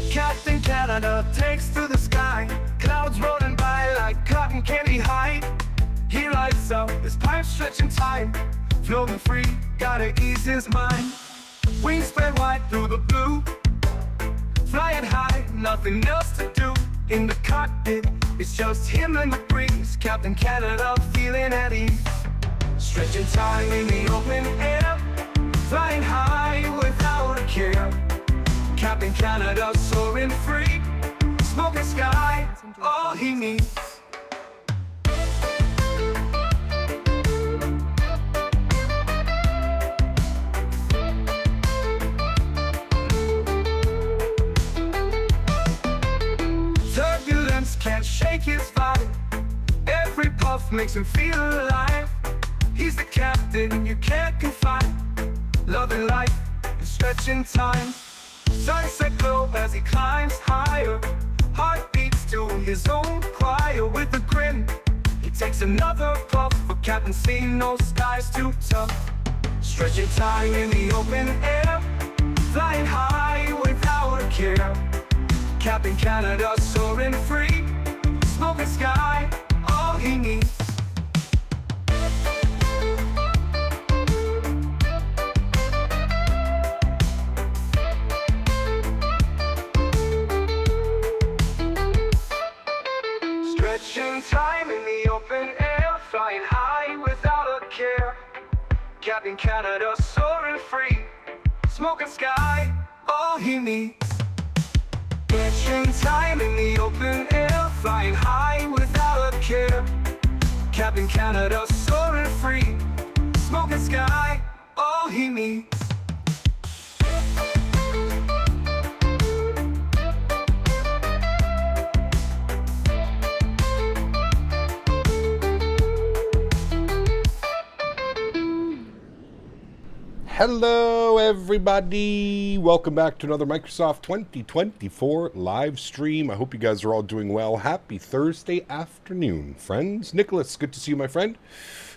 Captain Canada takes to the sky, clouds rolling by like cotton candy high. He lights up, his pipe stretching time, floating free, gotta ease his mind. Wings spread wide through the blue, flying high, nothing else to do. In the cockpit, it's just him and the breeze. Captain Canada feeling at ease, stretching time in the open air, flying high without a care. Captain Canada soaring free, smoking sky, all he needs. Turbulence can't shake his vibe, every puff makes him feel alive. He's the captain you can't confide, loving life and stretching time. Sunset glow as he climbs higher, heart beats to his own choir. With a grin, he takes another puff, for Captain C, no sky's too tough. Stretching time in the open air, flying high without a care. Captain Canada soaring free, smoking sky, all he needs. Stretching time in the open air, flying high without a care. Captain Canada soaring free, smoking sky, all he needs. Stretching time in the open air, flying high without a care. Captain Canada soaring free, smoking sky, all he needs. Hello everybody, welcome back to another Microsoft 2024 live stream. I hope you guys are all doing well. Happy Thursday afternoon, friends. Nicholas, good to see you, my friend.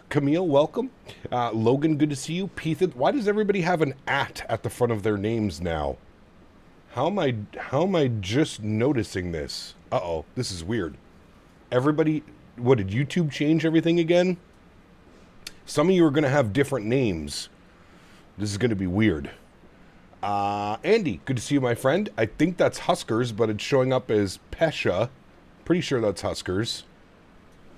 Camille, welcome. Logan, good to see you. Pethan, why does everybody have an at the front of their names now? How am I just noticing this? Uh-oh, this is weird. Everybody, what, did YouTube change everything again? Some of you are going to have different names. This is going to be weird. Andy, good to see you, my friend. I think that's Huskers, but it's showing up as Pesha. Pretty sure that's Huskers.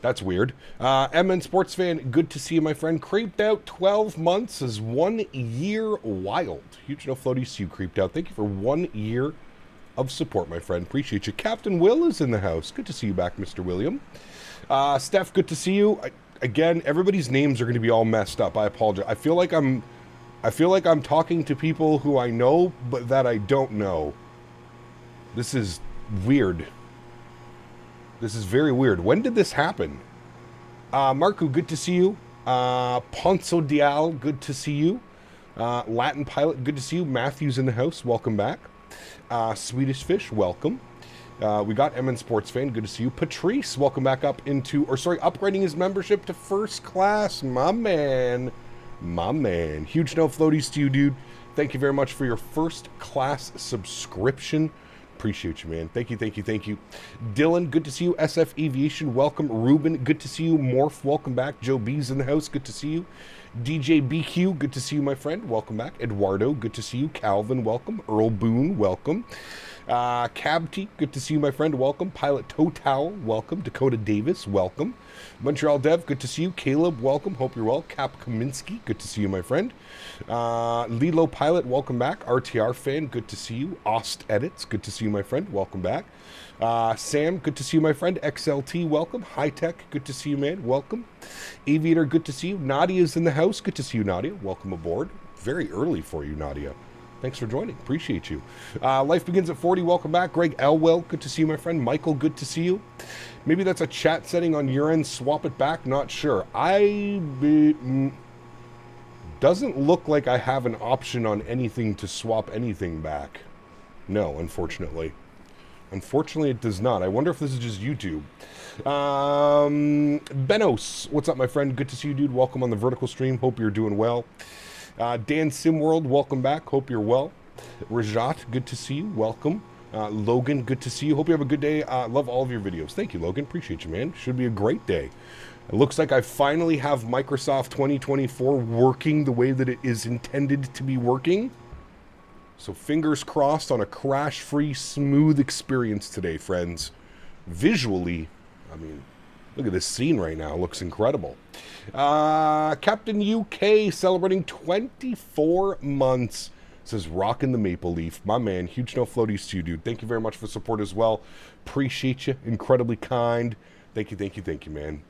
That's weird. MN Sports Fan, good to see you, my friend. Creeped Out 12 months is 1 year wild. Huge no floaty see you, Creeped Out. Thank you for 1 year of support, my friend. Appreciate you. Captain Will is in the house. Good to see you back, Mr. William. Steph, good to see you. Again, everybody's names are going to be all messed up. I apologize. I feel like I'm talking to people who I know, but that I don't know. This is weird. This is very weird. When did this happen? Marco, good to see you. Ponzo Dial, good to see you. Latin Pilot, good to see you. Matthew's in the house, welcome back. Swedish Fish, welcome. We got MN Sports Fan, good to see you. Patrice, welcome back up into, upgrading his membership to first class, my man. My man. Huge no floaties to you, dude. Thank you very much for your first class subscription. Appreciate you, man. Thank you, thank you, thank you. Dylan, good to see you. SF Aviation, welcome. Ruben, good to see you. Morph, welcome back. Joe B's in the house, good to see you. DJ BQ, good to see you, my friend. Welcome back. Eduardo, good to see you. Calvin, welcome. Earl Boone, welcome. Cabty, good to see you, my friend. Welcome. Pilot Total, welcome. Dakota Davis, welcome. Montreal Dev, good to see you. Caleb, welcome. Hope you're well. Cap Kaminsky, good to see you, my friend. Lilo Pilot, welcome back. RTR Fan, good to see you. Ost Edits, good to see you, my friend. Welcome back. Sam, good to see you, my friend. XLT, welcome. High Tech, good to see you, man. Welcome. Aviator, good to see you. Nadia's in the house. Good to see you, Nadia. Welcome aboard. Very early for you, Nadia. Thanks for joining. Appreciate you. Life Begins at 40. Welcome back. Greg Elwell, good to see you, my friend. Michael, good to see you. Maybe that's a chat setting on your end. Swap it back. Not sure. Doesn't look like I have an option on anything to swap anything back. No, unfortunately. Unfortunately, it does not. I wonder if this is just YouTube. Benos, what's up, my friend? Good to see you, dude. Welcome on the vertical stream. Hope you're doing well. Dan Simworld, welcome back. Hope you're well. Rajat, good to see you. Welcome. Logan, good to see you. Hope you have a good day. Love all of your videos. Thank you, Logan. Appreciate you, man. Should be a great day. It looks like I finally have Microsoft 2024 working the way that it is intended to be working. So fingers crossed on a crash-free, smooth experience today, friends. Visually, I mean, look at this scene right now. It looks incredible. Captain UK celebrating 24 months. Says rocking the maple leaf. My man, huge no floaties to you, dude. Thank you very much for support as well. Appreciate you. Incredibly kind. Thank you, man.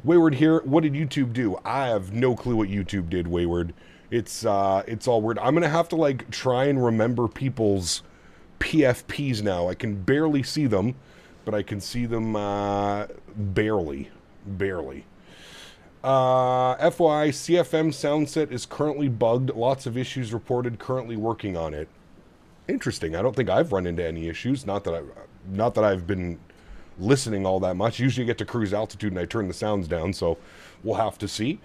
Wayward here. What did YouTube do? I have no clue what YouTube did, Wayward. It's all weird. I'm gonna have to like try and remember people's PFPs now. I can barely see them, but I can see them barely. FYI, CFM soundset is currently bugged. Lots of issues reported. Currently working on it. Interesting. I don't think I've run into any issues. Not that I've been listening all that much. Usually I get to cruise altitude and I turn the sounds down, so we'll have to see.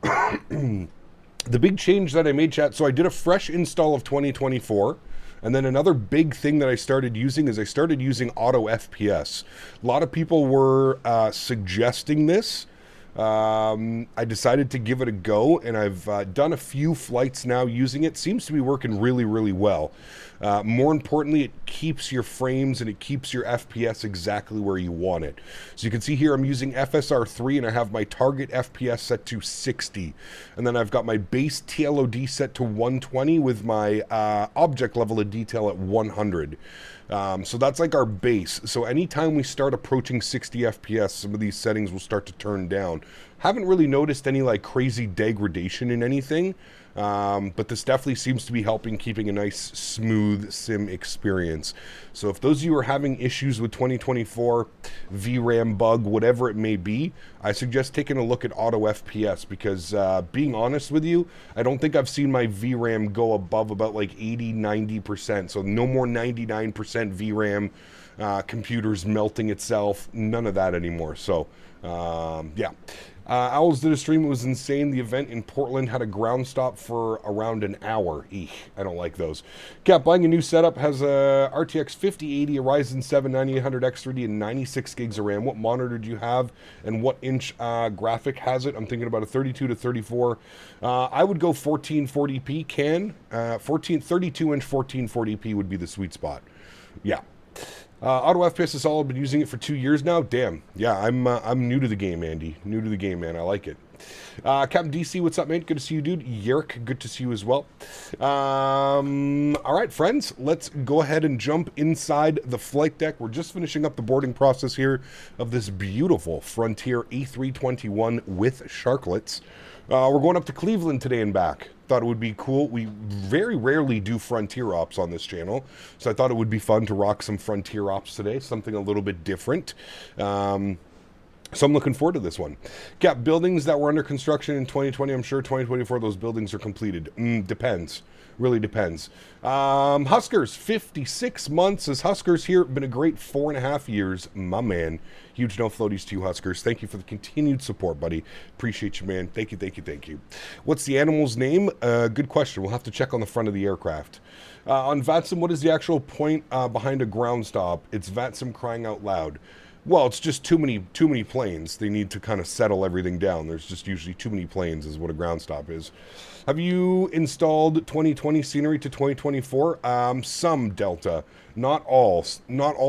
The big change that I made, chat, so I did a fresh install of 2024, and then another big thing that I started using is I started using auto FPS. A lot of people were suggesting this. I decided to give it a go, and I've done a few flights now using it. Seems to be working really, really well. More importantly, it keeps your frames and it keeps your FPS exactly where you want it. So you can see here I'm using FSR3 and I have my target FPS set to 60. And then I've got my base TLOD set to 120 with my object level of detail at 100. So that's like our base. So anytime we start approaching 60 FPS, some of these settings will start to turn down. Haven't really noticed any like crazy degradation in anything. But this definitely seems to be helping keeping a nice smooth sim experience. So if those of you are having issues with 2024 VRAM bug, whatever it may be, I suggest taking a look at auto FPS because being honest with you, I don't think I've seen my VRAM go above about like 80-90%. So no more 99% VRAM, computers melting itself, none of that anymore. So yeah. Owls did a stream. It was insane. The event in Portland had a ground stop for around an hour. Eek, I don't like those. Cap, buying a new setup, has a RTX 5080, a Ryzen 7 9800X3D, and 96 gigs of RAM. What monitor do you have, and what inch graphic has it? I'm thinking about a 32 to 34. I would go 1440p. 32-inch 1440p would be the sweet spot. Yeah. Auto FPS is solid. Been using it for 2 years now. Damn. Yeah, I'm new to the game, Andy. New to the game, man. I like it. Captain DC, what's up, man? Good to see you, dude. Yerk, good to see you as well. All right, friends, let's go ahead and jump inside the flight deck. We're just finishing up the boarding process here of this beautiful Frontier A321 with sharklets. We're going up to Cleveland today and back. Thought it would be cool. We very rarely do Frontier Ops on this channel, so I thought it would be fun to rock some Frontier Ops today, something a little bit different. So I'm looking forward to this one. Cap, buildings that were under construction in 2020, I'm sure 2024 those buildings are completed. Depends. Really depends. Huskers, 56 months as Huskers here. Been a great 4.5 years, my man. Huge no floaties to you, Huskers. Thank you for the continued support, buddy. Appreciate you, man. Thank you. What's the animal's name? Good question. We'll have to check on the front of the aircraft. On VATSIM, what is the actual point behind a ground stop? It's VATSIM crying out loud. Well, it's just too many planes. They need to kind of settle everything down. There's just usually too many planes is what a ground stop is. Have you installed 2020 scenery to 2024? Some, Delta. Not all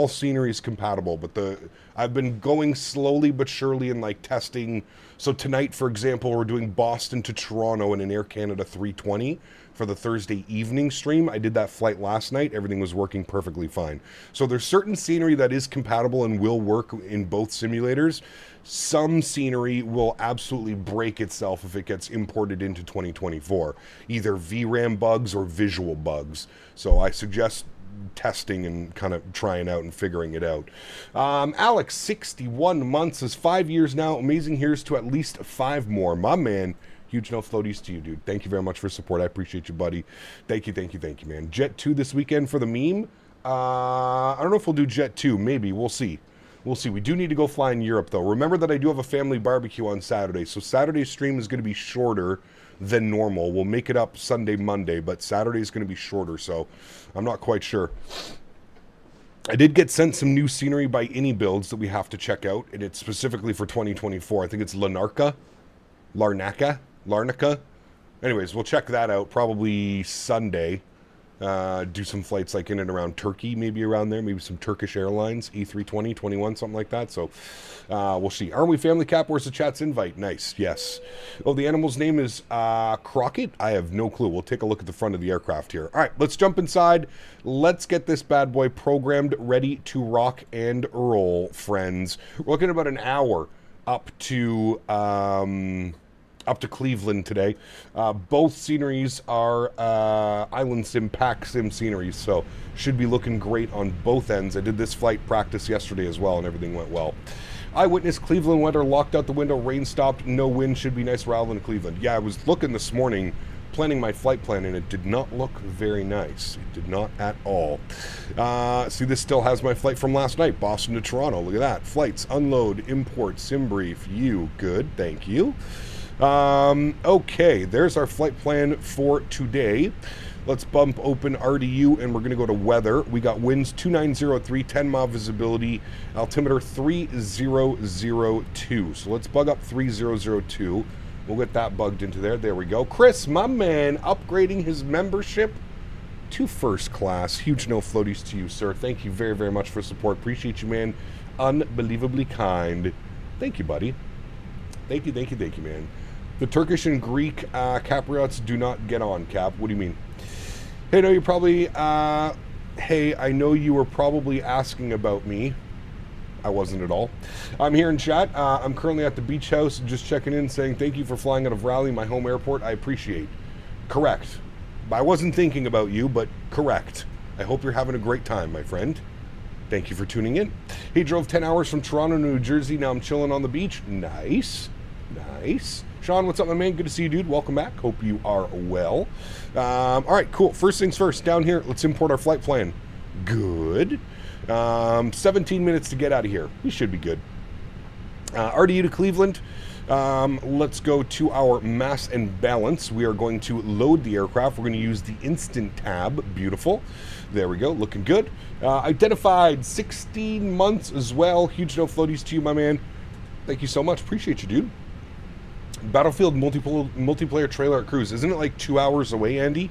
scenery is compatible, but I've been going slowly but surely and like testing. So tonight, for example, we're doing Boston to Toronto in an Air Canada 320 for the Thursday evening stream. I did that flight last night. Everything was working perfectly fine. So there's certain scenery that is compatible and will work in both simulators. Some scenery will absolutely break itself if it gets imported into 2024, either VRAM bugs or visual bugs. So I suggest testing and kind of trying out and figuring it out. Alex, 61 months, is 5 years now. Amazing. Here's to at least 5 more. My man. Huge no floaties to you, dude. Thank you very much for support. I appreciate you, buddy. Thank you, man. Jet 2 this weekend for the meme. I don't know if we'll do Jet 2. Maybe. We'll see. We do need to go fly in Europe, though. Remember that I do have a family barbecue on Saturday, so Saturday's stream is going to be shorter than normal. We'll make it up Sunday, Monday, but Saturday is going to be shorter, so I'm not quite sure. I did get sent some new scenery by Any Builds that we have to check out, and it's specifically for 2024. I think it's Larnaca. Anyways, we'll check that out probably Sunday. Do some flights like in and around Turkey, maybe around there, maybe some Turkish Airlines, A320, 21, something like that. So we'll see. Aren't we family cap? Where's the chat's invite? Nice, yes. Oh, the animal's name is Crockett? I have no clue. We'll take a look at the front of the aircraft here. All right, let's jump inside. Let's get this bad boy programmed, ready to rock and roll, friends. We're looking at about an hour up to Cleveland today. Both sceneries are Island Sim, Pack Sim sceneries, so should be looking great on both ends. I did this flight practice yesterday as well, and everything went well. Eyewitness Cleveland weather, locked out the window, rain stopped, no wind, should be nice Raleigh and Cleveland. Yeah, I was looking this morning, planning my flight plan, and it did not look very nice. It did not at all. See, this still has my flight from last night, Boston to Toronto. Look at that. Flights, unload, import, sim brief. You, good, thank you. Okay, there's our flight plan for today. Let's bump open RDU, and we're going to go to weather. We got winds 2903, 10-mile visibility, altimeter 3002. So let's bug up 3002. We'll get that bugged into there. There we go. Chris, my man, upgrading his membership to first class. Huge no floaties to you, sir. Thank you very, very much for support. Appreciate you, man. Unbelievably kind. Thank you, buddy. Thank you, man. The Turkish and Greek Capriots do not get on, Cap. What do you mean? Hey, no, you're probably... hey, I know you were probably asking about me. I wasn't at all. I'm here in chat. I'm currently at the beach house, just checking in, saying thank you for flying out of Raleigh, my home airport. I appreciate. Correct. I wasn't thinking about you, but correct. I hope you're having a great time, my friend. Thank you for tuning in. He drove 10 hours from Toronto to New Jersey. Now I'm chilling on the beach. Nice. Nice. Sean, what's up, my man? Good to see you, dude. Welcome back. Hope you are well. All right, cool. First things first. Down here, let's import our flight plan. Good. 17 minutes to get out of here. We should be good. RDU to Cleveland. Let's go to our mass and balance. We are going to load the aircraft. We're going to use the instant tab. Beautiful. There we go. Looking good. Identified 16 months as well. Huge no floaties to you, my man. Thank you so much. Appreciate you, dude. Battlefield multiplayer trailer at Cruise. Isn't it like 2 hours away, Andy?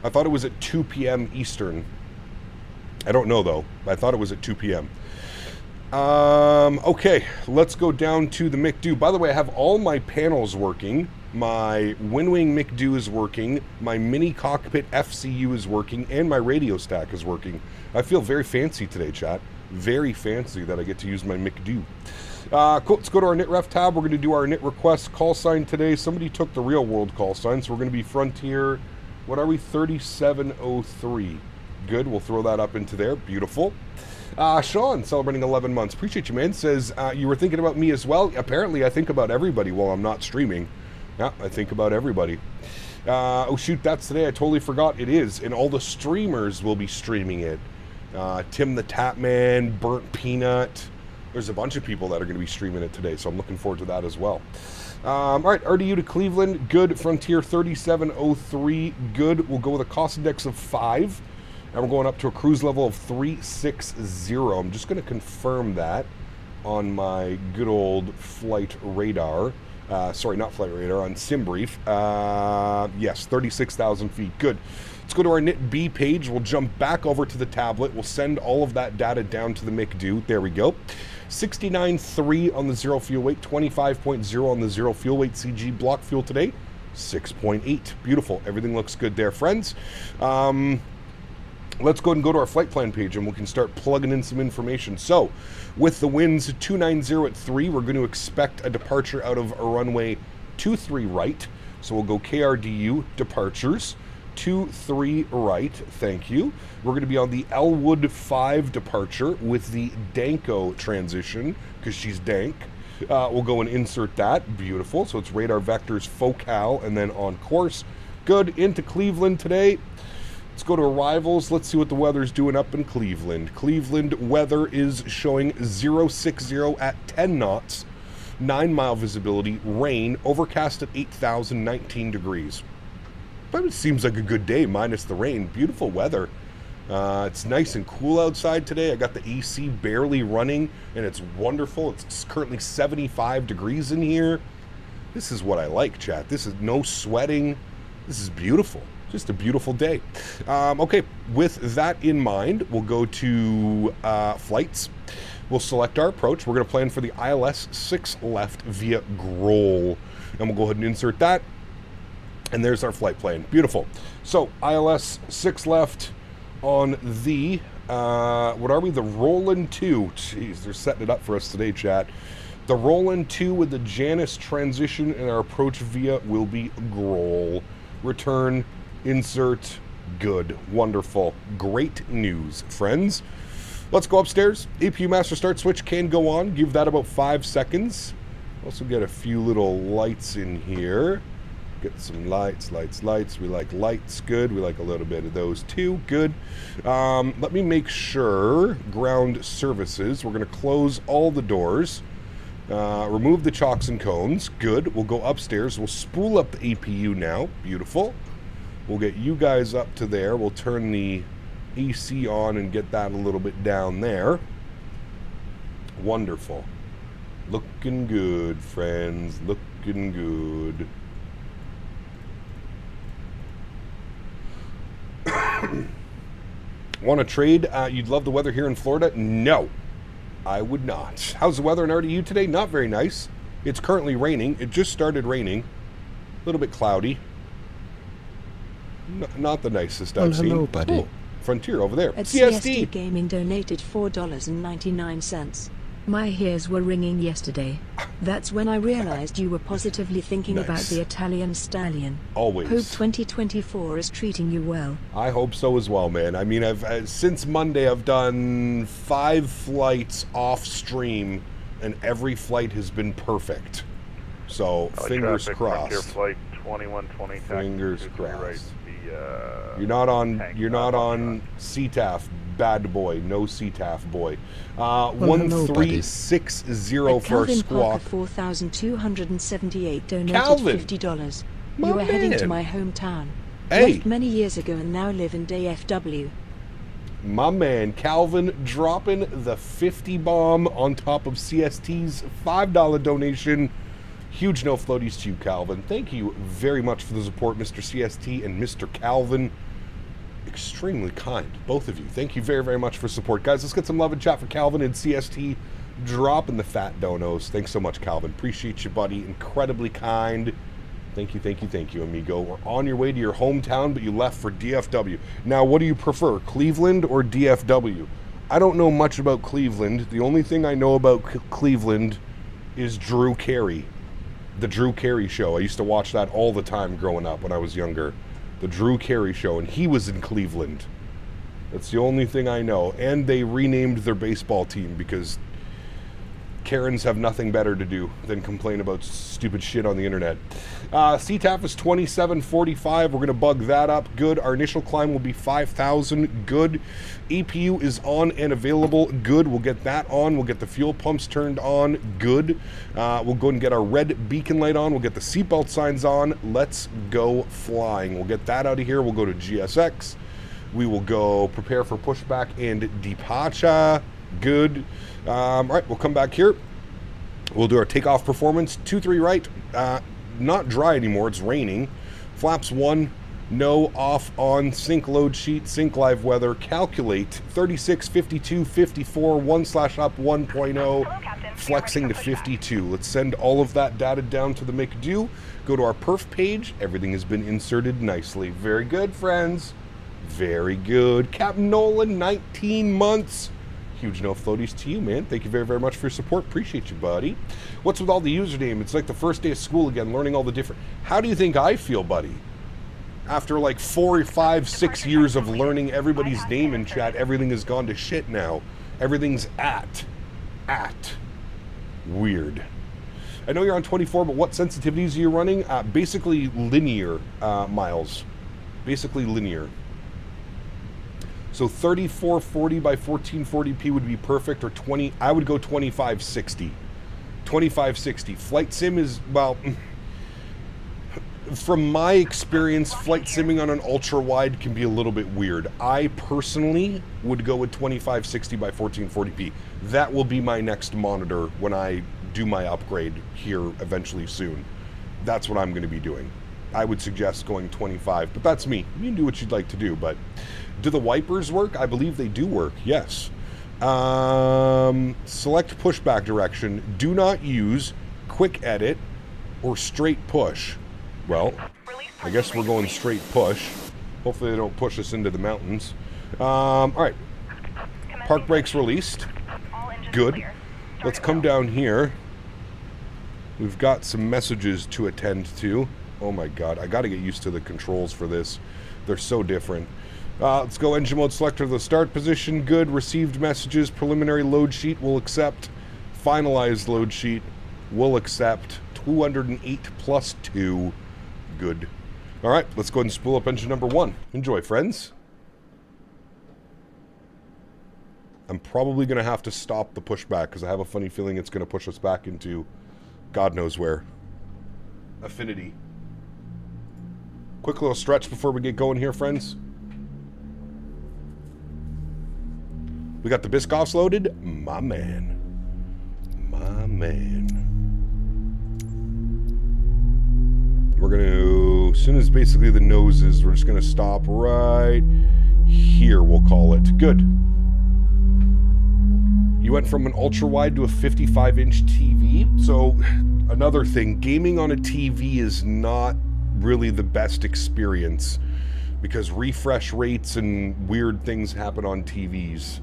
I thought it was at 2 p.m. Eastern. I don't know, though. I thought it was at 2 p.m. Okay, let's go down to the McDo. By the way, I have all my panels working. My WinWing McDo is working. My mini cockpit FCU is working. And my radio stack is working. I feel very fancy today, chat. Very fancy that I get to use my McDo. Cool. Let's go to our NitRef tab. We're going to do our NIT request call sign today. Somebody took the real world call sign, so we're going to be Frontier. What are we? 3703. Good. We'll throw that up into there. Beautiful. Sean, celebrating 11 months. Appreciate you, man. Says, you were thinking about me as well. Apparently, I think about everybody while I'm not streaming. Yeah, I think about everybody. Oh, shoot, that's today. I totally forgot. It is. And all the streamers will be streaming it. Tim the Tapman, Burnt Peanut. There's a bunch of people that are going to be streaming it today, so I'm looking forward to that as well. All right, RDU to Cleveland. Good. Frontier 3703. Good. We'll go with a cost index of 5. And we're going up to a cruise level of 360. I'm just going to confirm that on my good old flight radar. Sorry, not flight radar, on SimBrief. Yes, 36,000 feet. Good. Let's go to our NIT-B page. We'll jump back over to the tablet. We'll send all of that data down to the McDo. There we go. 69.3 on the zero fuel weight, 25.0 on the zero fuel weight CG block fuel today, 6.8. Beautiful. Everything looks good there, friends. Let's go ahead and go to our flight plan page and we can start plugging in some information. So, with the winds 290 at 3, we're going to expect a departure out of a runway 23 right. So we'll go KRDU departures. 23 right, thank you. We're going to be on the Elwood 5 departure with the Danko transition, because she's dank. We'll go and insert that. Beautiful. So it's radar vectors, focal, and then on course. Good. Into Cleveland today. Let's go to arrivals. Let's see what the weather's doing up in Cleveland. Cleveland weather is showing 060 at 10 knots, 9-mile visibility, rain, overcast at 8,019 degrees. But it seems like a good day, minus the rain. Beautiful weather. It's nice and cool outside today. I got the AC barely running, and it's wonderful. It's currently 75 degrees in here. This is what I like, chat. This is no sweating. This is beautiful. Just a beautiful day. Okay, with that in mind, we'll go to flights. We'll select our approach. We're going to plan for the ILS 6 left via Groll. And we'll go ahead and insert that. And there's our flight plan. Beautiful. So, ILS 6 left on the, what are we? The Roland 2. Jeez, they're setting it up for us today, chat. The Roland 2 with the Janus transition and our approach via will be Groll. Return, insert, good, wonderful, great news, friends. Let's go upstairs. APU master start switch can go on. Give that about 5 seconds. Also get a few little lights in here. Get some lights. We like lights, good. We like a little bit of those too, good. Let me make sure, ground services, we're gonna close all the doors. Remove the chocks and cones, good. We'll go upstairs, we'll spool up the APU now, beautiful. We'll get you guys up to there. We'll turn the AC on and get that a little bit down there. Wonderful. Looking good, friends, looking good. Want to trade? You'd love the weather here in Florida? No, I would not. How's the weather in RDU today? Not very nice. It's currently raining. It just started raining. A little bit cloudy. Not the nicest I've seen. Hello, buddy. Oh, Frontier over there. At CST. CST Gaming donated $4.99. My ears were ringing yesterday. That's when I realized you were positively thinking Nice. about the Italian stallion. Always. Hope 2024 is treating you well. I hope so as well, man. I mean, since Monday, I've done 5 flights off stream, and every flight has been perfect. So, fingers traffic, crossed. Frontier Flight 2120. Fingers taxi, 23 right, crossed. the, You're not on. tank You're not on CTAF, bad boy. No CTAF boy. hello, 1360 At for Calvin squawk. Parker 4278 donated Calvin. $50. My You are heading to man. my hometown. Hey. Left many years ago and now live in DFW. My man Calvin dropping the 50 bomb on top of CST's $5 donation. Huge no floaties to you, Calvin. Thank you very much for the support, Mr. CST and Mr. Calvin. Extremely kind, both of you. Thank you very, very much for support. Guys, let's get some love and chat for Calvin and CST dropping the fat donos. Thanks so much, Calvin. Appreciate you, buddy. Incredibly kind. Thank you, thank you, thank you, amigo. We're on your way to your hometown, but you left for DFW. Now, what do you prefer, Cleveland or DFW? I don't know much about Cleveland. The only thing I know about Cleveland is Drew Carey. The Drew Carey Show. I used to watch that all the time growing up when I was younger. The Drew Carey Show, and he was in Cleveland. That's the only thing I know. And they renamed their baseball team because Karens have nothing better to do than complain about stupid shit on the internet. CTAF is 2745. We're going to bug that up. Good. Our initial climb will be 5,000. Good. APU is on and available. Good. We'll get that on. We'll get the fuel pumps turned on. Good. We'll go and get our red beacon light on. We'll get the seatbelt signs on. Let's go flying. We'll get that out of here. We'll go to GSX. We will go prepare for pushback and departure. Good. All right, we'll come back here. We'll do our takeoff performance. 2-3 right. Not dry anymore. It's raining. Flaps 1. No, off, on. Sync load sheet. Sync live weather. Calculate. 36, 52, 54. 1/up 1.0. Flexing to 52. Let's send all of that data down to the McDo. Go to our perf page. Everything has been inserted nicely. Very good, friends. Very good. Captain Nolan, 19 months. Huge no floaties to you, man. Thank you very, very much for your support. Appreciate you, buddy. What's with all the username? It's like the first day of school again, learning all the different... How do you think I feel, buddy? After like 4, 5, 6 years of learning everybody's name in chat, everything has gone to shit now. Everything's at. Weird. I know you're on 24, but what sensitivities are you running? Basically linear, Miles. Basically linear. So 3440 by 1440p would be perfect, or 20, I would go 2560. 2560. Flight sim is, well, from my experience, flight simming on an ultra wide can be a little bit weird. I personally would go with 2560 by 1440p. That will be my next monitor when I do my upgrade here eventually soon. That's what I'm going to be doing. I would suggest going 25, but that's me. You can do what you'd like to do, but do the wipers work? I believe they do work, yes. Select pushback direction. Do not use quick edit or straight push. Well, I guess we're going straight push. Hopefully they don't push us into the mountains. Alright. Park brakes released. Good. Let's come down here. We've got some messages to attend to. Oh my god, I gotta get used to the controls for this. They're so different. Let's go engine mode selector to the start position. Good. Received messages. Preliminary load sheet will accept. Finalized load sheet will accept. 208 plus 2. Good. Alright, let's go ahead and spool up engine number 1. Enjoy, friends. I'm probably going to have to stop the pushback because I have a funny feeling it's going to push us back into God knows where. Affinity. Quick little stretch before we get going here, friends. We got the Biscoffs loaded. My man. My man. We're going to, as soon as basically the nose is, we're just going to stop right here, we'll call it. Good. You went from an ultra-wide to a 55-inch TV. So, another thing, gaming on a TV is not really the best experience because refresh rates and weird things happen on TVs.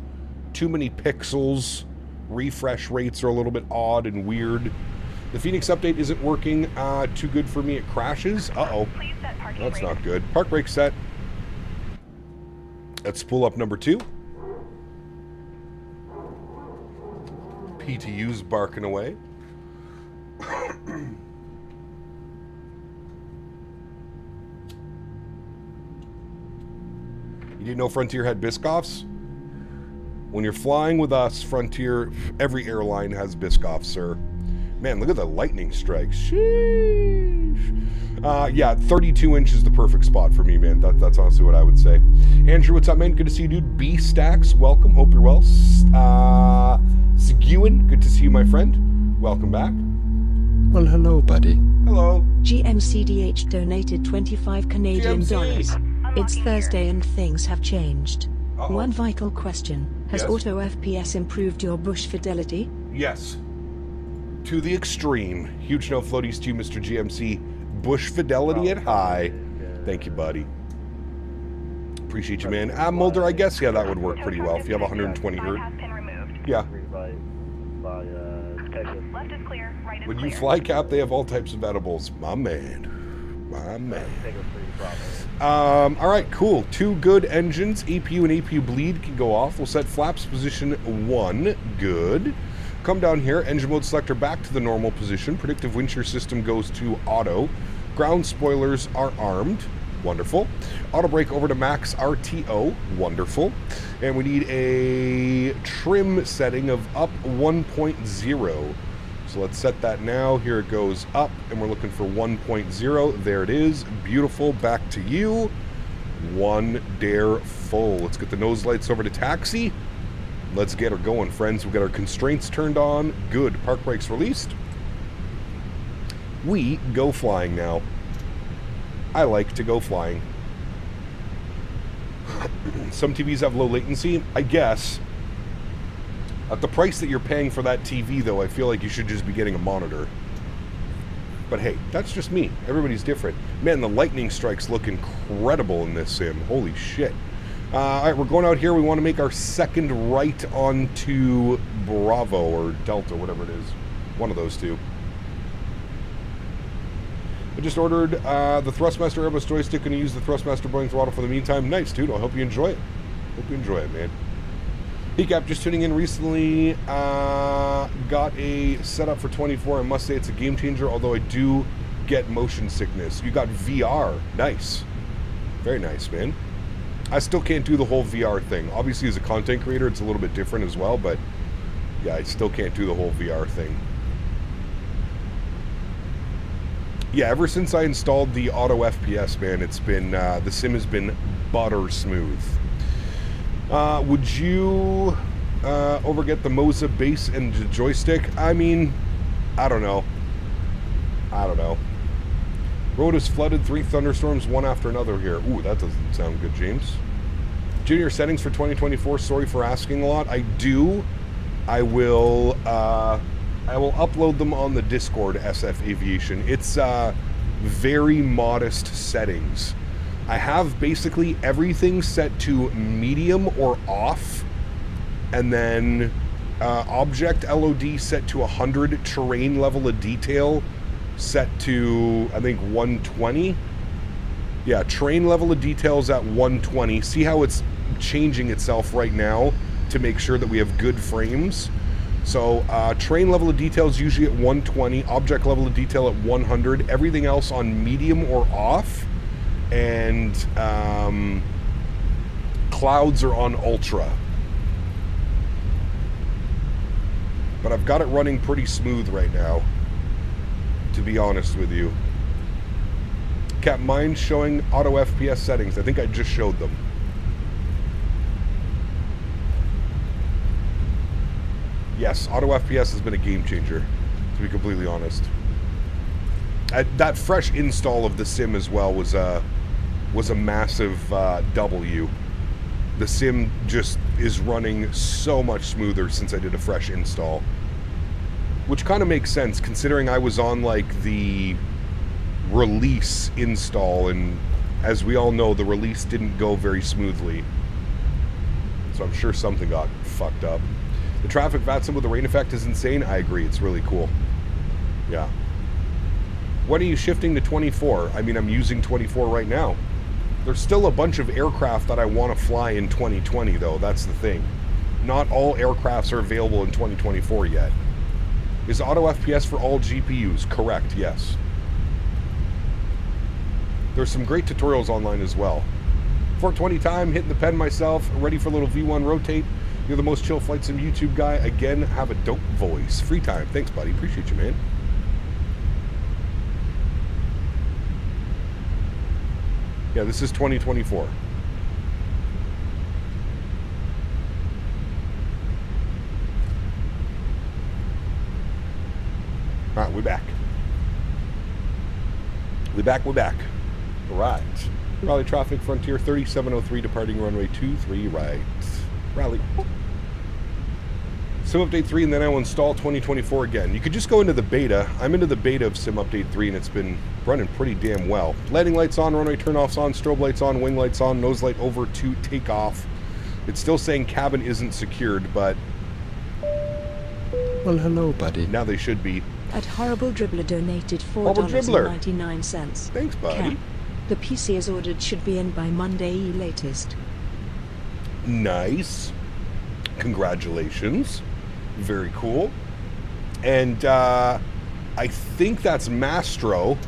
Too many pixels, refresh rates are a little bit odd and weird. The Fenix update isn't working too good for me. It crashes. Uh-oh. That's not good. Park brake set. Let's spool up number 2. PTU's barking away. You didn't know Frontier had Biscoffs? When you're flying with us, Frontier, every airline has Biscoffs, sir. Man, look at the lightning strikes. Sheesh. Yeah, 32 inch is the perfect spot for me, man. That's honestly what I would say. Andrew, what's up, man? Good to see you, dude. B Stacks, welcome. Hope you're well. Seguin, good to see you, my friend. Welcome back. Well, hello, buddy. Hello. GMCDH donated 25 Canadian GMC. dollars. It's Thursday and things have changed. Uh-oh. One vital question. Has Yes. auto FPS improved your bush fidelity? Yes. To the extreme. Huge no floaties to you, Mr. GMC. Bush fidelity at high. Thank you, buddy. Appreciate you, man. Mulder, I guess, yeah, that would work pretty well if you have 120 hertz. Yeah. When you fly cap, they have all types of edibles. My man. My man. Alright, cool. 2 good engines. APU and APU bleed can go off. We'll set flaps position 1. Good. Come down here. Engine mode selector back to the normal position. Predictive wind shear system goes to auto. Ground spoilers are armed. Wonderful. Auto brake over to max RTO. Wonderful. And we need a trim setting of up 1.0. So let's set that now. Here it goes up, and we're looking for 1.0. There it is. Beautiful. Back to you. 1 dare full. Let's get the nose lights over to taxi. Let's get her going, friends. We've got our constraints turned on. Good. Park brakes released. We go flying now. I like to go flying. Some TVs have low latency, I guess. At the price that you're paying for that TV, though, I feel like you should just be getting a monitor. But hey, that's just me. Everybody's different. Man, the lightning strikes look incredible in this sim. Holy shit. Alright, we're going out here. We want to make our second right onto Bravo or Delta, whatever it is. One of those two. I just ordered the Thrustmaster Airbus joystick. Going to use the Thrustmaster Boeing throttle for the meantime. Nice, dude. I hope you enjoy it. Hope you enjoy it, man. Pcap just tuning in recently. Got a setup for 24. I must say it's a game changer, although I do get motion sickness. You got VR. Nice. Very nice, man. I still can't do the whole VR thing. Obviously, as a content creator, it's a little bit different as well, but yeah, I still can't do the whole VR thing. Yeah, ever since I installed the auto FPS, man, it's been, the sim has been butter smooth. Would you overget the Moza base and the joystick? I mean, I don't know. Road is flooded, 3 thunderstorms, one after another here. Ooh, that doesn't sound good, James. Junior settings for 2024, sorry for asking a lot. I do. I will upload them on the Discord, SF Aviation. It's very modest settings. I have basically everything set to medium or off, and then object LOD set to 100, terrain level of detail set to, I think, 120. Yeah, terrain level of detail is at 120. See how it's changing itself right now to make sure that we have good frames. So terrain level of detail is usually at 120, object level of detail at 100, everything else on medium or off, and clouds are on ultra. But I've got it running pretty smooth right now, to be honest with you. Cap, mine's showing auto FPS settings. I think I just showed them. Yes, auto FPS has been a game changer, to be completely honest. That fresh install of the sim as well was a massive W. The sim just is running so much smoother since I did a fresh install, which kind of makes sense considering I was on like the release install, and as we all know, the release didn't go very smoothly. So I'm sure something got fucked up. The traffic VATSIM with the rain effect is insane. I agree. It's really cool. Yeah. When are you shifting to 24? I mean, I'm using 24 right now. There's still a bunch of aircraft that I want to fly in 2020, though. That's the thing. Not all aircrafts are available in 2024 yet. Is auto FPS for all GPUs? Correct, yes. There's some great tutorials online as well. 420 time, hitting the pen myself, ready for a little V1 rotate. You're the most chill flight sim YouTube guy. Again, have a dope voice. Free time. Thanks, buddy. Appreciate you, man. Yeah, this is 2024. All right, we're back. We're back. All right. Raleigh traffic, Frontier 3703, departing runway 23 right. Raleigh. Sim Update 3, and then I will install 2024 again. You could just go into the beta. I'm into the beta of Sim Update 3, and it's been running pretty damn well. Landing lights on, runway turnoffs on, strobe lights on, wing lights on, nose light over to takeoff. It's still saying cabin isn't secured, but... Well, hello, buddy. Now they should be. At Horrible Dribbler donated $4.99. Thanks, buddy. Cap. The PC as ordered should be in by Monday latest. Nice. Congratulations. Very cool. And I think that's Mastro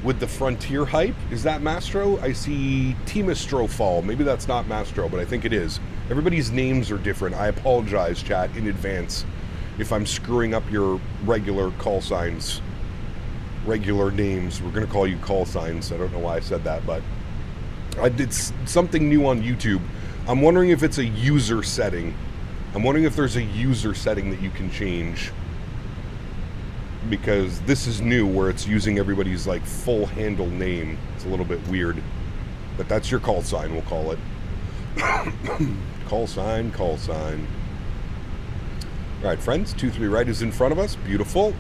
with the Frontier hype. Is that Mastro? I see Timistro Fall. Maybe that's not Mastro, but I think it is. Everybody's names are different. I apologize, chat, in advance if I'm screwing up your regular call signs. Regular names. We're going to call you call signs. I don't know why I said that, but I did something new on YouTube. I'm wondering if it's a user setting. I'm wondering if there's a user setting that you can change, because this is new where it's using everybody's like full handle name. It's a little bit weird, but that's your call sign, we'll call it. Call sign, call sign. All right, friends, 23 right is in front of us. Beautiful.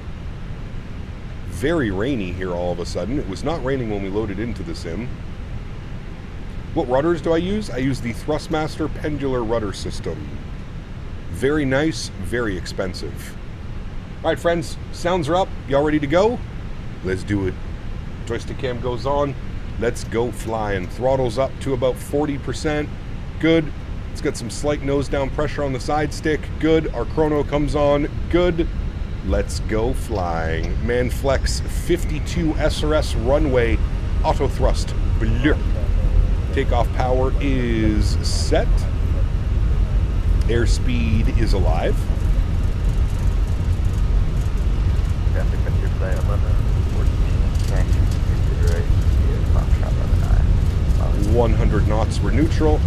Very rainy here all of a sudden. It was not raining when we loaded into the sim. What rudders do I use? I use the Thrustmaster Pendular Rudder System. Very nice, very expensive. All right, friends, sounds are up. Y'all ready to go? Let's do it. Joystick cam goes on. Let's go flying. Throttle's up to about 40%. Good. Let's get some slight nose down pressure on the side stick. Good. Our chrono comes on. Good. Let's go flying. Manflex 52 SRS runway auto thrust. Blur. Takeoff power is set. Airspeed is alive. Yeah, I think that's your plan. I'm on the 14. Right. 100 knots, we're neutral.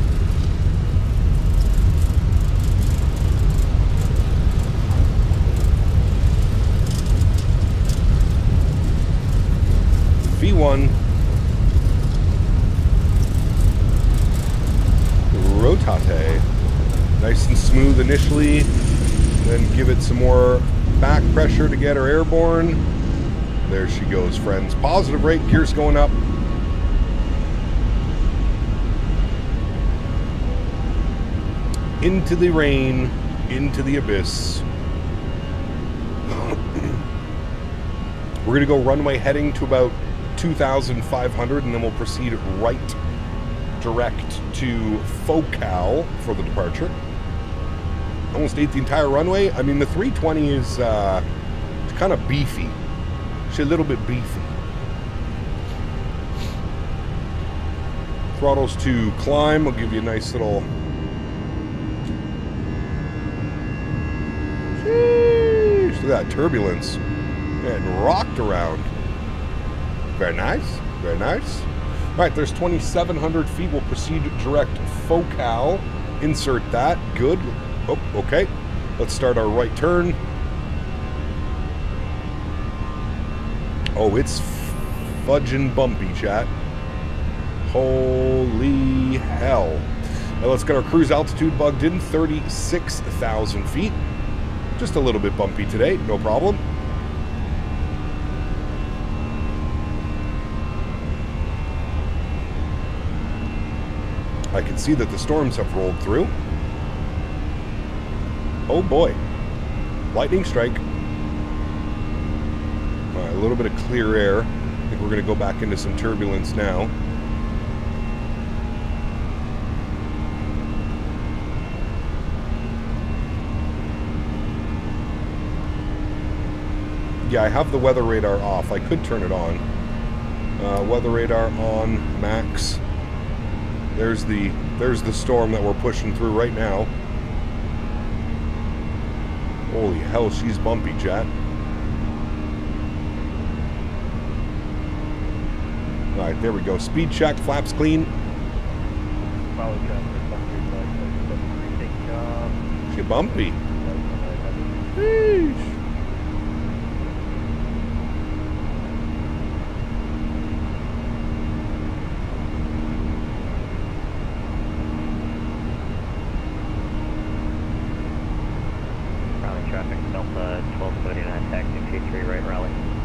V1. Rotate. Nice and smooth initially, then give it some more back pressure to get her airborne. There she goes, friends. Positive rate, gears going up. Into the rain, into the abyss. We're going to go runway heading to about 2,500, and then we'll proceed right direct to Focal for the departure. Almost ate the entire runway. I mean, the 320 is kind of beefy. She's a little bit beefy. Throttles to climb. We'll give you a nice little... Sheesh, look at that turbulence. It rocked around. Very nice. Very nice. All right, there's 2,700 feet. We'll proceed direct Focal. Insert that. Good. Oh, okay. Let's start our right turn. Oh, it's fudging bumpy, chat. Holy hell. Now let's get our cruise altitude bugged in. 36,000 feet. Just a little bit bumpy today. No problem. I can see that the storms have rolled through. Oh boy. Lightning strike. All right, a little bit of clear air. I think we're going to go back into some turbulence now. Yeah, I have the weather radar off. I could turn it on. Weather radar on, max. There's the storm that we're pushing through right now. Holy hell, she's bumpy, chat. Alright, there we go. Speed check, flaps clean. She bumpy. Sheesh.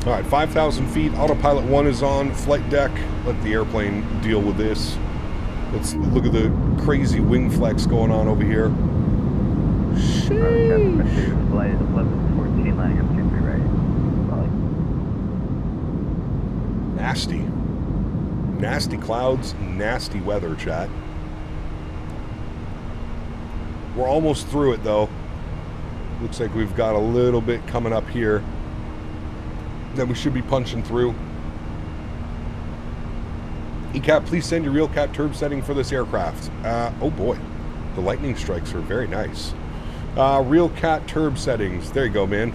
All right, 5,000 feet. Autopilot 1 is on. Flight deck. Let the airplane deal with this. Let's look at the crazy wing flex going on over here. Nasty. Nasty clouds, nasty weather, chat. We're almost through it, though. Looks like we've got a little bit coming up here. Then we should be punching through. ECAP, please send your real cat turb setting for this aircraft. Oh boy, the lightning strikes are very nice. Real cat turb settings. There you go, man.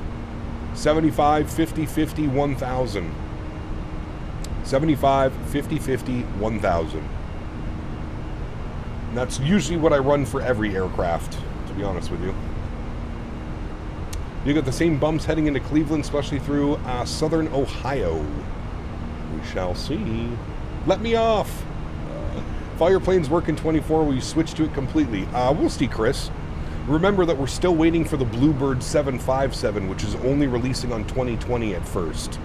75, 50, 50, 1,000. 75, 50, 50, 1,000. And that's usually what I run for every aircraft, to be honest with you. You got the same bumps heading into Cleveland, especially through southern Ohio. We shall see. Let me off. If all your planes work in 24, will you switch to it completely? We'll see, Chris. Remember that we're still waiting for the Bluebird 757, which is only releasing on 2020 at first.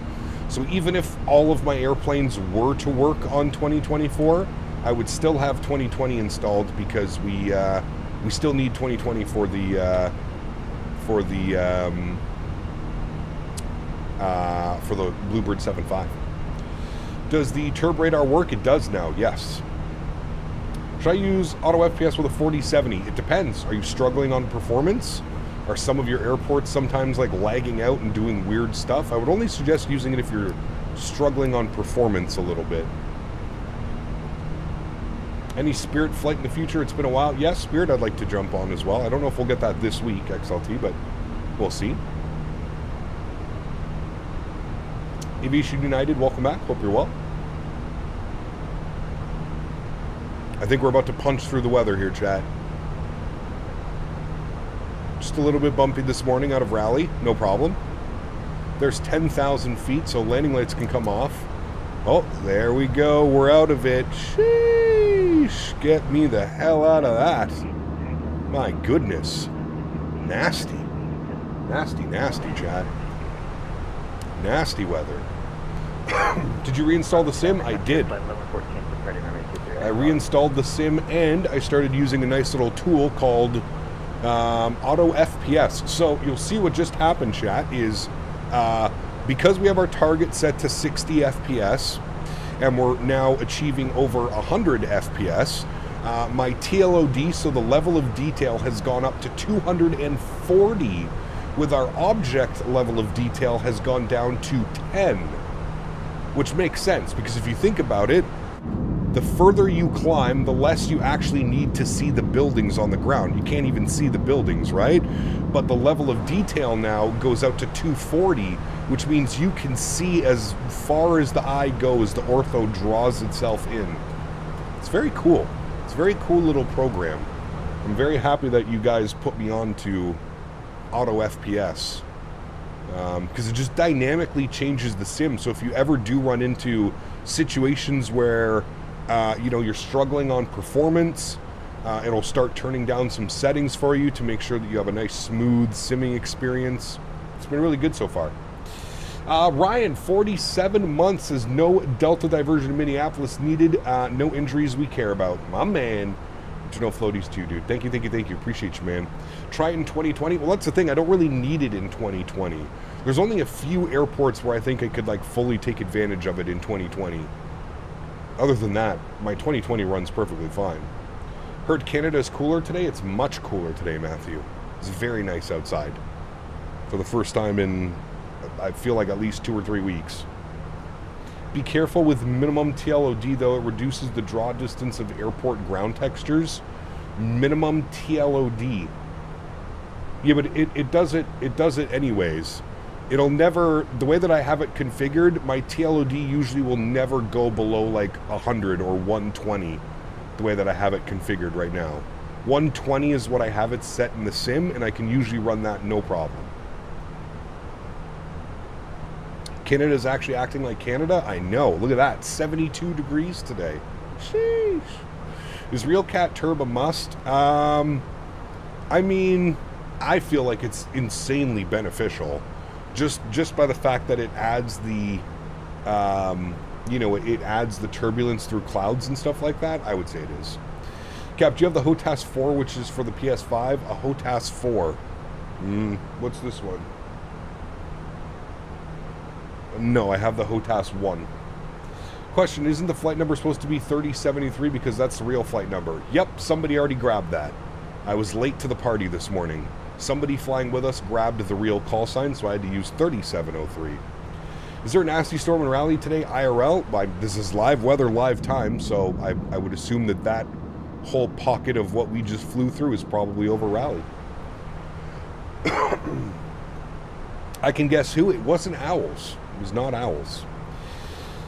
So even if all of my airplanes were to work on 2024, I would still have 2020 installed because we still need 2020 for the Bluebird 7.5. Does the turb radar work? It does now, yes. Should I use auto FPS with a 4070? It depends. Are you struggling on performance? Are some of your airports sometimes like lagging out and doing weird stuff? I would only suggest using it if you're struggling on performance a little bit. Any Spirit flight in the future? It's been a while. Yes, Spirit I'd like to jump on as well. I don't know if we'll get that this week, XLT, but we'll see. Aviation United, welcome back. Hope you're well. I think we're about to punch through the weather here, chat. Just a little bit bumpy this morning out of Raleigh. No problem. There's 10,000 feet, so landing lights can come off. Oh, there we go. We're out of it. Sheesh. Get me the hell out of that. My goodness. Nasty. Nasty, nasty, chat. Nasty weather. Did you reinstall the sim? I did. I reinstalled the sim and I started using a nice little tool called Auto FPS. So you'll see what just happened, chat, is because we have our target set to 60 FPS and we're now achieving over 100 FPS, my TLOD, so the level of detail, has gone up to 240, with our object level of detail has gone down to 10, which makes sense because if you think about it, the further you climb, the less you actually need to see the buildings on the ground. You can't even see the buildings, right? But the level of detail now goes out to 240, which means you can see as far as the eye goes. The ortho draws itself in. It's very cool. It's a very cool little program. I'm very happy that you guys put me on to Auto FPS because it just dynamically changes the sim. So if you ever do run into situations where you know, you're struggling on performance, it'll start turning down some settings for you to make sure that you have a nice smooth simming experience. It's been really good so far. Ryan, 47 months, says no Delta diversion in Minneapolis needed, no injuries we care about. My man. To no floaties too, dude. Thank you, thank you, thank you. Appreciate you, man. Try it in 2020. Well, that's the thing. I don't really need it in 2020. There's only a few airports where I think I could like fully take advantage of it in 2020. Other than that, my 2020 runs perfectly fine. Heard Canada is cooler today. It's much cooler today, Matthew. It's very nice outside. For the first time in, I feel like, at least 2 or 3 weeks. Be careful with minimum TLOD, though. It reduces the draw distance of airport ground textures. Minimum TLOD. Yeah, but it does it anyways. It'll never, the way that I have it configured, my TLOD usually will never go below like 100 or 120, the way that I have it configured right now. 120 is what I have it set in the sim, and I can usually run that no problem. Canada's actually acting like Canada? I know. Look at that. 72 degrees today. Sheesh. Is Real Cat Turb a must? I mean, I feel like it's insanely beneficial. Just by the fact that it adds the, you know, it adds the turbulence through clouds and stuff like that, I would say it is. Cap, do you have the HOTAS 4, which is for the PS5? A HOTAS 4. What's this one? No, I have the HOTAS 1. Question, isn't the flight number supposed to be 3073 because that's the real flight number? Yep, somebody already grabbed that. I was late to the party this morning. Somebody flying with us grabbed the real call sign, so I had to use 3703. Is there a nasty storm in Raleigh today, IRL? This is live weather, live time, so I would assume that that whole pocket of what we just flew through is probably over Raleigh. I can guess who. It wasn't owls. It was not owls.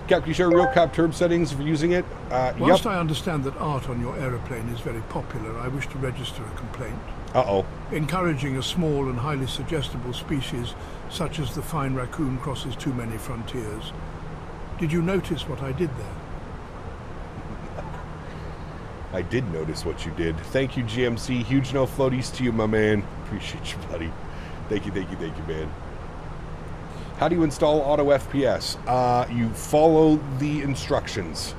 Cap, can you share real cap turb settings for using it? Whilst I understand that art on your aeroplane is very popular, I wish to register a complaint. Uh-oh. Encouraging a small and highly suggestible species such as the fine raccoon crosses too many frontiers. Did you notice what I did there? I did notice what you did. Thank you, GMC. Huge no floaties to you, my man. Appreciate you, buddy. Thank you, man. How do you install Auto FPS? You follow the instructions.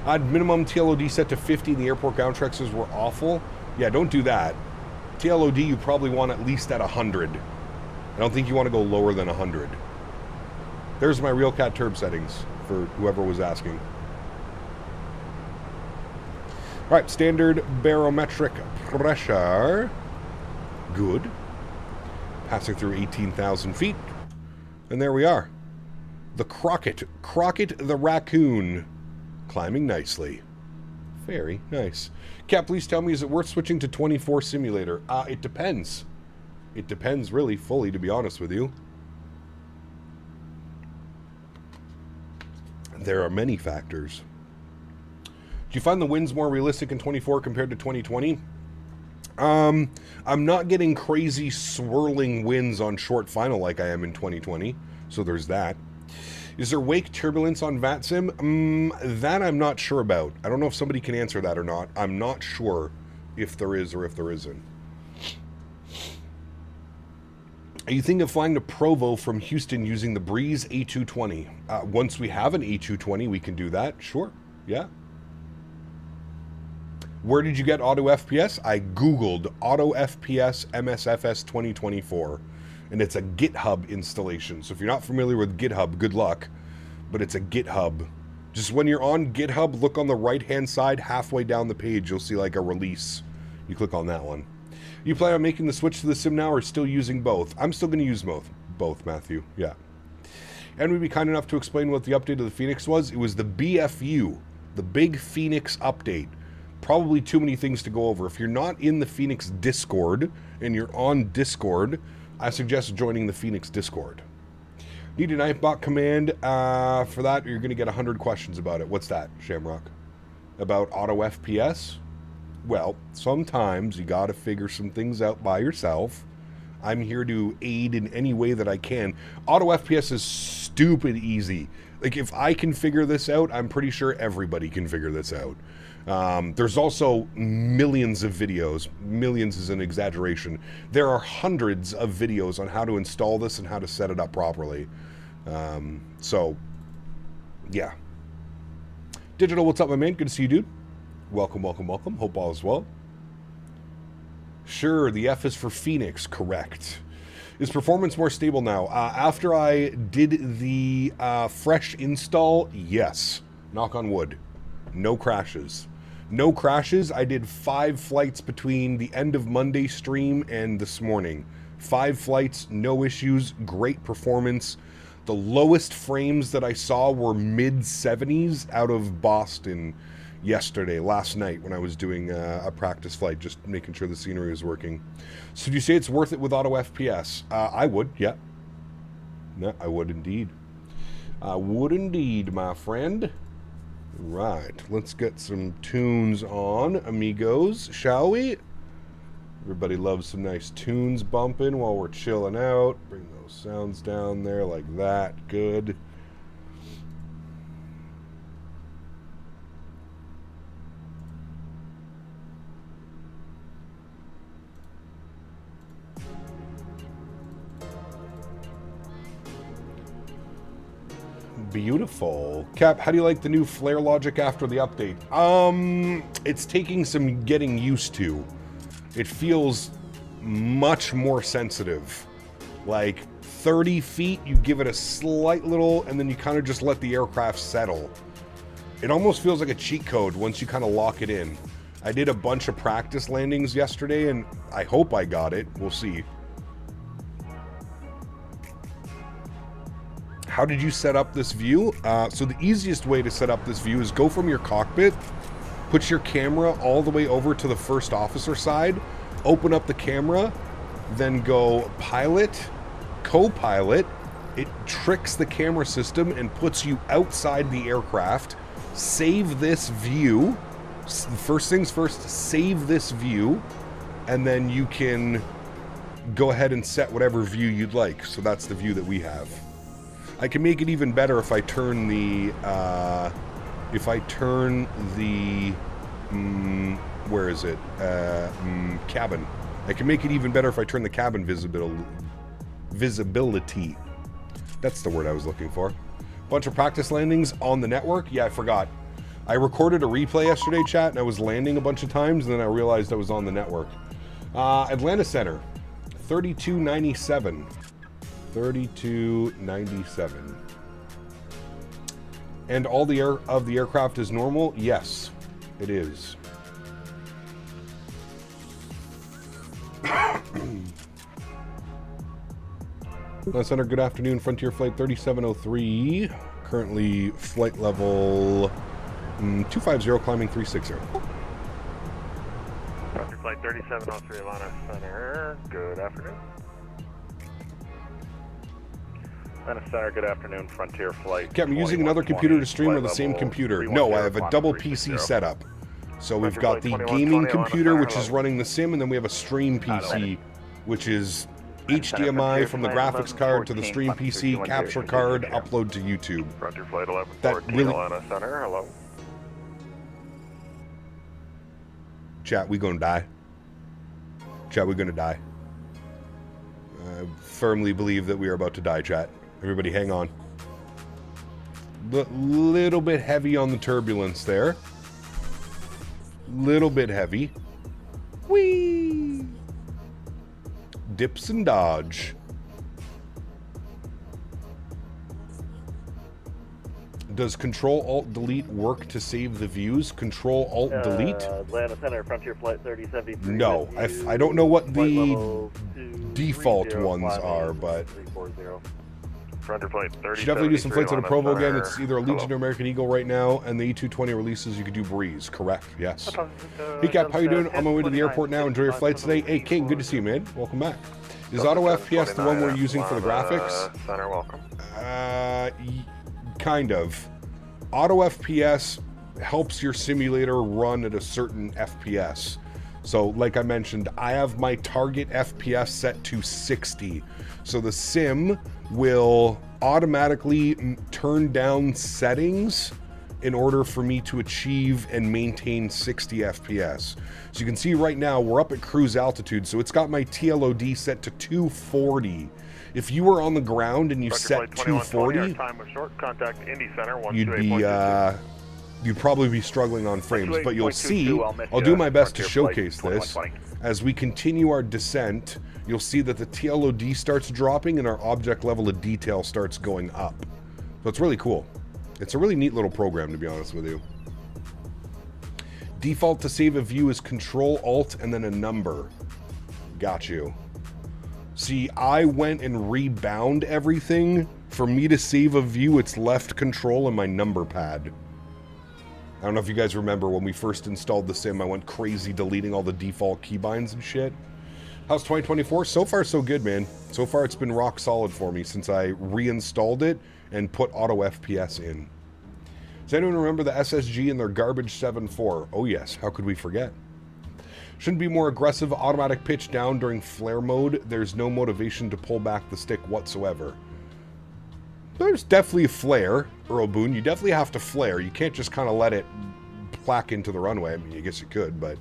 I had minimum TLOD set to 50 and the airport ground textures were awful. Yeah, don't do that. TLOD you probably want at least at 100. I don't think you want to go lower than 100. There's my real cat turb settings for whoever was asking. All right, standard barometric pressure. Good. Passing through 18,000 feet. And there we are. The Crockett the raccoon. Climbing nicely. Very nice. Cap, please tell me, is it worth switching to 24 simulator? It depends. It depends really fully, to be honest with you. There are many factors. Do you find the winds more realistic in 24 compared to 2020? I'm not getting crazy swirling winds on short final like I am in 2020, so there's that. Is there wake turbulence on VATSIM? That I'm not sure about. I don't know if somebody can answer that or not. I'm not sure if there is or if there isn't. Are you thinking of flying to Provo from Houston using the Breeze A220? Once we have an A220, we can do that. Sure. Yeah. Where did you get Auto FPS? I Googled Auto FPS MSFS2024, and it's a GitHub installation. So if you're not familiar with GitHub, good luck, but it's a GitHub. Just when you're on GitHub, look on the right-hand side, halfway down the page, you'll see like a release. You click on that one. You plan on making the switch to the sim now or still using both? I'm still going to use both, Matthew. Yeah. And we'd be kind enough to explain what the update of the Fenix was. It was the BFU, the big Fenix update. Probably too many things to go over. If you're not in the Fenix Discord and you're on Discord, I suggest joining the Fenix Discord. Need an Nightbot command for that, or you're going to get 100 questions about it. What's that, Shamrock? About Auto FPS? Well, sometimes you got to figure some things out by yourself. I'm here to aid in any way that I can. Auto FPS is stupid easy. Like, if I can figure this out, I'm pretty sure everybody can figure this out. There's also millions of videos. Millions is an exaggeration. There are hundreds of videos on how to install this and how to set it up properly. So, yeah. Digital, what's up, my man? Good to see you, dude. Welcome, welcome, welcome. Hope all is well. Sure, the F is for Fenix, correct. Is performance more stable now? After I did the fresh install, yes. Knock on wood. No crashes. No crashes. I did 5 flights between the end of Monday stream and this morning. 5 flights, no issues, great performance. The lowest frames that I saw were mid-70s out of Boston yesterday, last night, when I was doing a practice flight, just making sure the scenery was working. So do you say it's worth it with Auto FPS? I would, yeah. No, I would indeed. I would indeed, my friend. Right, let's get some tunes on, amigos, shall we? Everybody loves some nice tunes bumping while we're chilling out. Bring those sounds down there like that. Good. Beautiful. Cap, how do you like the new flare logic after the update? It's taking some getting used to. It feels much more sensitive. Like 30 feet, you give it a slight little, and then you kind of just let the aircraft settle. It almost feels like a cheat code once you kind of lock it in. I did a bunch of practice landings yesterday, and I hope I got it. We'll see. How did you set up this view? So the easiest way to set up this view is go from your cockpit, put your camera all the way over to the first officer side, open up the camera, then go pilot, co-pilot. It tricks the camera system and puts you outside the aircraft. Save this view. First things first, save this view, and then you can go ahead and set whatever view you'd like. So that's the view that we have. I can make it even better if I turn the, where is it? Cabin. I can make it even better if I turn the cabin visibility. That's the word I was looking for. Bunch of practice landings on the network. Yeah, I forgot. I recorded a replay yesterday, chat, and I was landing a bunch of times, and then I realized I was on the network. Atlanta Center, 3297. 3297. And all the aircraft is normal? Yes, it is. Center, good afternoon. Frontier Flight 3703. Currently flight level 250, climbing 360. Frontier Flight 3703, Atlanta Center. Good afternoon. Atlanta Center, good afternoon. Frontier Flight. Okay, I'm using another computer to stream or the same computer. No, I have a double PC setup. So we've got the gaming computer, which is running the sim, and then we have a stream PC, which is HDMI from the graphics card to the stream PC, capture card, upload to YouTube. Frontier Flight 1114, Atlanta Center, hello. Chat, we gonna die. Chat, we gonna die. I firmly believe that we are about to die, chat. Everybody hang on. Little bit heavy on the turbulence there. Little bit heavy. Whee! Dips and dodge. Does Control-Alt-Delete work to save the views? Control-Alt-Delete? Atlanta Center, Frontier Flight 3073. No. I don't know what the default ones are, but... Frontier Flight 3073. Should definitely do some flights on a Provo again. It's either a Legion or American Eagle right now, and the E220 releases, you could do Breeze. Correct, yes. Hey Cap, how you doing? On my way to the airport now. Enjoy your flight today. Hey King, good to see you, man. Welcome back. Is Auto FPS the one we're using for the graphics? Center, welcome. Kind of. Auto FPS helps your simulator run at a certain FPS. So, like I mentioned, I have my target FPS set to 60. So the sim will automatically turn down settings in order for me to achieve and maintain 60 FPS. So you can see right now we're up at cruise altitude, so it's got my TLOD set to 240. If you were on the ground and you set 240, you'd probably be struggling on frames, but you'll see, I'll do my best to showcase this. As we continue our descent, you'll see that the TLOD starts dropping and our object level of detail starts going up. So it's really cool. It's a really neat little program, to be honest with you. Default to save a view is Control-Alt and then a number. Got you. See, I went and rebound everything. For me to save a view, it's left control and my number pad. I don't know if you guys remember when we first installed the sim, I went crazy deleting all the default keybinds and shit. How's 2024? So far, so good, man. So far, it's been rock solid for me since I reinstalled it and put auto FPS in. Does anyone remember the SSG and their garbage 7.4? Oh yes, how could we forget? Shouldn't be more aggressive automatic pitch down during flare mode. There's no motivation to pull back the stick whatsoever. There's definitely a flare, Earl Boone. You definitely have to flare. You can't just kind of let it plaque into the runway. I mean, I guess you could, but...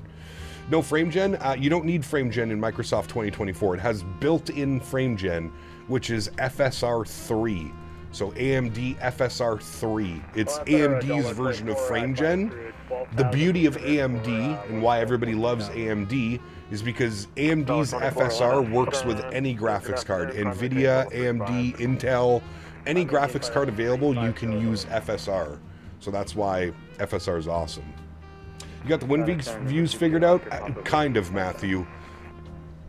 No frame gen? You don't need frame gen in Microsoft 2024. It has built-in frame gen, which is FSR 3. So AMD FSR 3. It's AMD's version of frame gen. The beauty of AMD and why everybody loves AMD is because AMD's FSR works with any graphics card. NVIDIA, AMD, Intel, any graphics card available, you can use FSR. So that's why FSR is awesome. You got the wind views figured out? Kind of, Matthew.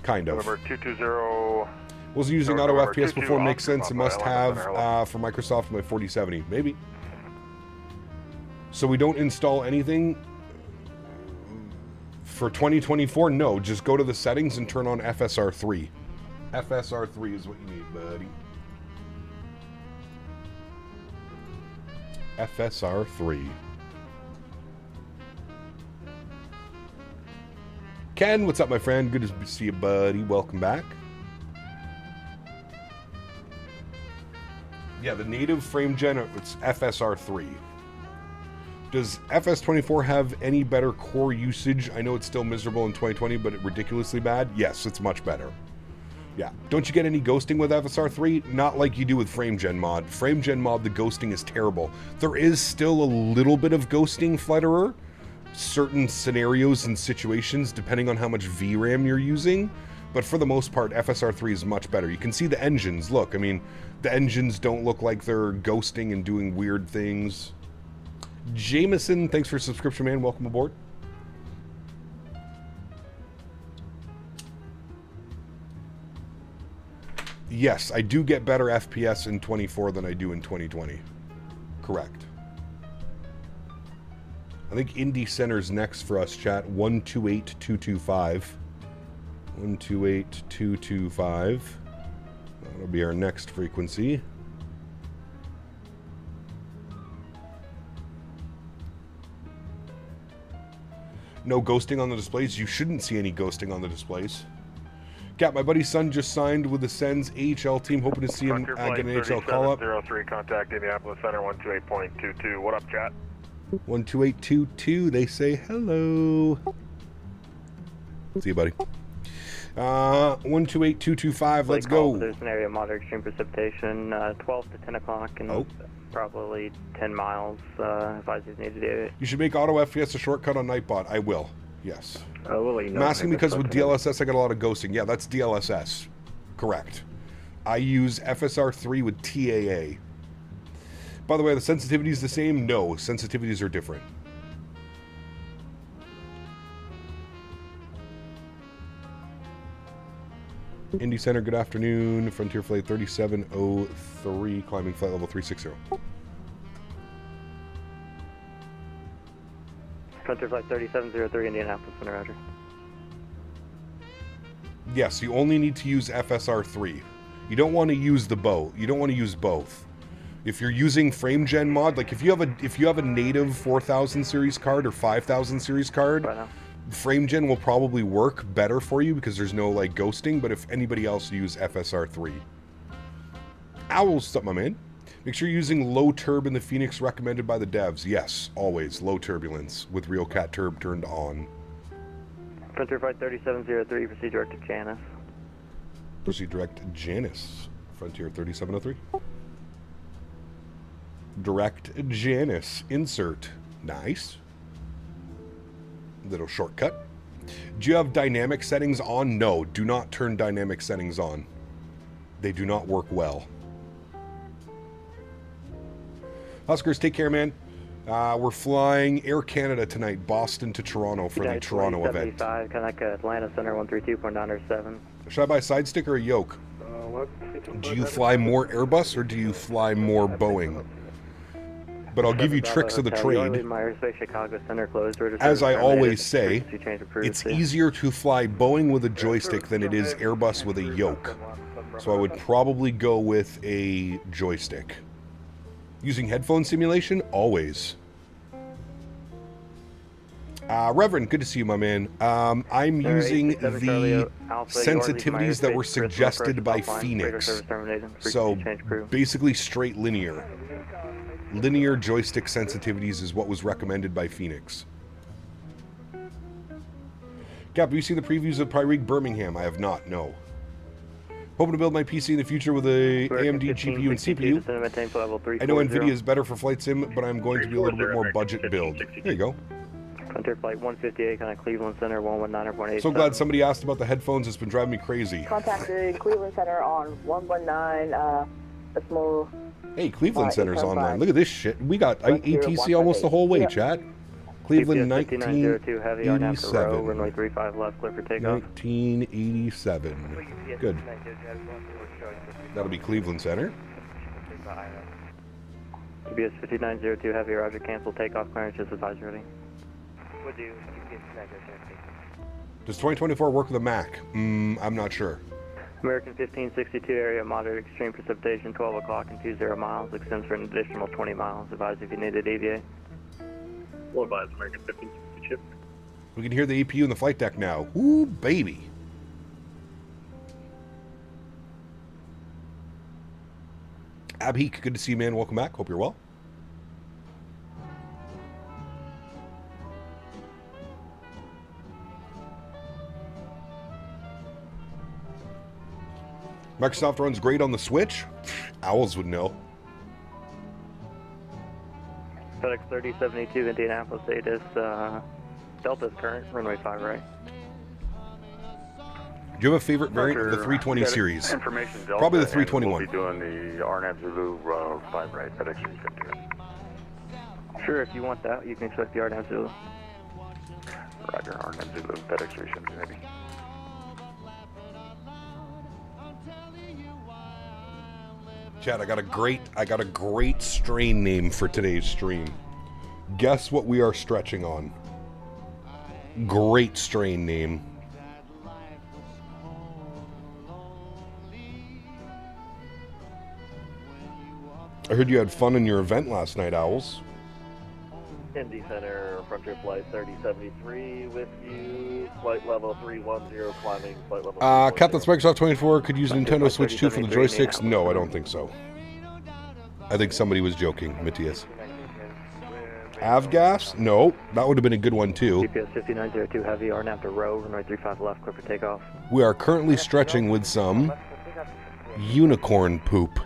Kind of. Number 220. Was using auto FPS before makes sense. It must have for Microsoft my 4070. Maybe. So we don't install anything for 2024? No, just go to the settings and turn on FSR 3. FSR 3 is what you need, buddy. FSR 3. Ken, what's up, my friend? Good to see you, buddy. Welcome back. Yeah, the native frame gen, it's FSR 3. Does FS24 have any better core usage? I know it's still miserable in 2020, but ridiculously bad. Yes, it's much better. Yeah. Don't you get any ghosting with FSR 3? Not like you do with Frame Gen Mod. Frame Gen Mod, the ghosting is terrible. There is still a little bit of ghosting, Flitterer. Certain scenarios and situations, depending on how much VRAM you're using. But for the most part, FSR 3 is much better. You can see the engines. Look, I mean, the engines don't look like they're ghosting and doing weird things. Jameson, thanks for subscription, man. Welcome aboard. Yes, I do get better FPS in 24 than I do in 2020. Correct. I think Indy Center's next for us, chat. 128225. 128225. That'll be our next frequency. No ghosting on the displays. You shouldn't see any ghosting on the displays. Cap, my buddy's son just signed with the Sens AHL team. Hoping to see him get an AHL call-up. 03, contact Indianapolis Center, 128.22. What up, chat? 12822. They say hello. See you, buddy. 128225. Let's go. There's an area of moderate extreme precipitation, 12 to 10 o'clock, and probably 10 miles. Advise you need to do it. You should make Auto FPS a shortcut on Nightbot. I will. Yes. Well, I'm asking because with DLSS I got a lot of ghosting. Yeah, that's DLSS. Correct. I use FSR3 with TAA. By the way, the sensitivity is the same? No, sensitivities are different. Indy Center, good afternoon. Frontier Flight 3703, climbing flight level 360. Frontier Flight 3703, Indianapolis Center, roger. Yes, you only need to use FSR3. You don't want to use the both. You don't want to use both. If you're using frame gen mod, like if you have a native 4000 series card or 5000 series card, frame gen will probably work better for you because there's no like ghosting. But if anybody else, use FSR3. Owls, up my man. Make sure you're using low turb in the Fenix recommended by the devs. Yes, always low turbulence with real cat turb turned on. Frontier Flight 3703, proceed direct to Janice. Proceed direct to Janice. Frontier 3703. Direct Janice. Insert. Nice. Little shortcut. Do you have dynamic settings on? No, do not turn dynamic settings on. They do not work well. Huskers, take care, man. We're flying Air Canada tonight, Boston to Toronto for the Toronto event. Connect Atlanta Center 132.907. Should I buy a side stick or a yoke? Do you fly more Airbus or do you fly more Boeing? But I'll give you tricks of the trade. As I always say, it's easier to fly Boeing with a joystick than it is Airbus with a yoke. So I would probably go with a joystick. Using headphone simulation? Always. Reverend, good to see you, my man. I'm using the sensitivities that were suggested by Fenix. So basically straight linear. Linear joystick sensitivities is what was recommended by Fenix. Cap, have you seen the previews of Pyreek Birmingham? I have not, no. Hoping to build my PC in the future with a AMD GPU and CPU. I know NVIDIA is better for flight sim, but I'm going to be a little bit more budget build. There you go. Frontier Flight 158, kind of Cleveland Center 119.8. So glad somebody asked about the headphones. It's been driving me crazy. Contacted Cleveland Center on 119, a small... Hey, Cleveland Center's online. Look at this shit. We got ATC almost the whole way, chat. Cleveland 1987. Runway 35 left, clear for takeoff. 1987. Good. That'll be Cleveland Center. TBS 5902, heavy, roger, cancel takeoff clearance, just advise ready. Does 2024 work with a Mac? I'm not sure. American 1562 area, moderate extreme precipitation, 12 o'clock and 20 miles, extends for an additional 20 miles. Advise if you need a DVA. We'll advise American 1562 chip. We can hear the APU in the flight deck now. Ooh, baby. Abheek, good to see you, man. Welcome back. Hope you're well. Microsoft runs great on the Switch. Owls would know. FedEx 3072, Indianapolis, ATIS, Delta's current, runway 5 right. Do you have a favorite variant of the 320 series? Delta, probably the 321. We'll be doing the RNAV Zulu 5 right, FedEx 350. Sure, if you want that, you can expect the RNAV Zulu. Roger, RNAV Zulu, FedEx 350, maybe. Chad, I got a great strain name for today's stream. Guess what we are stretching on? Great strain name. I heard you had fun in your event last night, Owls. Indy Center, Frontier Flight 3073 with you, flight level 310, climbing flight level Captain Microsoft 24 could use a Nintendo Switch 2 for the joysticks? No, I don't think so. I think somebody was joking, Matthias. Avgas? No, that would have been a good one too. GPS 5902 heavy, RNAV to row, runway 35 left, clear for takeoff. We are currently stretching with some unicorn poop.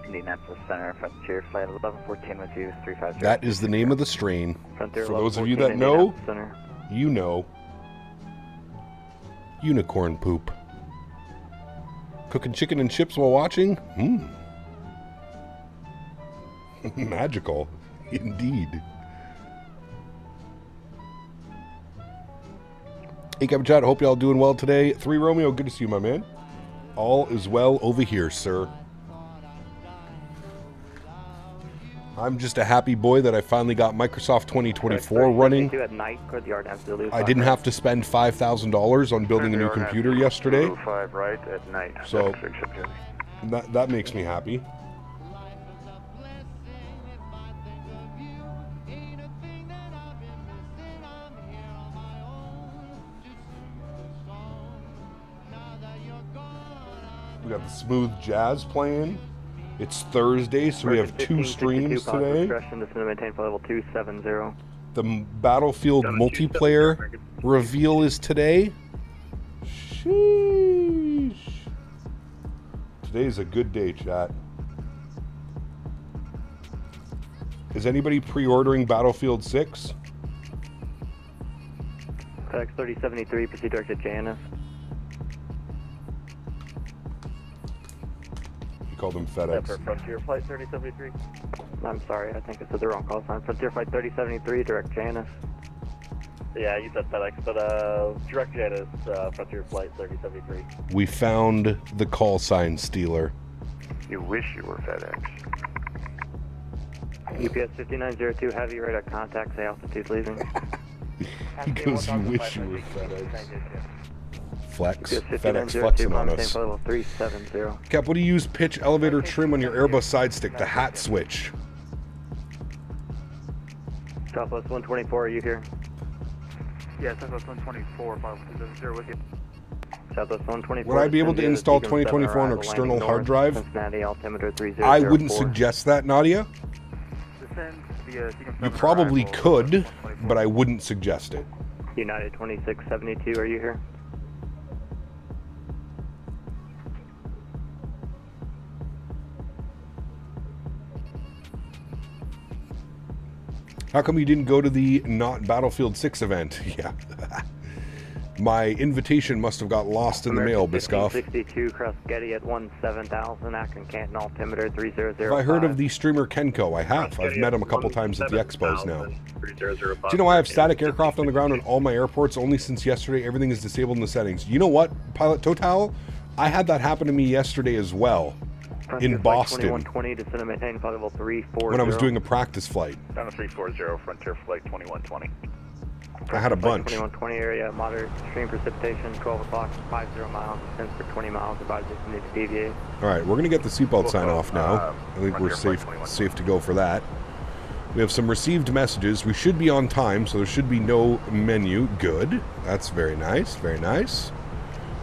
Indianapolis Center, Frontier Flight 1114 with you, 350. That is the name of the strain. Frontier For those of you 1114, that know, Center. you know. Unicorn poop. Cooking chicken and chips while watching? Magical. Indeed. Hey, Captain Chat, hope y'all doing well today. 3 Romeo, good to see you, my man. All is well over here, sir. I'm just a happy boy that I finally got Microsoft 2024 running. I didn't have to spend $5,000 on building a new computer yesterday. 5 right at night. So that makes me happy. We got the smooth jazz playing. It's Thursday, so we have 2 streams today. The Battlefield multiplayer reveal is today. Sheesh. Today's a good day, chat. Is anybody pre-ordering Battlefield 6? FedEx 3073, proceed direct to Janice. Call them FedEx. For Frontier Flight 3073. I'm sorry, I think I said the wrong call sign. Frontier Flight 3073, direct Janice. Yeah, you said FedEx, but direct Janice, Frontier Flight 3073. We found the call sign stealer. You wish you were FedEx. UPS 5902, heavy radar contact, say altitude leaving. He goes, you wish you were FedEx. Flex. FedEx flexing on us. 370. Cap, what do you use pitch elevator trim on your Airbus side stick? The hat switch. Southwest 124, are you here? Yeah, Southwest 124, 520 with you. Southwest 124. Would I be able to install 2024 on an external hard drive? Cincinnati, altimeter 3004. I wouldn't suggest that, Nadya. You probably could, but I wouldn't suggest it. United 2672, are you here? How come you didn't go to the not Battlefield 6 event? Yeah. My invitation must have got lost in the mail, Biscoff. 62 cross Getty at 17,000, Akron Canton, altimeter 3005. Have I heard of the streamer Kenko? I have. I've met him a couple times at the expos now. Do you know I have static aircraft on the ground on all my airports? Only since yesterday, everything is disabled in the settings. You know what, Pilot Total? I had that happen to me yesterday as well. In Boston, when I was doing a practice flight. Down to 340, Frontier Flight 2120. I had a bunch. 2120 area, moderate extreme precipitation, 12 o'clock, 50 miles, descent for 20 miles, advise if you need to deviate. All right, we're going to get the seatbelt sign off now. I think we're safe to go for that. We have some received messages. We should be on time, so there should be no menu. Good. That's very nice, very nice.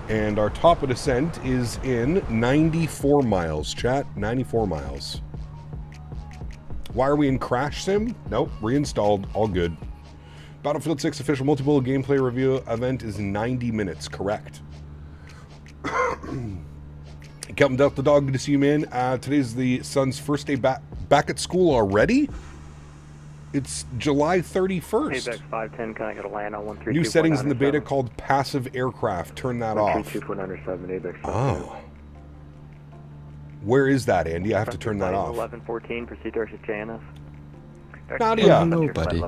And our top of descent is in 94 miles, chat. 94 miles. Why are we in Crash Sim? Nope, reinstalled. All good. Battlefield 6 official multiple gameplay review event is 90 minutes, correct. Captain Delta Dog, good to see you, man. Today's the son's first day back at school already? It's July 31st. Payback 510, can I get a land on 132? New settings in the beta called passive aircraft. Turn that off. Oh. Where is that, Andy? I have to turn that off. 1114, proceed direct to Janice. Nadya. Hello, buddy.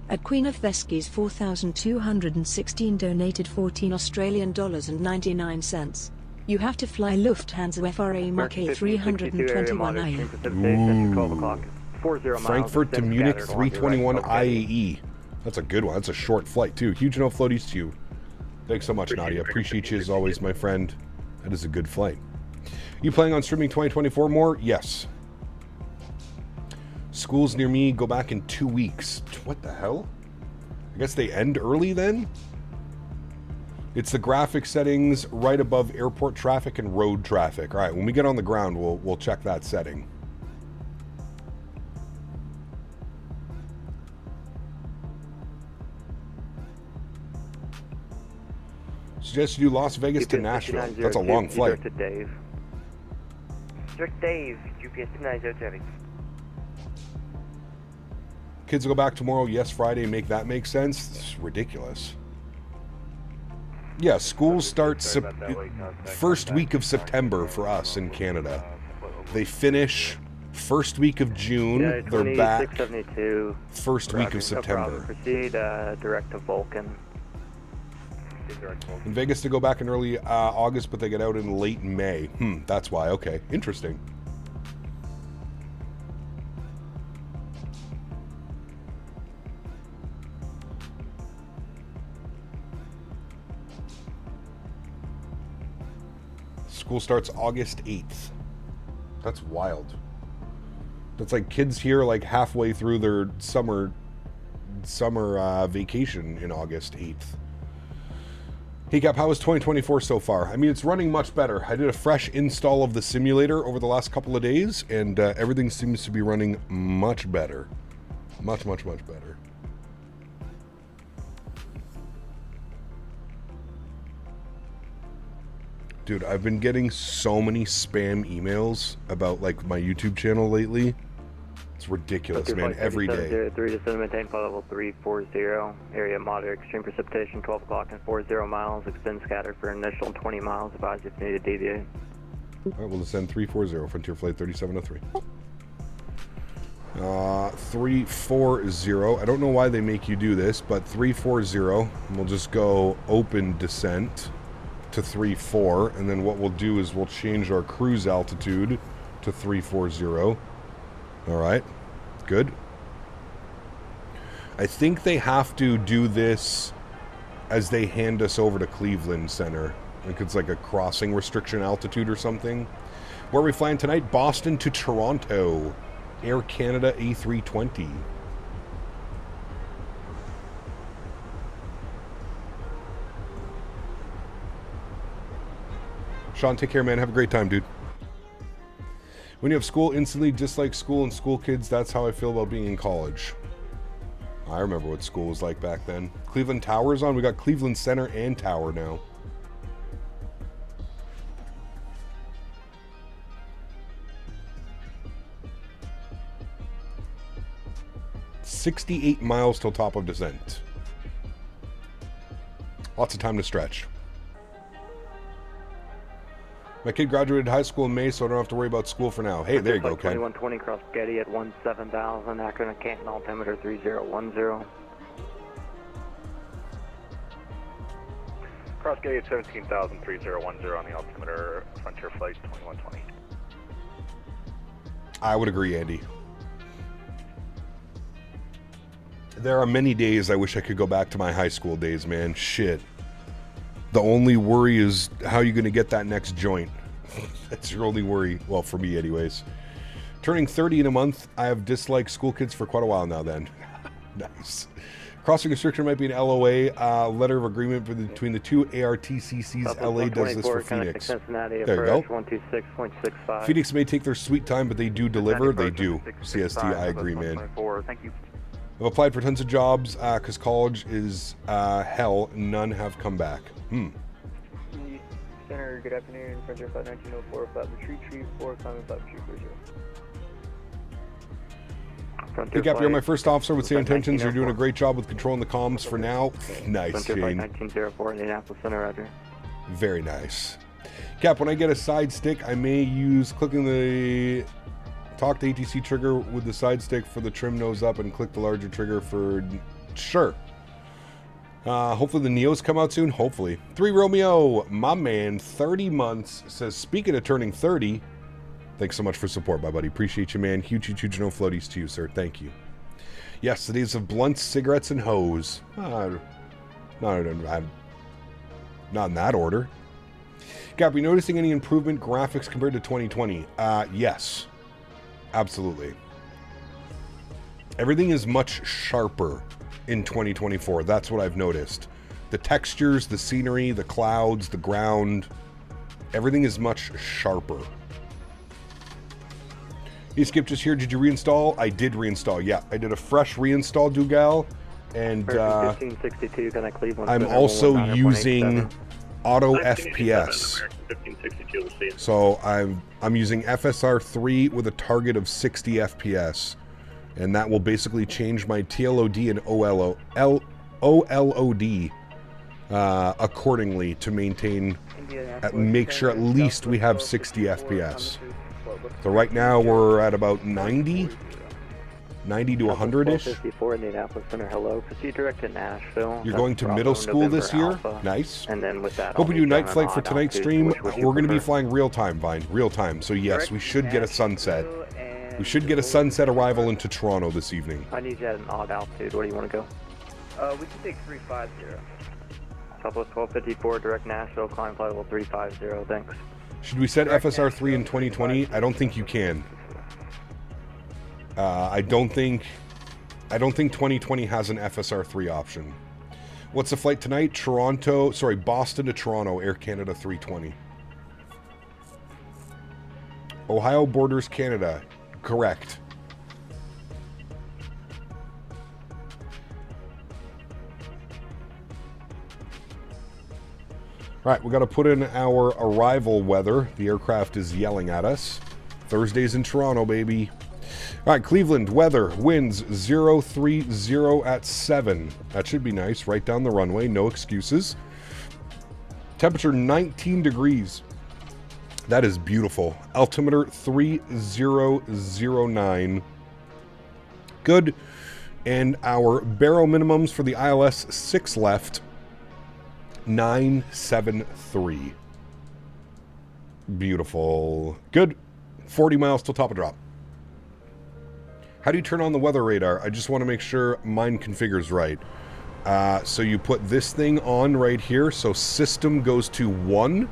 At Queen of Thesky's 4,216 donated 14 Australian dollars and 99 cents. You have to fly Lufthansa FRA Mach A321 Frankfurt to Munich 321 IAE. That's a good one. That's a short flight too. Huge no floaties to you. Thanks so much, Nadya. Appreciate you as always, my friend. That is a good flight. You planning on streaming 2024 more? Yes. Schools near me go back in 2 weeks. What the hell? I guess they end early then? It's the graphic settings right above airport traffic and road traffic. All right, when we get on the ground, we'll check that setting. Suggest you do Las Vegas to Nashville. That's a long flight. To Dave. Direct Dave, UPS 2907. Kids will go back tomorrow. Yes, Friday. Make that make sense? It's ridiculous. Yeah, school starts first week of September for us in Canada. They finish first week of June. Yeah, They're back 672. first week of September. Proceed direct to Vulcan. In Vegas to go back in early August, but they get out in late May. That's why. Okay, interesting. School starts August 8th. That's wild. That's like kids here like halfway through their summer vacation in August 8th. Hey Cap, how was 2024 so far? I mean, it's running much better. I did a fresh install of the simulator over the last couple of days, and everything seems to be running much better. Much better. Dude, I've been getting so many spam emails about like my YouTube channel lately. It's ridiculous, man. Every day. 3 descend, maintain flight level 340. Area moderate extreme precipitation, 12 o'clock and 40 miles. Extend scatter for initial 20 miles. Advise if needed deviate. All right, we'll descend 340, Frontier Flight 3703. 340. I don't know why they make you do this, but 340. We'll just go open descent to 34, and then what we'll do is we'll change our cruise altitude to 340. All right, good. I think they have to do this as they hand us over to Cleveland Center. Like it's like a crossing restriction altitude or something. Where are we flying tonight? Boston to Toronto. Air Canada A320. Sean, take care, man. Have a great time, dude. When you have school, instantly dislike school and school kids. That's how I feel about being in college. I remember what school was like back then. Cleveland Tower's on. We got Cleveland Center and Tower now. $68 miles till top of descent. Lots of time to stretch. My kid graduated high school in May, so I don't have to worry about school for now. Hey, there you go, Ken. 2120 cross Getty at 17,000. Akron and Canton altimeter 3010. Cross Getty at 17,000, 3010 on the altimeter, Frontier Flight 2120. I would agree, Andy. There are many days I wish I could go back to my high school days, man. Shit. The only worry is how you're going to get that next joint. That's your only worry. Well, for me anyways. Turning 30 in a month. I have disliked school kids for quite a while now then. Nice. Crossing restriction might be an LOA. Letter of agreement between the two ARTCCs. LA does this for Phoenix. There you go. 126.65. Phoenix may take their sweet time, but they do deliver. They do. CST, I agree, man. Thank you. I've applied for tons of jobs because college is hell. None have come back. Center, good afternoon. Frontier Flight 1904, flat retreat, tree 4, climbing flat retreat 40. Hey, Cap, you're my first officer with same intentions. You're doing a great job with controlling the comms for now. Nice, Shane. 1904, Indianapolis Center, Roger. Very nice. Cap, when I get a side stick, I may use clicking the talk to ATC trigger with the side stick for the trim nose up and click the larger trigger for... Sure. Hopefully the Neos come out soon. Hopefully. 3 Romeo, my man, 30 months, says, speaking of turning 30, thanks so much for support, my buddy. Appreciate you, man. Huge no floaties to you, sir. Thank you. Yes, the days of blunts, cigarettes, and hose. Not in that order. Gab, are you noticing any improvement graphics compared to 2020? Yes. Absolutely. Everything is much sharper in 2024. That's what I've noticed. The textures, the scenery, the clouds, the ground, everything is much sharper. Hey, Skip, just here. Did you reinstall? I did reinstall. Yeah, I did a fresh reinstall, Dougal. And 1562, kind of Cleveland. I'm also using auto FPS. So I'm using FSR3 with a target of 60 FPS. And that will basically change my TLOD and OLOD accordingly to maintain, make sure at least we have 60 FPS. So right now we're at about 90 to 100-ish. 54 Indianapolis Center, hello. Proceed direct to Nashville. You're going to middle school this year? Alpha. Nice. And then with that, hope we do night flight for tonight's stream. We're going to be flying real time, Vine. Real time. So yes, we should get a sunset. We should get a sunset arrival into Toronto this evening. I need you at an odd altitude. Where do you want to go? We can take 350. Southwest 1254, direct Nashville, climb flight level 350, thanks. Should we set FSR3 in 2020? I don't think you can. I don't think 2020 has an FSR3 option. What's the flight tonight? Boston to Toronto, Air Canada 320. Ohio borders Canada. Correct. Right, we got to put in our arrival weather. The aircraft is yelling at us. Thursday's in Toronto, baby. All right, Cleveland, weather, winds 030 at 7. That should be nice, right down the runway, no excuses. Temperature 19 degrees. That is beautiful. Altimeter 3009. Good. And our barrel minimums for the ILS 6 left. 973. Beautiful. Good. 40 miles till top of drop. How do you turn on the weather radar? I just want to make sure mine configures right. So you put this thing on right here. So system goes to 1.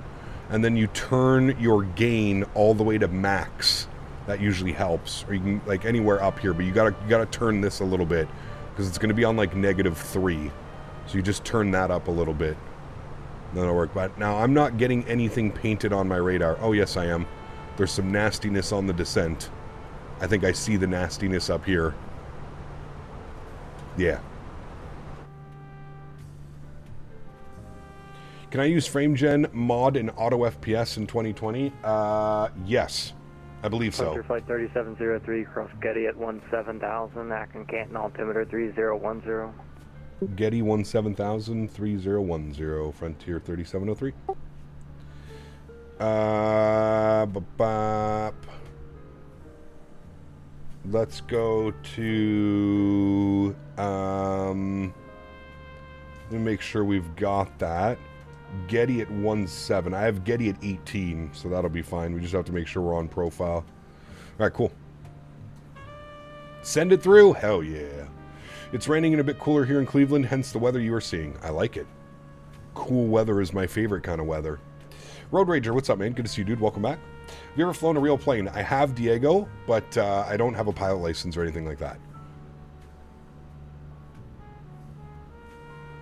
And then you turn your gain all the way to max. That usually helps. Or you can, like, anywhere up here. But you gotta turn this a little bit. Because it's going to be on, like, -3. So you just turn that up a little bit. That'll work. But now I'm not getting anything painted on my radar. Oh, yes, I am. There's some nastiness on the descent. I think I see the nastiness up here. Yeah. Can I use FrameGen mod and auto FPS in 2020? Yes. I believe so. Flight 3703, cross Getty at 17,000, Akron Canton, altimeter 3010. Getty 17,000, 3010, Frontier 3703. Let's go to, let me make sure we've got that. Getty at 17. I have Getty at 18, so that'll be fine. We just have to make sure we're on profile. All right, cool. Send it through. Hell yeah. It's raining and a bit cooler here in Cleveland, hence the weather you are seeing. I like it. Cool weather is my favorite kind of weather. Road Rager, what's up, man? Good to see you, dude. Welcome back. Have you ever flown a real plane? I have, Diego, but I don't have a pilot license or anything like that.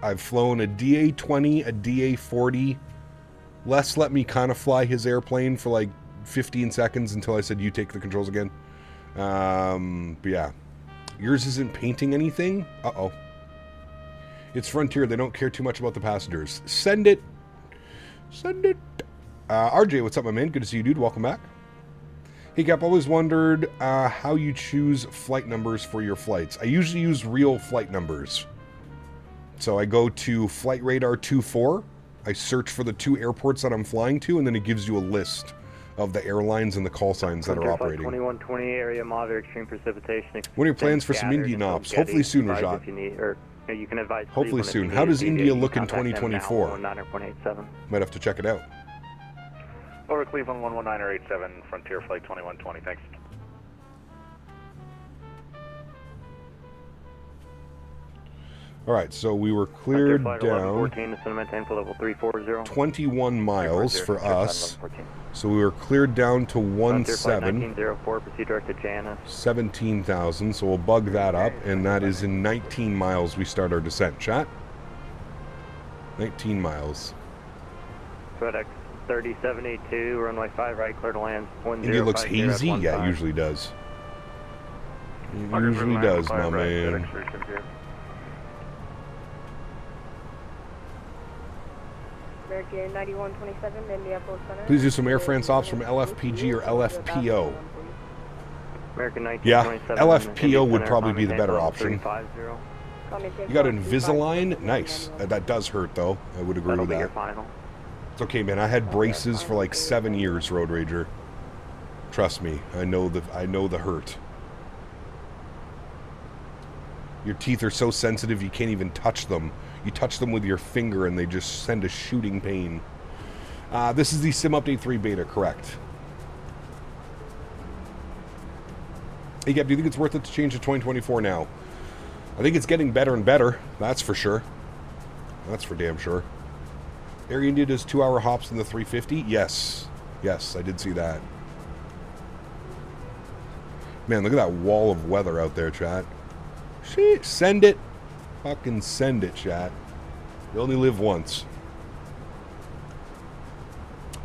I've flown a DA-20, a DA-40. Les let me kind of fly his airplane for like 15 seconds until I said, you take the controls again. But yeah. Yours isn't painting anything? Uh-oh. It's Frontier. They don't care too much about the passengers. Send it. Send it. RJ, what's up, my man? Good to see you, dude. Welcome back. Hey, Cap, always wondered how you choose flight numbers for your flights. I usually use real flight numbers. So I go to Flight Radar 24. I search for the 2 airports that I'm flying to, and then it gives you a list of the airlines and the call signs that are operating. 2120 area moderate extreme precipitation. What are your plans for some Indian ops? Hopefully soon, Rajat. If you need, or you can advise. Hopefully soon. How does India look in 2024? 9.87. Might have to check it out. Over Cleveland 11987, Frontier Flight 2120, thanks. All right, so we were cleared down 1114 to maintain for level 340. 21 miles for us. So we were cleared down to Frontier Flight 17. 1904, proceed direct to Janus. 17,000, so we'll bug that up, and that is in 19 miles we start our descent, chat. 19 miles. FedEx 3072, runway 5 right, clear to land. India looks hazy? Yeah, it usually does. It usually does, my man. American 9127, Minneapolis Center. Please do some Air France ops from LFPG or LFPO. American 1927. Yeah, LFPO would probably be the better option. 350. You got Invisalign? Nice. That does hurt, though. I would agree That'll with be your that. final. It's okay, man. I had braces for like 7 years, Road Rager. Trust me, I know the hurt. Your teeth are so sensitive you can't even touch them. You touch them with your finger and they just send a shooting pain. This is the Sim Update 3 beta, correct? Hey, Gab, do you think it's worth it to change to 2024 now? I think it's getting better and better. That's for sure. That's for damn sure. Air India does 2-hour hops in the 350? Yes. Yes, I did see that. Man, look at that wall of weather out there, chat. Shit, send it. Fucking send it, chat. You only live once.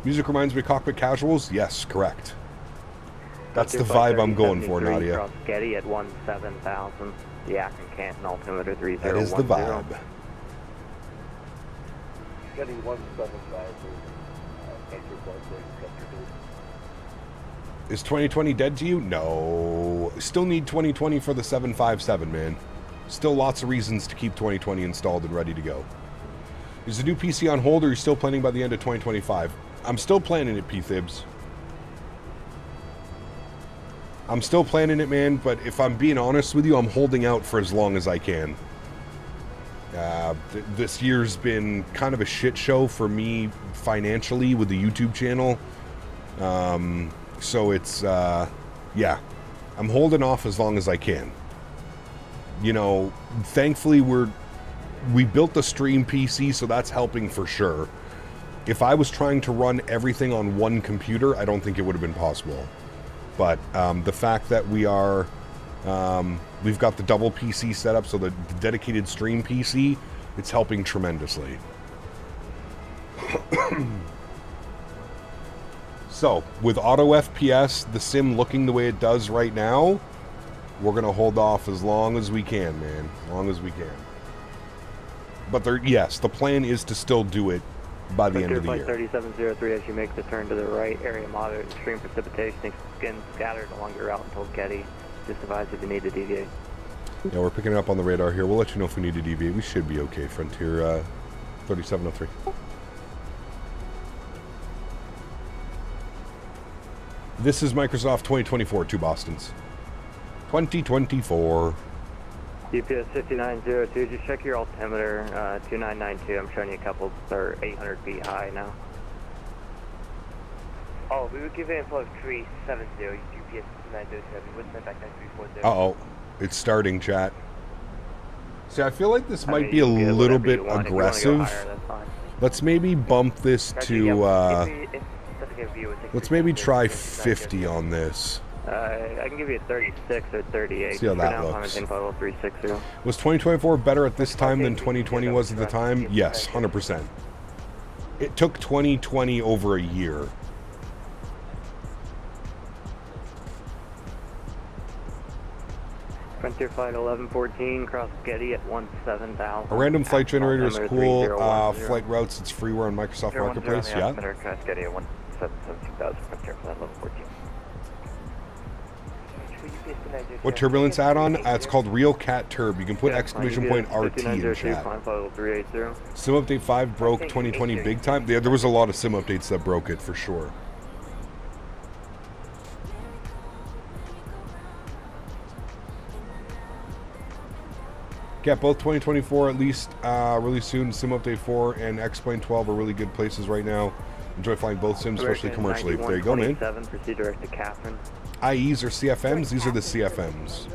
Music reminds me of Cockpit Casuals? Yes, correct. That's the vibe I'm going for, Nadya. Cross Getty at 17,000. The Akron Canton altimeter 3010. That is the vibe. Getty 17,000. Is 2020 dead to you? No. Still need 2020 for the 757, man. Still lots of reasons to keep 2020 installed and ready to go. Is the new PC on hold, or are you still planning by the end of 2025? I'm still planning it, P-Thibs. I'm still planning it, man, but if I'm being honest with you, I'm holding out for as long as I can. This year's been kind of a shit show for me financially with the YouTube channel. So it's, yeah, I'm holding off as long as I can. You know, thankfully we built the stream PC, so that's helping for sure. If I was trying to run everything on one computer, I don't think it would have been possible. But the fact that we are, we've got the double PC set up, so the dedicated stream PC, it's helping tremendously. So, with auto FPS, the sim looking the way it does right now, we're going to hold off as long as we can, man. As long as we can. But yes, the plan is to still do it by the end of the year. 3703 as you make the turn to the right, area moderate extreme precipitation, skin scattered along your route until Getty. Just advise if you need to deviate. Yeah, we're picking it up on the radar here. We'll let you know if we need to deviate. We should be okay, Frontier 3703. This is Microsoft 2024, 2 Bostons. 2024. GPS 5902, just check your altimeter, 2992. I'm showing you a couple that are 800 feet high now. Oh, we will give it info of 370, GPS 907, with back 9340. Uh-oh. It's starting, chat. See, I feel like this might be a little bit aggressive. Let's maybe bump this to, let's maybe try 50 on this. I can give you a 36 or 38. See how that looks. Was 2024 better at this time than 2020 was at the time? Yes, 100%. It took 2020 over a year. Frontier Flight 1114, cross Getty at 17,000. A random flight generator is cool. Flight routes, it's freeware on Microsoft Marketplace. Yeah. Cross Getty at 17,000. Frontier Flight 1114. What turbulence add-on? It's called Real Cat Turb. You can put exclamation point RT in chat. Sim Update 5 broke 2020 big time. Yeah, there was a lot of sim updates that broke it for sure. Get both 2024 at least really soon. Sim Update 4 and X-Plane 12 are really good places right now. Enjoy flying both sims, especially commercially. There you go, man. Proceed direct to Catherine. IEs or CFMs? These are the CFMs.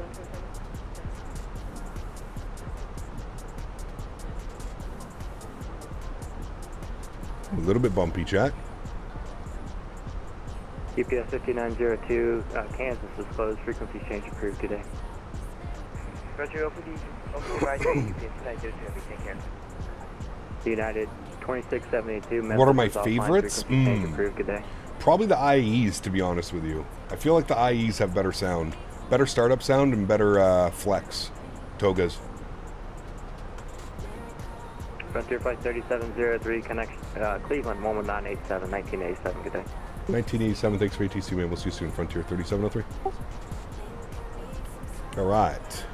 A little bit bumpy, chat. UPS 5902, Kansas is closed. Frequency change approved today. Roger, OPD Roger, UPS 5902, take care. United 2672, Memphis What are my is offline. favorites? Frequency change approved today. Probably the IEs, to be honest with you. I feel like the IEs have better sound. Better startup sound and better flex. Togas. Frontier Flight 3703, connect Cleveland 11987, 1987, good day. 1987, thanks for ATC, man. We'll see you soon. Frontier 3703. All right.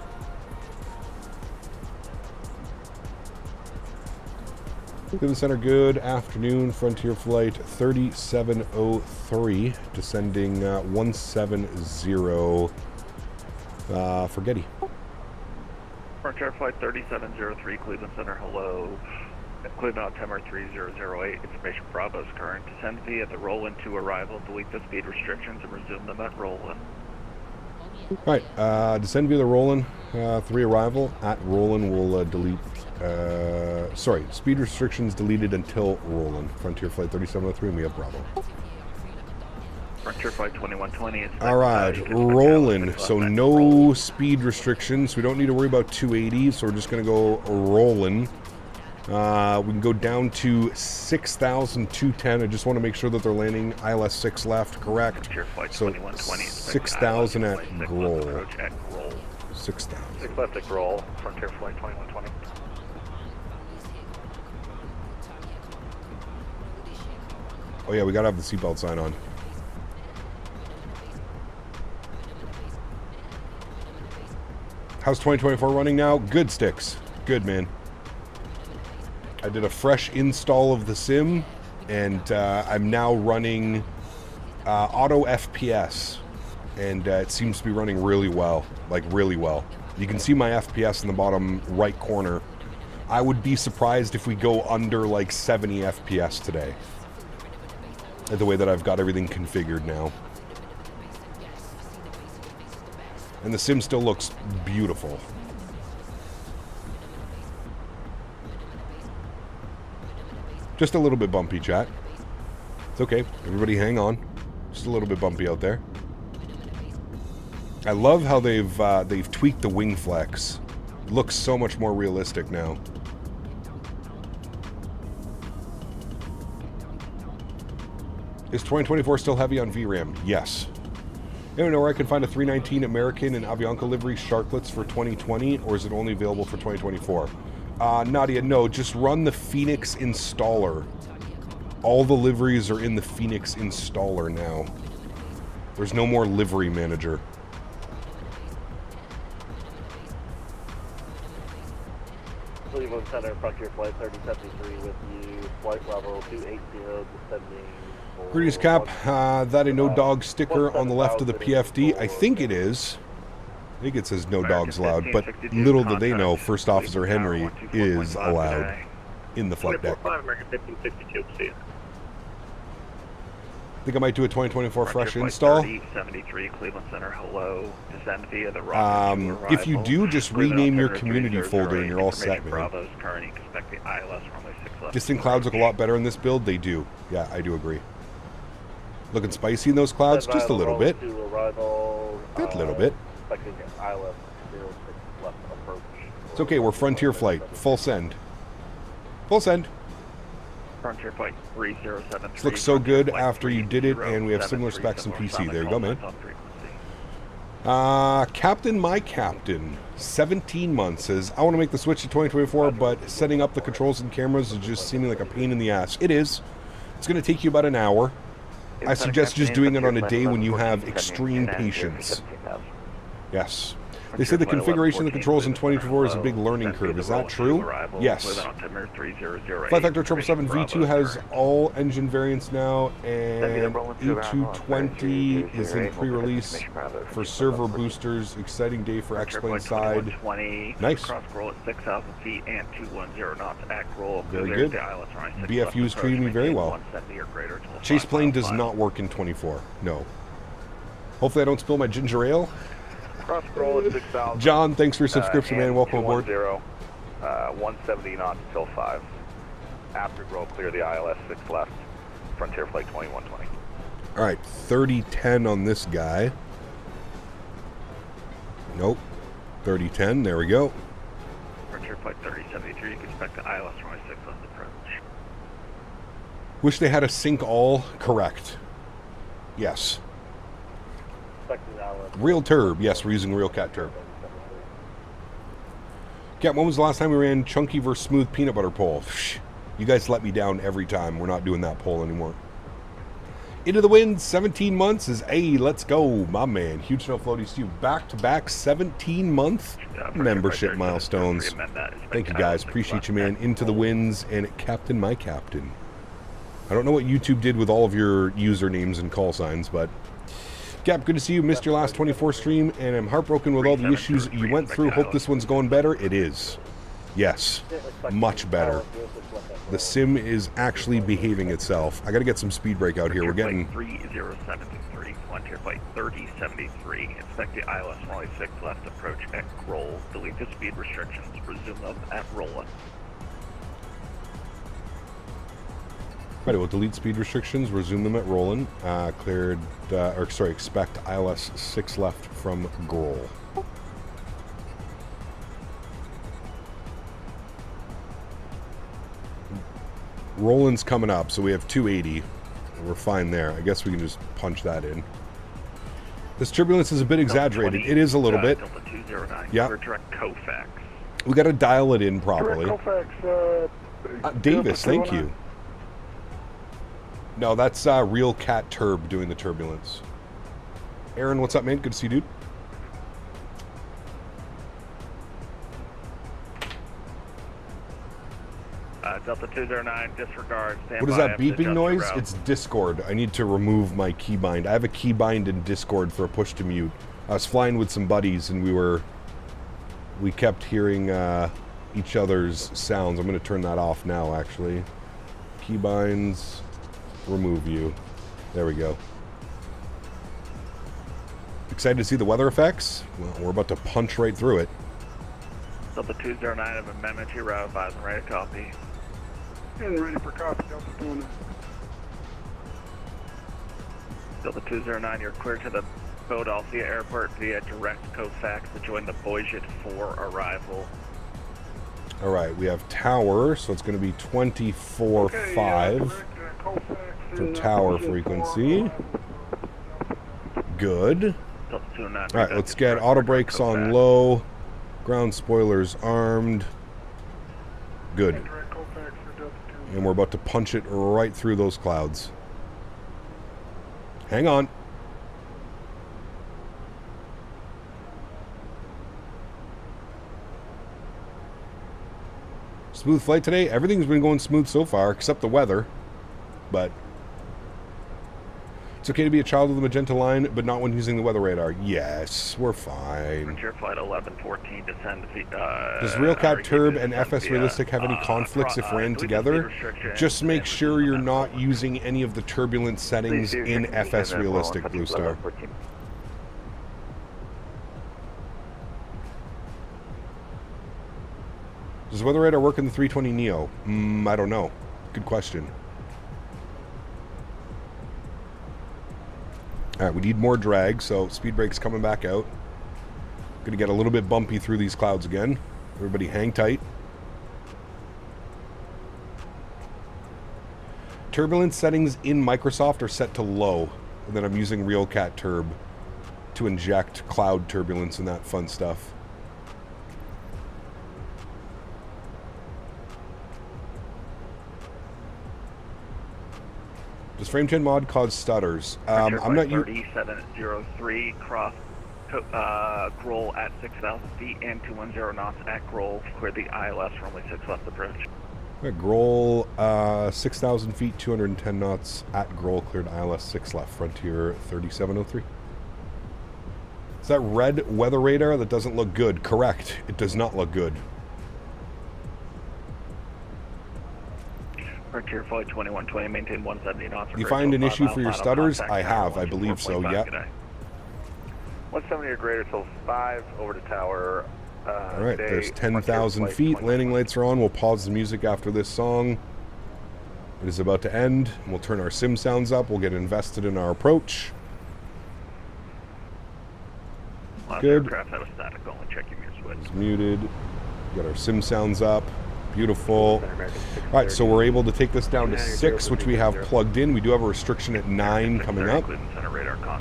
Cleveland Center, good afternoon. Frontier Flight 3703, descending 170 for Getty. Frontier Flight 3703, Cleveland Center, hello. Cleveland altimeter 3008, information Bravo's current. Descend via the roll-in to arrival, delete the speed restrictions, and resume them at roll-in. All right, descend via the roll-in, 3 arrival. At roll-in, we'll delete, sorry, speed restrictions deleted until roll-in. Frontier Flight 3703, and we have Bravo. Frontier Flight 2120 is... All right, roll-in, so no speed restrictions. We don't need to worry about 280, so we're just going to go roll-in. We can go down to 6,210. I just want to make sure that they're landing ILS 6 left, correct? So 6,000 at Groll. 6,000. 6 left at Groll, Frontier Flight 2120. Oh yeah, we got to have the seatbelt sign on. How's 2024 running now? Good, Sticks. Good, man. I did a fresh install of the sim, and I'm now running auto FPS, and it seems to be running really well, like really well. You can see my FPS in the bottom right corner. I would be surprised if we go under like 70 FPS today, the way that I've got everything configured now. And the sim still looks beautiful. Just a little bit bumpy, chat. It's okay. Everybody hang on. Just a little bit bumpy out there. I love how they've tweaked the wing flex. It looks so much more realistic now. Is 2024 still heavy on VRAM? Yes. I don't know where I can find a 319 American and Avianca livery Sharklets for 2020, or is it only available for 2024? Nadya, no, just run the Fenix installer. All the liveries are in the Fenix installer now. There's no more livery manager. Cleveland Center, Frontier Flight 3073 with you, flight level 280, descending. Greetings, Cap. That a no dog sticker on the left of the PFD? I think it is. I think it says no dogs allowed, but little do they know, First Officer Henry is allowed in the flight deck. I think I might do a 2024 fresh install. 73, Cleveland Center, hello. Descend via the if you do, just rename your community folder and you're all set, man. Bravo's current, expect the ILS runway 6 left. Distant clouds look a lot better in this build. They do. Yeah, I do agree. Looking spicy in those clouds, just a little bit. Just a little bit. It's okay, we're Frontier Flight. Full send. Full send. Frontier Flight 3073. This looks so good after you did it, and we have similar specs in PC. There you go, man. Captain, my captain, 17 months, says, I want to make the switch to 2024, but setting up the controls and cameras is just seeming like a pain in the ass. It is. It's going to take you about an hour. I suggest just doing it on a day when you have extreme patience. Yes. They say the configuration of the controls in 2024 is a big learning curve. Is that true? Yes. Flight Factor 777 V2 has all engine variants now, and A220 is in pre-release for server boosters. Exciting day for X-Plane side. Nice. Very good. BFU is treating me very well. Chase plane does not work in 24. No. Hopefully I don't spill my ginger ale. Cross scroll at 6,000. John, thanks for your subscription, man. Welcome aboard. 170 knots till 5. After grow, clear the ILS 6 left. Frontier Flight 2120. All right, 3010 on this guy. Nope. 3010, there we go. Frontier Flight 3073, you can expect the ILS runway 6 left approach. Wish they had a sync all. Correct. Yes. Real turb. Yes, we're using real cat turb. Cat, when was the last time we ran chunky versus smooth peanut butter poll? You guys let me down every time. We're not doing that poll anymore. Into the wind, 17 months is A. Let's go, my man. Huge snow floaties to you. Back-to-back 17-month membership milestones. Thank you, guys. Appreciate you, man. Into the winds and Captain, my captain. I don't know what YouTube did with all of your usernames and call signs, but Cap, good to see you. Missed your last 24 stream, and I'm heartbroken with all the issues you went through. Hope this one's going better. It is. Yes. Much better. The sim is actually behaving itself. I got to get some speed brake out here. We're getting 3073, Frontier Flight 3073. Expect the ILS runway 6 left approach at Groll. Delete the speed restrictions. Resume them at Rolla. Right, we'll delete speed restrictions, resume them at Roland. Expect ILS 6 left from Groll. Roland's coming up, so we have 280. We're fine there. I guess we can just punch that in. This turbulence is a bit exaggerated. It is a little bit. Delta 209. Yeah. Direct Kofax. We got to dial it in properly. Kofax, Davis, thank you. No, that's real cat turb doing the turbulence. Erin, what's up, man? Good to see you, dude. Delta 209, disregard. Stand What is by that after beeping adjust noise? route. It's Discord. I need to remove my keybind. I have a keybind in Discord for a push to mute. I was flying with some buddies and we kept hearing each other's sounds. I'm going to turn that off now, actually. Keybinds, remove you. There we go. Excited to see the weather effects? Well, we're about to punch right through it. Delta 209 of amendment to your route, advising ready to copy. And ready for copy, Delta 209. Delta 209, you're clear to the Philadelphia Airport via direct Kofax to join the Boyjet 4 arrival. All right, we have tower, so it's going to be 24.5 for tower frequency. Good. Delta 209. All right, let's get auto brakes on low. Ground spoilers armed. Good. And we're about to punch it right through those clouds. Hang on. Smooth flight today. Everything's been going smooth so far, except the weather. But it's okay to be a child of the magenta line, but not when using the weather radar. Yes, we're fine. Frontier Flight 1114, descend. Does RealCat Turb and FS Realistic have any conflicts if ran together? Just make sure you're not using any of the turbulence settings in FS Realistic, Blue Star. Does weather radar work in the 320 Neo? I don't know. Good question. All right, we need more drag, so speed brake's coming back out. Going to get a little bit bumpy through these clouds again. Everybody hang tight. Turbulence settings in Microsoft are set to low, and then I'm using RealCat Turb to inject cloud turbulence and that fun stuff. Does frame 10 mod cause stutters? I'm not 3703 cross Groll at 6,000 feet and 210 knots at Groll. Clear the ILS runway 6 left approach. Groll 6,000 feet, 210 knots at Groll. Cleared ILS 6 left. Frontier 3703. Is that red weather radar that doesn't look good? Correct. It does not look good. Frontier Flight 2120, maintain 170 knots. You find an issue for your stutters? I have, I believe so, yeah. 170 or greater till 5, over to tower. Alright, there's 10,000 feet. Landing lights are on. We'll pause the music after this song. It is about to end. We'll turn our sim sounds up. We'll get invested in our approach. Last Good. aircraft out of static, only checking your switch. It's muted. Got our sim sounds up. Beautiful. All right, so we're able to take this down to 6, which we have plugged in. We do have a restriction at 9 coming up.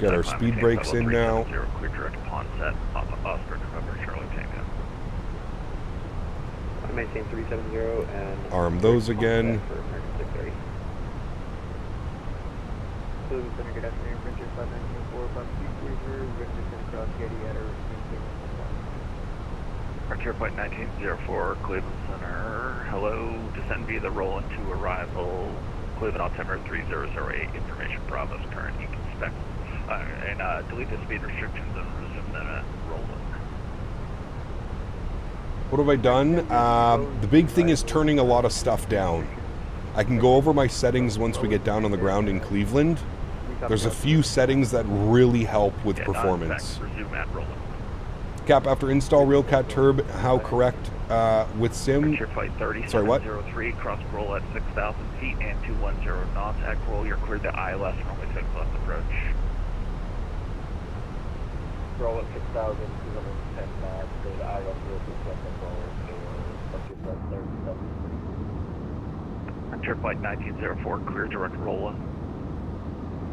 Got our speed brakes in now. Clear direct upon set, Oscar, November, Charlie, Tango. Maintain 370 and... Arm those again. For American 630. Cleveland Center, good afternoon, Frontier 594, 5230, we're going to descend across Getty at our Frontier Flight 1904, Cleveland Center. Hello, descend via the roll into arrival. Cleveland altimeter 3008, information Bravo's current. You can spec and delete the speed restrictions and resume the roll. What have I done? The big thing is turning a lot of stuff down. I can go over my settings once we get down on the ground in Cleveland. There's a few settings that really help with performance. Resume at rolling. Cap, after install Realcat Turb, how correct with sim? Frontier Flight 30, Sorry, what? 703, cross roll at 6,000 feet and 210 knots. At roll, you're cleared to ILS, runway 6 left approach. Roll at 6,000, 210 knots, go to ILS 06 left and forward to Frontier Flight 37. Frontier Flight 1904, clear direct roll.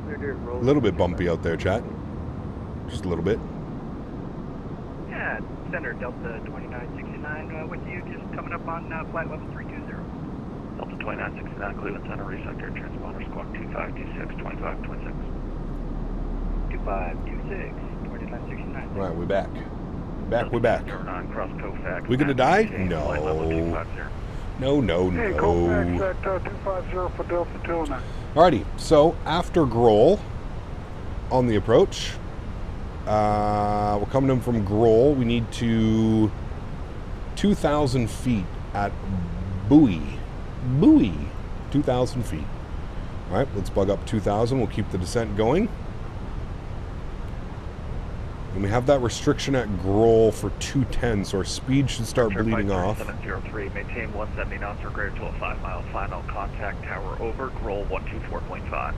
A little bit bumpy out there, chat. Just a little bit. Yeah, Center Delta 2969 with you, just coming up on flight level 320. Delta 2969, Cleveland Center, reset air transponder, squawk 2526, 2526. 2526, 2969. Right, we're back. We're back. 09, cross Koch. We gonna die? No. Flight level 250. No. Hey, Koch at 250 for Delta 29. Alrighty, so after Grohl on the approach, we're coming in from Grohl. We need to 2,000 feet at Buoy. 2,000 feet. Alright, let's bug up 2,000. We'll keep the descent going. And we have that restriction at Grohl for 210, so our speed should start bleeding off. 703, maintain 170 knots or greater to a 5-mile final contact tower over, Grohl 124.5.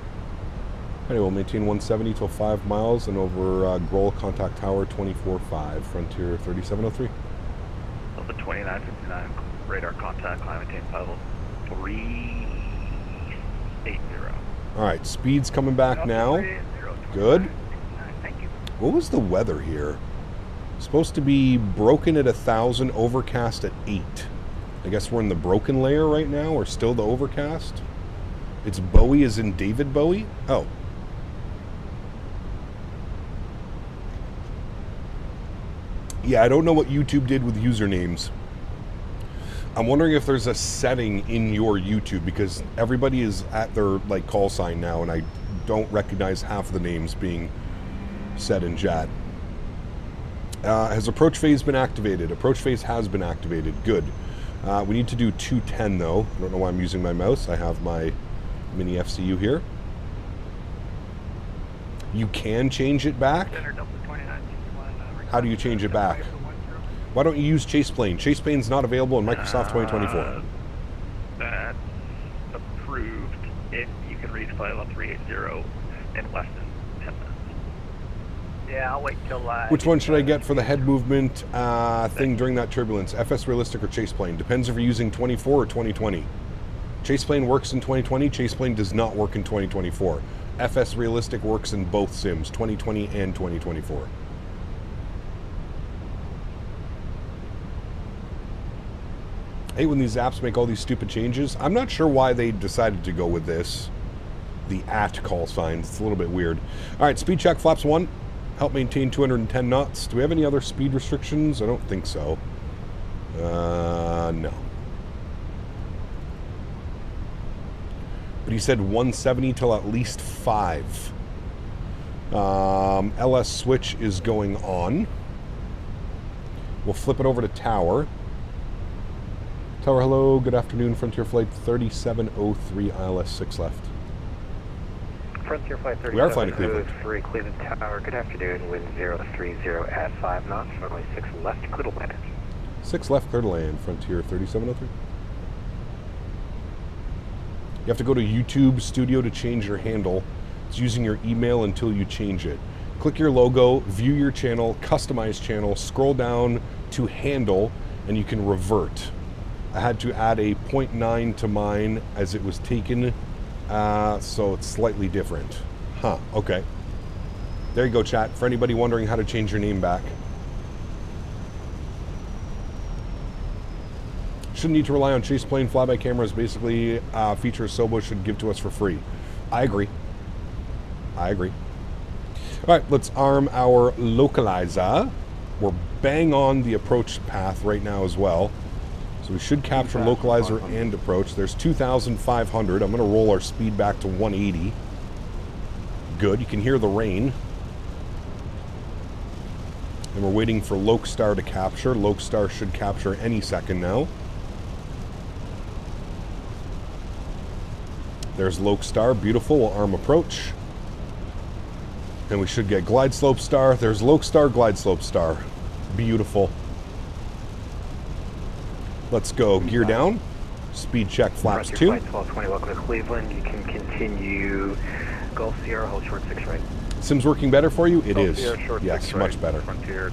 Anyway, we'll maintain 170 till 5 miles and over Grohl contact tower 24.5, Frontier 3703. Delta 2959, radar contact, climb maintain level 380. Alright, speed's coming back now. Good. What was the weather here? Supposed to be broken at 1,000, overcast at 8. I guess we're in the broken layer right now, or still the overcast. It's Bowie as in David Bowie? Oh. Yeah, I don't know what YouTube did with usernames. I'm wondering if there's a setting in your YouTube, because everybody is at their call sign now, and I don't recognize half of the names being said in chat. Has approach phase been activated? Approach phase has been activated. Good. We need to do 210 though. I don't know why I'm using my mouse. I have my mini FCU here. You can change it back. How do you change it back? Why don't you use Chase Plane? Chase Plane's not available in Microsoft 2024. That's approved if you can reach flight level 380 in less than 10 minutes. Yeah, I'll wait till Which one should I get for the head movement thing during that turbulence? FS Realistic or Chase Plane? Depends if you're using 24 or 2020. Chase Plane works in 2020. Chase Plane does not work in 2024. FS Realistic works in both sims, 2020 and 2024. I hate when these apps make all these stupid changes. I'm not sure why they decided to go with this. The @ call signs. It's a little bit weird. All right, speed check, flaps 1. Help maintain 210 knots. Do we have any other speed restrictions? I don't think so. No. But he said 170 till at least 5. LS switch is going on. We'll flip it over to tower. Tower, hello. Good afternoon. Frontier Flight 3703, ILS 6 left. Frontier Flight 3703, we are flying to Cleveland. Cleveland Tower. Good afternoon. Wind 030 at 5 knots. Runway 6 left. Clear to land. 6 left, clear to land. Frontier 3703. You have to go to YouTube Studio to change your handle. It's using your email until you change it. Click your logo, view your channel, customize channel, scroll down to handle, and you can revert. I had to add a 0.9 to mine as it was taken, so it's slightly different. Huh, okay. There you go, chat. For anybody wondering how to change your name back. Shouldn't need to rely on chase plane flyby cameras. Basically, features Sobo should give to us for free. I agree. I agree. All right, let's arm our localizer. We're bang on the approach path right now as well. So we should capture localizer and approach. There's 2,500. I'm going to roll our speed back to 180. Good. You can hear the rain. And we're waiting for Lokestar to capture. Lokestar should capture any second now. There's Lokestar. Beautiful. We'll arm approach. And we should get glide slope star. There's Lokestar, glide slope star. Beautiful. Let's go. Gear down. Speed check flaps 2. Flight 1220, welcome to Cleveland. You can continue Gulf Sierra, hold short 6 right. Sim's working better for you? It Gulf is. Sierra, short Yes, 6 much right. better. Frontier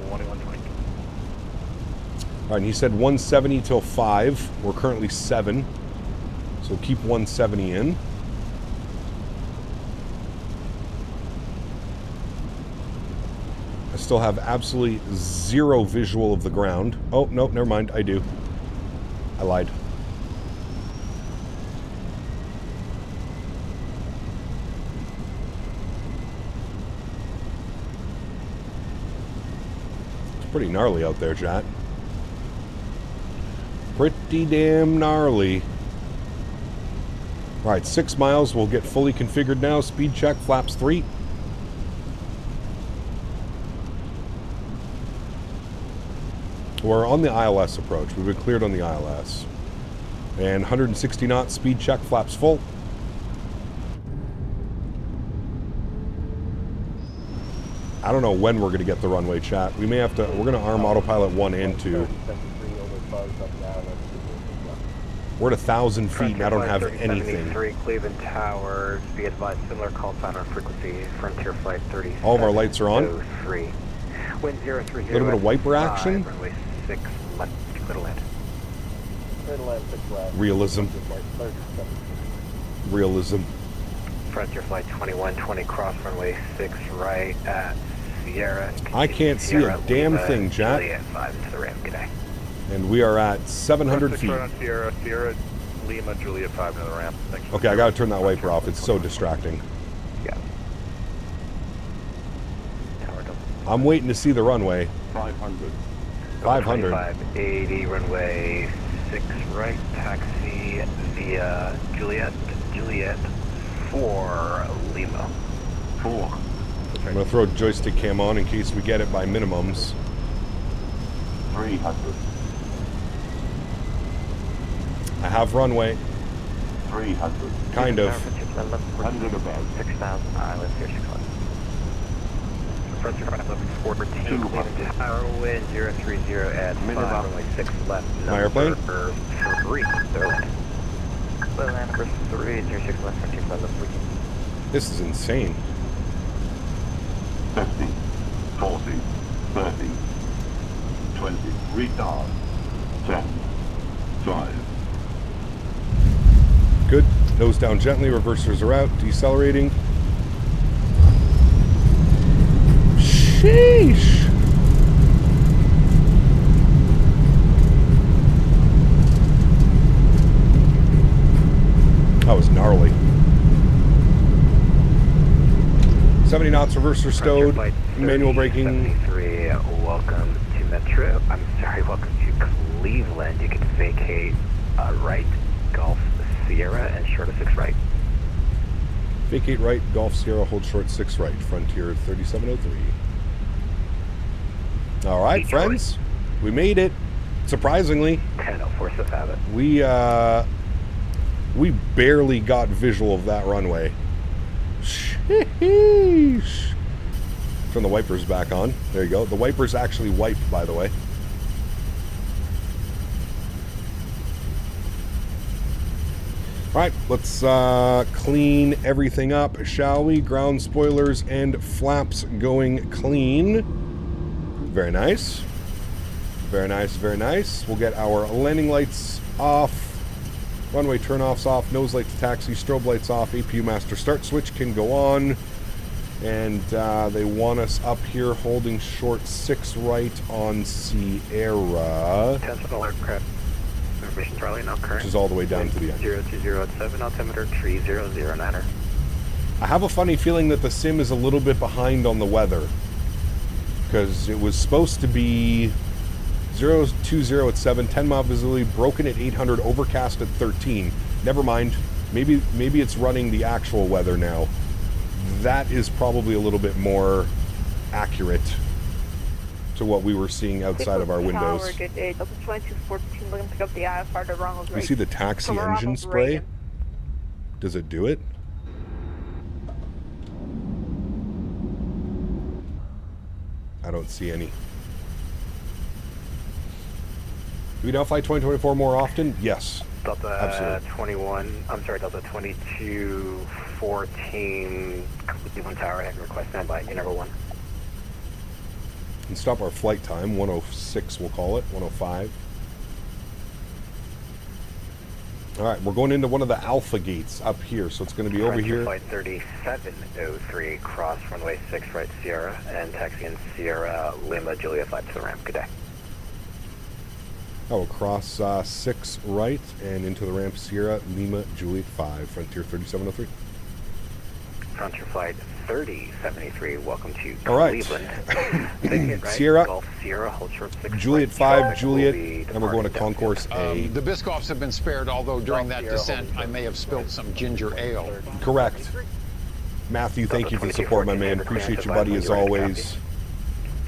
2120. All right, and he said 170 till 5. We're currently 7. So keep 170 in. I still have absolutely zero visual of the ground. Oh, no, never mind. I do. I lied. It's pretty gnarly out there, chat. Pretty damn gnarly. All right, 6 miles. We'll get fully configured now. Speed check, flaps 3. We're on the ILS approach. We've been cleared on the ILS. And 160 knots, speed check, flaps full. I don't know when we're going to get the runway, chat. We may have to, we're going to arm autopilot 1 and 2. We're at 1,000 feet and I don't have anything. 73 Cleveland Tower, be advised, similar call sign on frequency, Frontier Flight 30. All of our lights are on. Wind 030. A little bit of wiper action. Runway 6 left, clear to land. Clear to land 6 left. Realism. Realism. Frontier Flight 2120, cross runway 6 right at Sierra. I can't see a damn thing, chat. Juliet 5 to the ramp, good day. And we are at 700 feet. On Sierra, Lima, Juliet 5 to the ramp. Thanks. Okay, I gotta turn that wiper off. It's so distracting. Yeah. I'm waiting to see the runway. 500. 500. 580, runway 6 right, taxi via Juliet 4, Lima. 4. I'm gonna throw joystick cam on in case we get it by minimums. 300. I have runway. 300. Kind of. 100 above. 6,000, let's hear 6,000. Frontier 514, Cleveland Tower, wind 030 at 5, runway 6 left. My airplane? 3, they're left. Land number 306 left, Frontier 5 left, 3. This is insane. 50, 40, 30, 20, retard, 10, 5. Good. Nose down gently. Reversers are out. Decelerating. Sheesh. That was gnarly. 70 knots, reverser stowed. Manual braking. 73, welcome to Metro. I'm sorry, welcome to Cleveland. You can vacate right, Gulf Sierra, and short of 6 right. Vacate right, Gulf Sierra, hold short 6 right. Frontier 3703. All right, friends. We made it. Surprisingly. 1004, so have it. We barely got visual of that runway. Sheesh. Turn the wipers back on. There you go. The wipers actually wipe, by the way. Right, let's clean everything up, shall we? Ground spoilers and flaps going clean. Very nice. Very nice, very nice. We'll get our landing lights off, runway turn-offs off, nose lights taxi, strobe lights off, APU master start switch can go on. And they want us up here holding short 6 right on Sierra. 10 aircraft. Information Raleigh, now current. Which is all the way down to the end. 02087, altimeter 3009er. I have a funny feeling that the sim is a little bit behind on the weather. Because it was supposed to be 020 at 7, 10 mile visibility, broken at 800, overcast at 13. Never mind. Maybe it's running the actual weather now. That is probably a little bit more accurate to what we were seeing outside of our windows. Good day. 2214, looking to pick up the IFR to Ronald You see the taxi engine spray? Does it do it? I don't see any. Do we now fly 2024 more often? Yes. Delta absolutely. 21, I'm sorry, Delta 2214, Cleveland Tower, have request standby, number 1. And stop our flight time, 106 we'll call it, 105. Alright, we're going into one of the alpha gates up here, so it's going to be over here. Flight 3703, cross runway 6 right Sierra, and taxi in Sierra Lima Juliet 5 to the ramp. Good day. Oh, across 6 right and into the ramp Sierra Lima Juliet 5, Frontier 3703. Frontier Flight 3073, welcome to Cleveland. Right, Sierra, Golf Sierra, hold short 6 Juliet right, 5, Juliet, and we're going to Concourse A. The Biscoffs have been spared, although during that descent I may have spilled some ginger ale. Correct. Matthew, thank you for the support, my man. Appreciate you, buddy, as always.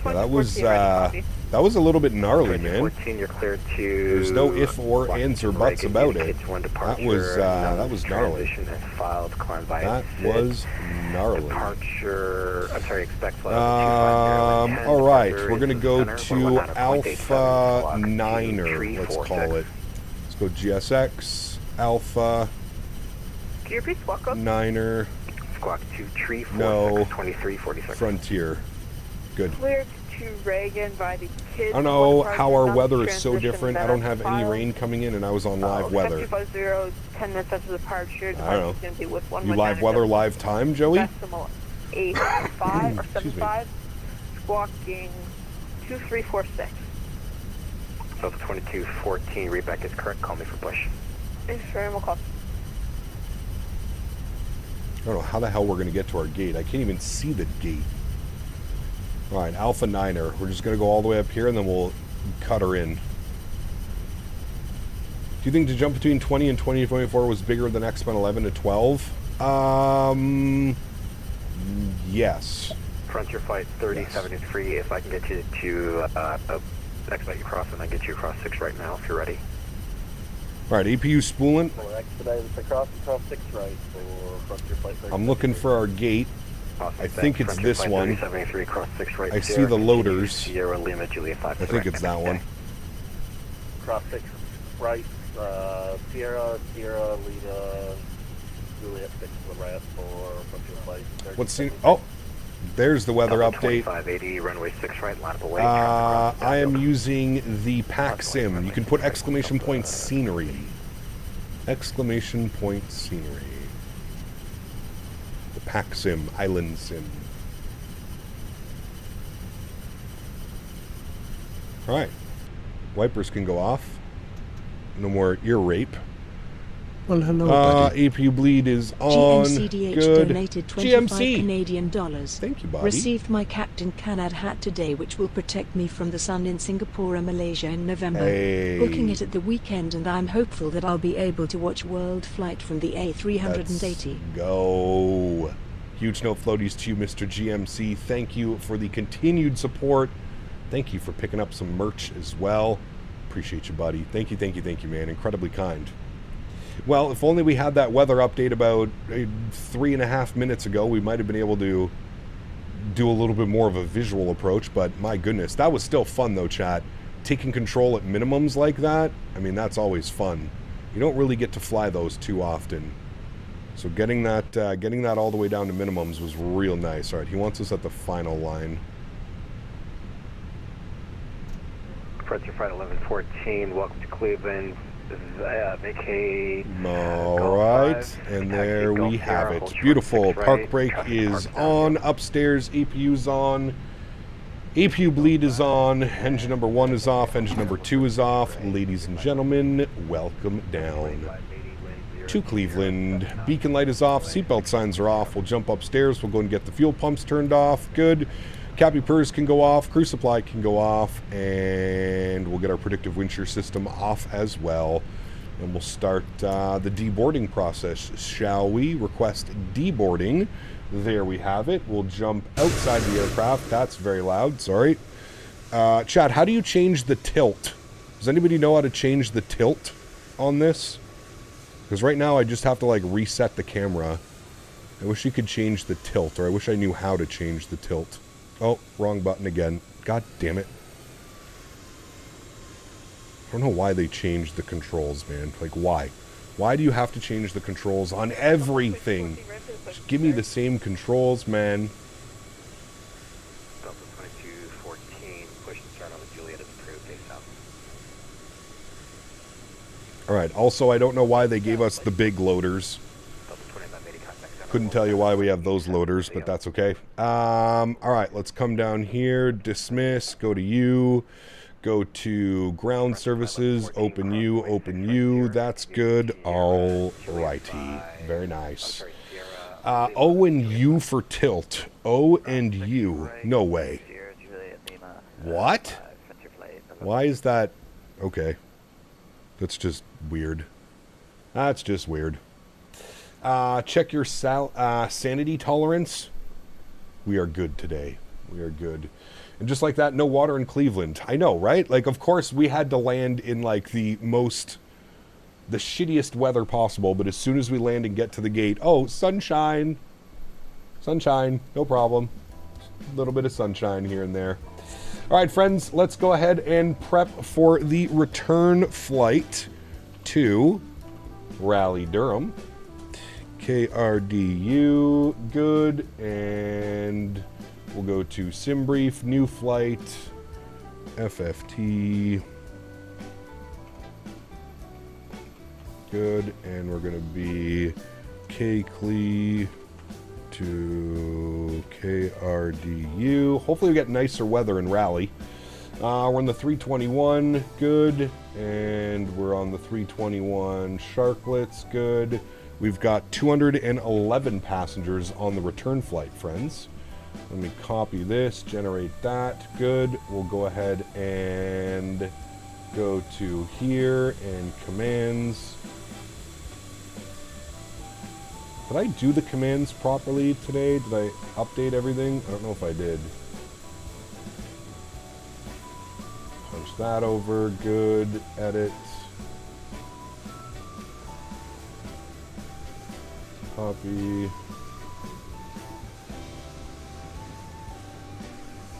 Yeah, that was a little bit gnarly, man. There's no if or ands or buts about it. That was gnarly. That was gnarly. All right, we're gonna go to Alpha Niner. Let's call it. Let's go GSX Alpha Niner. Squawk 2 tree No. 2346. Frontier. Good. Cleared to Reagan by the kids. I don't know how our weather is so different. I don't have any rain coming in, and I was on live weather. 250, 10 minutes after the departure. I don't know. You live weather, live time, Joey? Decimal 85 or 75. Squawking 2346. Delta 2214, read back is correct. Call me for push. Thanks very much. Call. I don't know how the hell we're going to get to our gate. I can't even see the gate. All right, Alpha Niner. We're just going to go all the way up here, and then we'll cut her in. Do you think the jump between 20 and 2024 was bigger than X-Men 11 to 12? Yes. Frontier Flight 3073, yes. If I can get you to expedite you across, and I get you across 6 right now, if you're ready. All right, APU spooling. Expedite across 6 right for Frontier Flight 30. I'm looking for our gate. I think it's this one. Right, I see the loaders. Sierra Lima Juliet 5. I think it's that one. Cross 6 right, Sierra Lima Juliet 6 to the right for Frontier Flight 30. What's the... Oh, there's the weather update. 2580, runway 6 right, line up away. I am using the pack sim. You can put exclamation point scenery. Exclamation point scenery. The pack sim, island sim. Alright. Wipers can go off. No more ear rape. Well, hello, buddy. APU bleed is on. GMCDH Good. donated 25 GMC. Canadian dollars. Thank you, buddy. Received my Captain Canad hat today, which will protect me from the sun in Singapore and Malaysia in November. Hey. Booking it at the weekend, and I'm hopeful that I'll be able to watch World Flight from the A380. Let's go. Huge note floaties to you, Mr. GMC. Thank you for the continued support. Thank you for picking up some merch as well. Appreciate you, buddy. Thank you, man. Incredibly kind. Well, if only we had that weather update about 3.5 minutes ago, we might have been able to do a little bit more of a visual approach, but my goodness, that was still fun though, chat. Taking control at minimums like that, I mean, that's always fun. You don't really get to fly those too often. So getting that all the way down to minimums was real nice. All right, he wants us at the final line. Departure Flight 1114, welcome to Cleveland. Vacate. All right, and there we have it. Beautiful. Park brake is on. Upstairs, APU's on. APU bleed is on. Engine number 1 is off. Engine number 2 is off. Ladies and gentlemen, welcome down to Cleveland. Beacon light is off. Seatbelt signs are off. We'll jump upstairs. We'll go and get the fuel pumps turned off. Good. Cappy purrs can go off. Crew supply can go off. And we'll get our predictive wind shear system off as well. And we'll start the deboarding process, shall we? Request deboarding. There we have it. We'll jump outside the aircraft. That's very loud. Sorry. Chad, how do you change the tilt? Does anybody know how to change the tilt on this? Because right now I just have to like reset the camera. I wish you could change the tilt, or I wish I knew how to change the tilt. Oh, wrong button again. God damn it. I don't know why they changed the controls, man. Like, why? Why do you have to change the controls on everything? Just give me the same controls, man. Delta 2214, push and start on the Juliet is approved, face south. Alright, also I don't know why they gave us the big loaders. Couldn't tell you why we have those loaders, but that's okay. Alright, let's come down here, dismiss, go to you, go to ground services, open you, that's good. Alrighty, very nice. O and U for tilt. O and U. No way. What? Why is that? Okay. That's just weird. That's just weird. Check your sanity tolerance. We are good today. We are good. And just like that, no water in Cleveland. I know, right? Like, of course, we had to land in, like, the shittiest weather possible, but as soon as we land and get to the gate, oh, sunshine. Sunshine, no problem. A little bit of sunshine here and there. All right, friends, let's go ahead and prep for the return flight to Raleigh, Durham. KRDU, good, and we'll go to SimBrief, new flight, FFT, good, and we're going to be KCLE to KRDU. Hopefully we get nicer weather in Raleigh. We're on the 321, good, and we're on the 321 Sharklets, good. We've got 211 passengers on the return flight, friends. Let me copy this, generate that, good. We'll go ahead and go to here and commands. Did I do the commands properly today? Did I update everything? I don't know if I did. Punch that over, good, edit. Copy.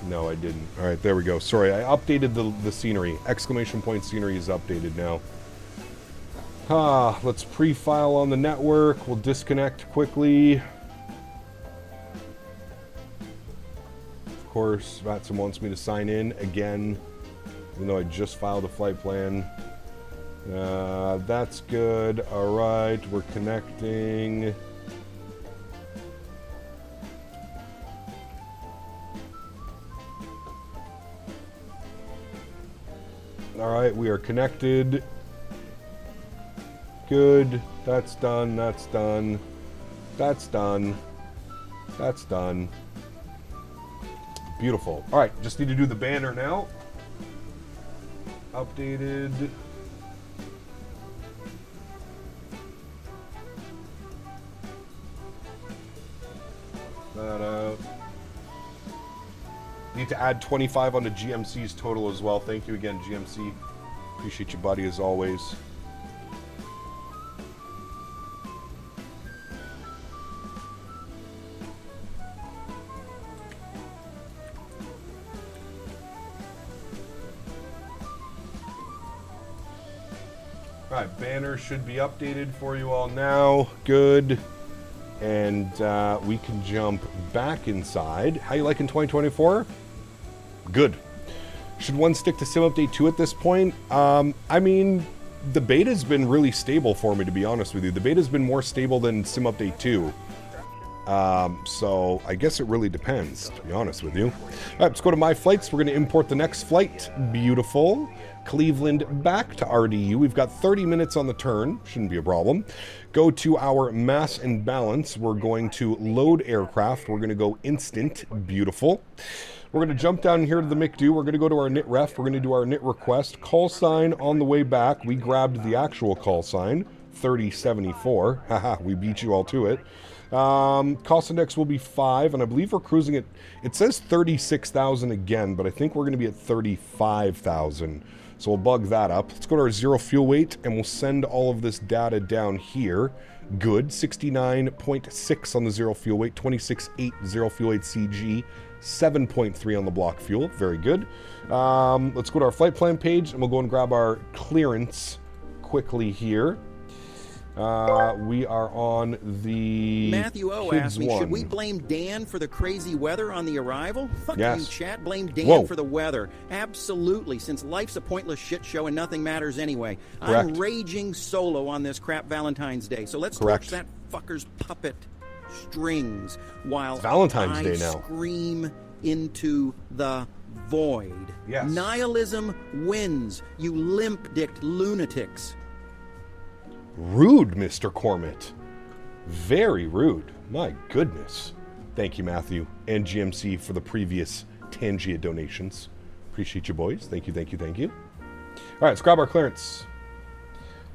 No, I didn't. All right, there we go. Sorry, I updated the scenery. Exclamation point scenery is updated now. Let's pre-file on the network. We'll disconnect quickly. Of course, VATSIM wants me to sign in again, even though I just filed a flight plan. That's good. All right, we're connecting. All right, we are connected. Good. That's done. That's done. That's done. That's done. Beautiful. All right, just need to do the banner now. Updated. That out. Need to add 25 onto GMC's total as well. Thank you again, GMC. Appreciate you, buddy, as always. All right, banner should be updated for you all now. Good. And we can jump back inside. How you liking 2024? Good. Should one stick to Sim Update 2 at this point? I mean, the beta's been really stable for me, to be honest with you. The beta's been more stable than Sim Update 2. So I guess it really depends, to be honest with you. All right, let's go to My Flights. We're going to import the next flight. Beautiful. Cleveland back to RDU. We've got 30 minutes on the turn. Shouldn't be a problem. Go to our mass and balance. We're going to load aircraft. We're going to go instant. Beautiful. We're going to jump down here to the McDo. We're going to go to our NIT ref. We're going to do our NIT request. Call sign on the way back. We grabbed the actual call sign, 3074. Haha, we beat you all to it. Cost index will be 5, and I believe we're cruising at, it says 36,000 again, but I think we're going to be at 35,000. So we'll bug that up. Let's go to our zero fuel weight, and we'll send all of this data down here. Good. 69.6 on the zero fuel weight, 26.8 zero fuel weight CG, 7.3 on the block fuel. Very good. Let's go to our flight plan page, and we'll go and grab our clearance quickly here. We are on the Matthew O Kids asked me, 1. should we blame Dan for the crazy weather on the arrival? Fuck Yes. you, chat. Blame Dan Whoa. for the weather. Absolutely, since life's a pointless shit show and nothing matters anyway. Correct. I'm raging solo on this crap Valentine's Day, so let's Correct. torch that fucker's puppet strings while It's Valentine's I Day now. scream into the void. Yes. Nihilism wins, you limp-dicked lunatics. Rude, Mr. Cormit. Very rude. My goodness. Thank you, Matthew and GMC, for the previous Tangia donations. Appreciate you, boys. Thank you, thank you, thank you. All right, let's grab our clearance.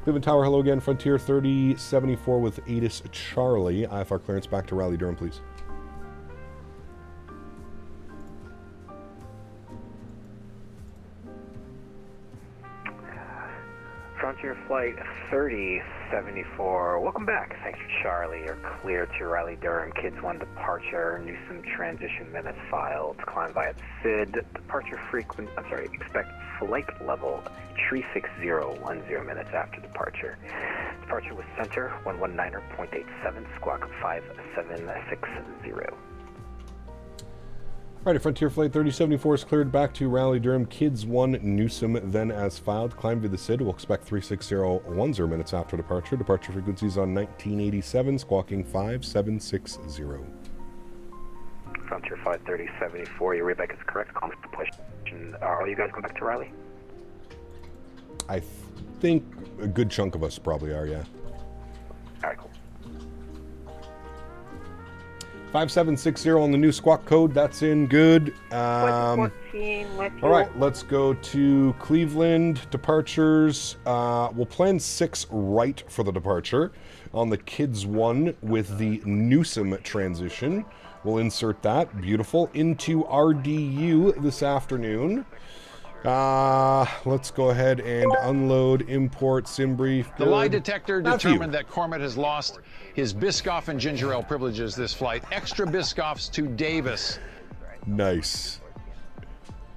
Cleveland Tower, hello again. Frontier 3074 with Atis Charlie. IFR clearance back to Raleigh, Durham, please. Frontier Flight 3074. Welcome back. Thanks for Charlie. You're clear to Raleigh Durham. Kids 1 departure. Newsom transition minutes filed. Climb via SID. Departure expect flight level 36010 minutes after departure. Departure was center 119.87, squawk 5760. Alright, Frontier Flight 3074 is cleared back to Raleigh Durham. Kids 1 Newsom, then as filed. Climb via the SID. We'll expect 36010 minutes after departure. Departure frequencies on 1987, squawking 5760. Frontier Flight 3074, your readback is correct. Are you guys going back to Raleigh? I think a good chunk of us probably are, yeah. Alright, cool. 5760 on the new squawk code. That's in good. 14 with you. All right, let's go to Cleveland departures. We'll plan 6 right for the departure on the Kids 1 with the Newsom transition. We'll insert that. Beautiful. Into RDU this afternoon. Let's go ahead and unload, import, sim brief. The lie detector determined that Cormit has lost his Biscoff and ginger ale privileges this flight. Extra Biscoffs to Davis. Nice.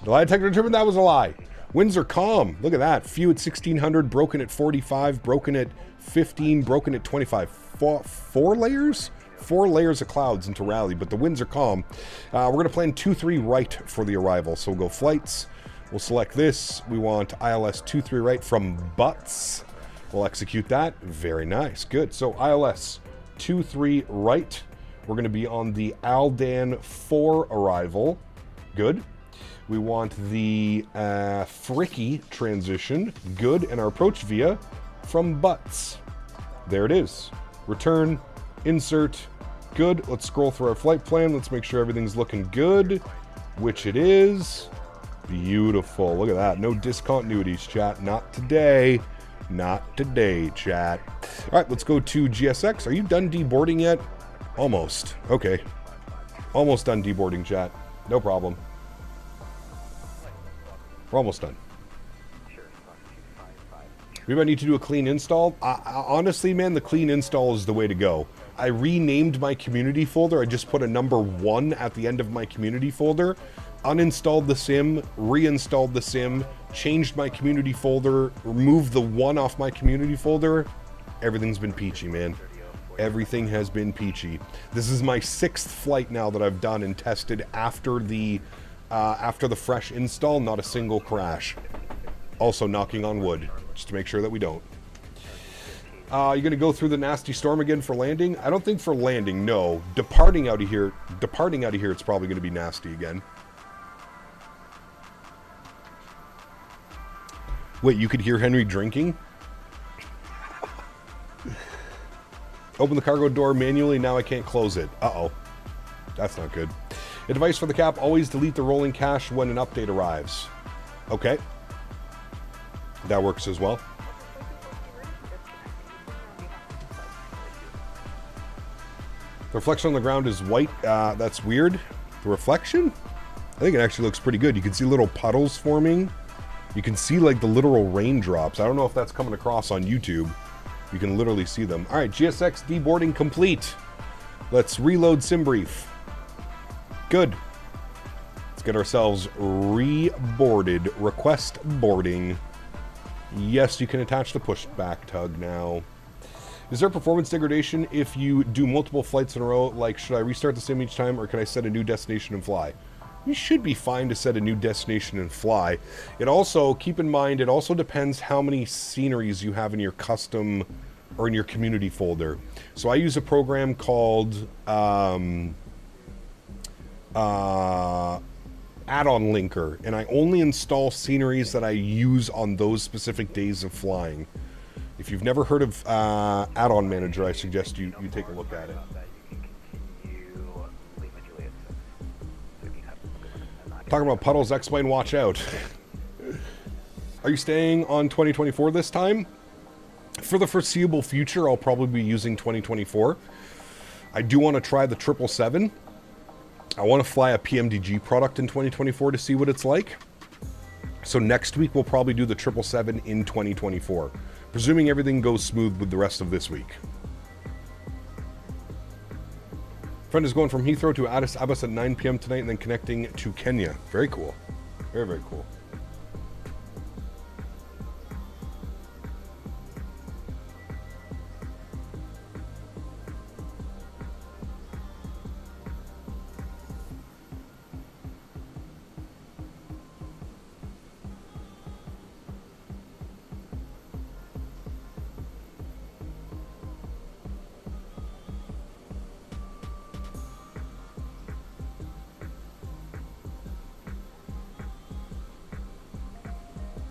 The lie detector determined that was a lie. Winds are calm. Look at that. Few at 1600, broken at 45, broken at 15, broken at 25. Four layers? 4 layers of clouds into Raleigh, but the winds are calm. We're going to plan 2-3 right for the arrival. So we'll go flights. We'll select this. We want ILS 23 right from Butts. We'll execute that. Very nice. Good. So ILS 23 right. We're going to be on the Aldan 4 arrival. Good. We want the Fricky transition. Good. And our approach via from Butts. There it is. Return. Insert. Good. Let's scroll through our flight plan. Let's make sure everything's looking good, which it is. Beautiful. Look at that. No discontinuities, chat. Not today. Not today, chat. All right, let's go to GSX. Are you done deboarding yet? Almost. Okay. Almost done deboarding, chat. No problem. We're almost done. We might need to do a clean install. Honestly, man, the clean install is the way to go. I renamed my community folder. I just put a number 1 at the end of my community folder uninstalled the sim, reinstalled the sim, changed my community folder, removed the one off my community folder. Everything's been peachy, man. Everything has been peachy. This is my 6th flight now that I've done and tested after the fresh install. Not a single crash. Also knocking on wood, just to make sure that we don't. You're gonna go through the nasty storm again for landing? I don't think for landing, no. Departing out of here, it's probably gonna be nasty again. Wait, you could hear Henry drinking? Open the cargo door manually, now I can't close it. Uh-oh. That's not good. A device for the cap, always delete the rolling cache when an update arrives. Okay. That works as well. The reflection on the ground is white. That's weird. The reflection? I think it actually looks pretty good. You can see little puddles forming. You can see like the literal raindrops. I don't know if that's coming across on YouTube. You can literally see them. All right, GSX deboarding complete. Let's reload SimBrief. Good. Let's get ourselves reboarded. Request boarding. Yes, you can attach the pushback tug now. Is there performance degradation if you do multiple flights in a row? Like, should I restart the sim each time, or can I set a new destination and fly? You should be fine to set a new destination and fly. It also, keep in mind, it also depends how many sceneries you have in your custom or in your community folder. So I use a program called Add-on Linker, and I only install sceneries that I use on those specific days of flying. If you've never heard of Add-on Manager, I suggest you take a look at it. Talking about puddles, X-Plane, watch out. Are you staying on 2024 this time? For the foreseeable future, I'll probably be using 2024. I do want to try the 777. I want to fly a PMDG product in 2024 to see what it's like. So next week, we'll probably do the 777 in 2024. Presuming everything goes smooth with the rest of this week. Friend is going from Heathrow to Addis Ababa at 9 p.m. tonight and then connecting to Kenya. Very cool. Very, very cool.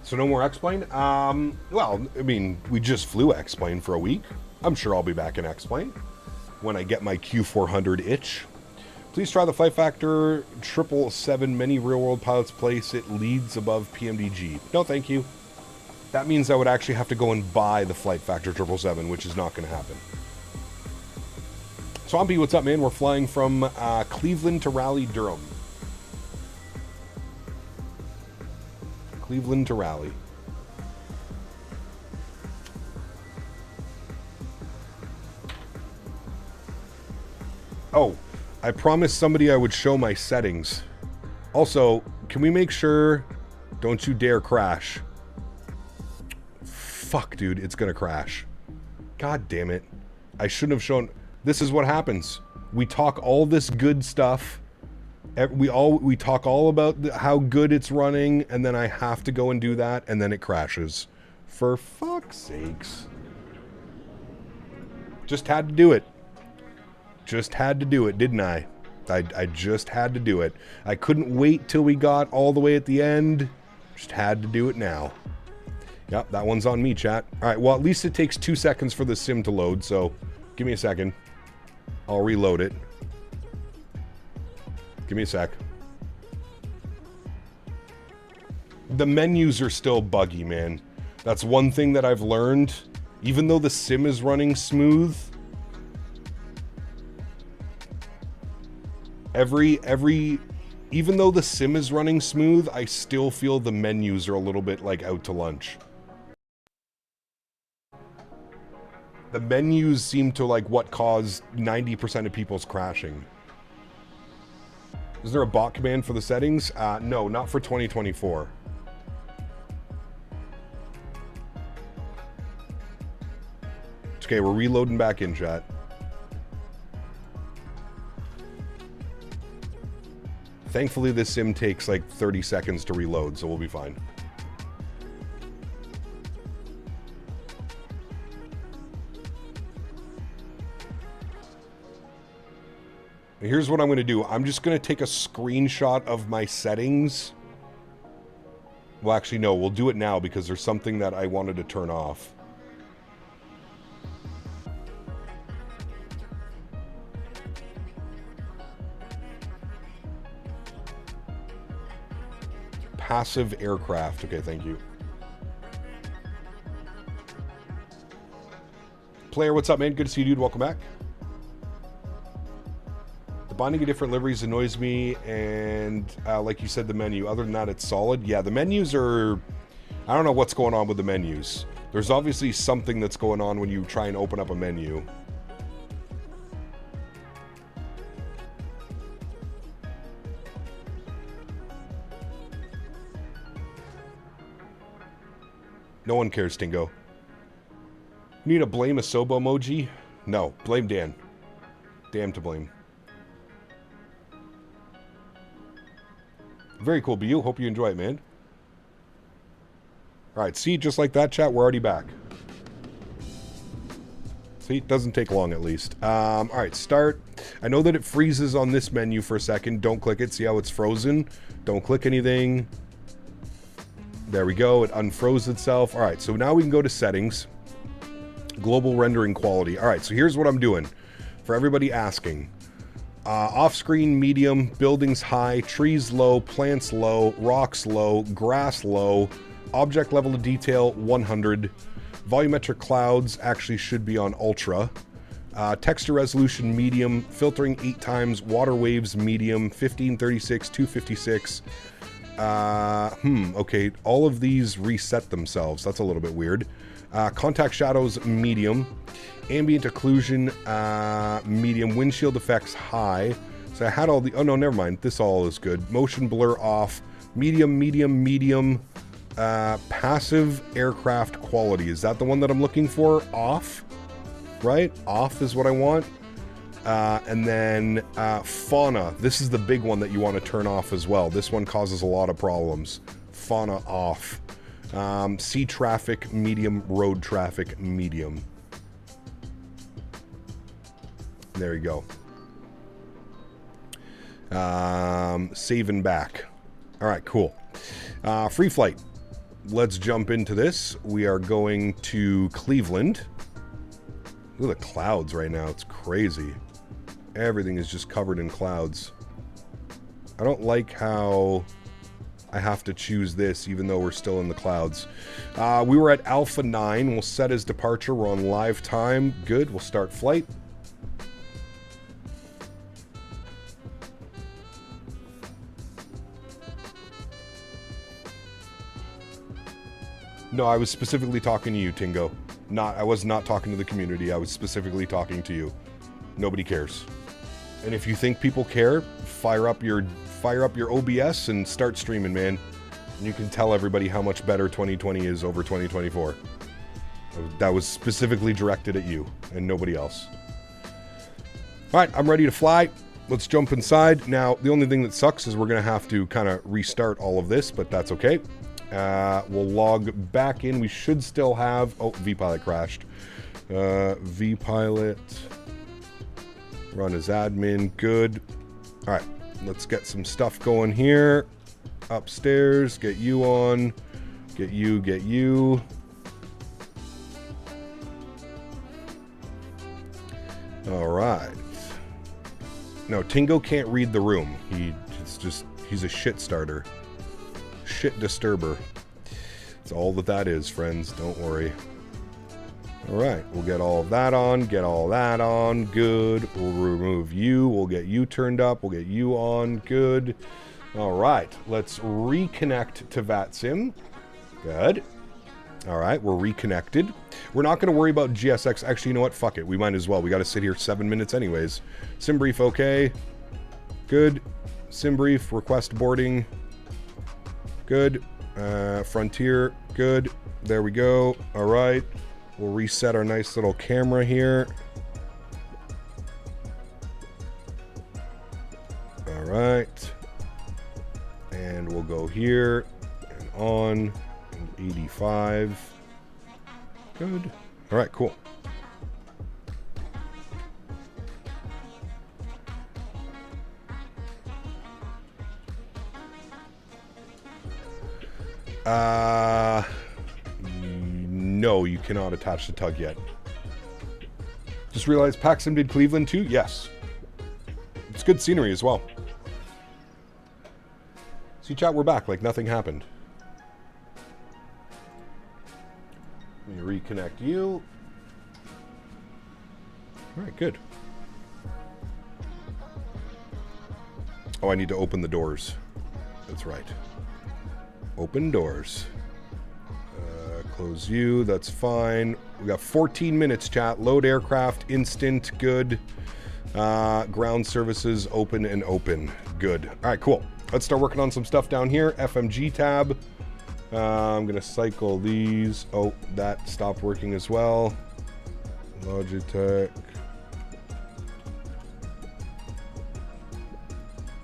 So no more X-Plane? Well, I mean, we just flew X-Plane for a week. I'm sure I'll be back in X-Plane when I get my Q400 itch. Please try the Flight Factor 777. Many real-world pilots place it leads above PMDG. No, thank you. That means I would actually have to go and buy the Flight Factor 777, which is not going to happen. Swampy, what's up, man? We're flying from Cleveland to Raleigh, Durham. Cleveland to Raleigh. Oh, I promised somebody I would show my settings. Also, can we make sure... Don't you dare crash. Fuck, dude, it's gonna crash. God damn it. I shouldn't have shown... This is what happens. We talk all this good stuff... We talk all about how good it's running, and then I have to go and do that, and then it crashes. For fuck's sakes. Just had to do it. Just had to do it, didn't I? I just had to do it. I couldn't wait till we got all the way at the end. Just had to do it now. Yep, that one's on me, chat. Alright, well, at least it takes 2 seconds for the sim to load, so give me a second. I'll reload it. Give me a sec. The menus are still buggy, man. That's one thing that I've learned. Even though the sim is running smooth, even though the sim is running smooth, I still feel the menus are a little bit like out to lunch. The menus seem to like what caused 90% of people's crashing. Is there a bot command for the settings? No, not for 2024. Okay, we're reloading back in, chat. Thankfully, this sim takes like 30 seconds to reload, so we'll be fine. Here's what I'm going to do. I'm just going to take a screenshot of my settings. Well, actually, no. We'll do it now because there's something that I wanted to turn off. Passive aircraft. Okay, thank you. Player, what's up, man? Good to see you, dude. Welcome back. The bonding of different liveries annoys me, and like you said, the menu. Other than that, it's solid. Yeah, the menus are... I don't know what's going on with the menus. There's obviously something that's going on when you try and open up a menu. No one cares, Tingo. You need a blame a Sobo emoji? No, blame Dan. Dan to blame. Very cool, BU. Hope you enjoy it, man. Alright, see, just like that, chat, we're already back. See, it doesn't take long, at least. Alright, start. I know that it freezes on this menu for a second. Don't click it. See how it's frozen? Don't click anything. There we go. It unfroze itself. Alright, so now we can go to settings. Global rendering quality. Alright, so here's what I'm doing. For everybody asking. Off-screen medium, buildings high, trees low, plants low, rocks low, grass low, object level of detail 100, volumetric clouds actually should be on ultra, texture resolution medium, filtering 8 times, water waves medium, 1536, 256. Okay, all of these reset themselves. That's a little bit weird. Contact shadows medium, ambient occlusion medium, windshield effects high. So I had all the... Oh no, never mind. This all is good. Motion blur off, medium, medium, medium. Passive aircraft quality. Is that the one that I'm looking for? Off, right? Off is what I want. And then fauna. This is the big one that you want to turn off as well. This one causes a lot of problems. Fauna off. Sea traffic medium, road traffic medium. There you go. Save and back. All right, cool. Free flight. Let's jump into this. We are going to Cleveland. Look at the clouds right now. It's crazy. Everything is just covered in clouds. I don't like how I have to choose this even though we're still in the clouds. We were at Alpha 9. We'll set as departure. We're on live time. Good. We'll start flight. No, I was specifically talking to you, Tingo. I was not talking to the community. I was specifically talking to you. Nobody cares. And if you think people care, fire up your OBS and start streaming, man. And you can tell everybody how much better 2020 is over 2024. That was specifically directed at you and nobody else. All right, I'm ready to fly. Let's jump inside. Now, the only thing that sucks is we're going to have to kind of restart all of this, but that's okay. We'll log back in. We should still have... Oh, VPilot crashed. VPilot. Run as admin. Good. All right. Let's get some stuff going here. Upstairs. Get you on. Get you. All right. No, Tingo can't read the room. He's a shit starter. Shit disturber. That's all that is, friends. Don't worry. Alright, we'll get all of that on. Get all that on. Good. We'll remove you. We'll get you turned up. We'll get you on. Good. Alright, let's reconnect to VATSIM. Good. Alright, we're reconnected. We're not going to worry about GSX. Actually, you know what? Fuck it. We might as well. We got to sit here 7 minutes anyways. Sim brief okay. Good. Sim brief, request boarding. Good. Frontier, good. There we go. All right. We'll reset our nice little camera here. All right. And we'll go here and on and 85. Good. All right, cool. No, you cannot attach the tug yet. Just realized Paxton did Cleveland too? Yes. It's good scenery as well. See, chat, we're back like nothing happened. Let me reconnect you. All right, good. Oh, I need to open the doors. That's right. Open doors. Close you, that's fine. We got 14 minutes, chat. Load aircraft, instant, good. Ground services, open and open. Good. All right, cool. Let's start working on some stuff down here. FMG tab. I'm going to cycle these. Oh, that stopped working as well. Logitech.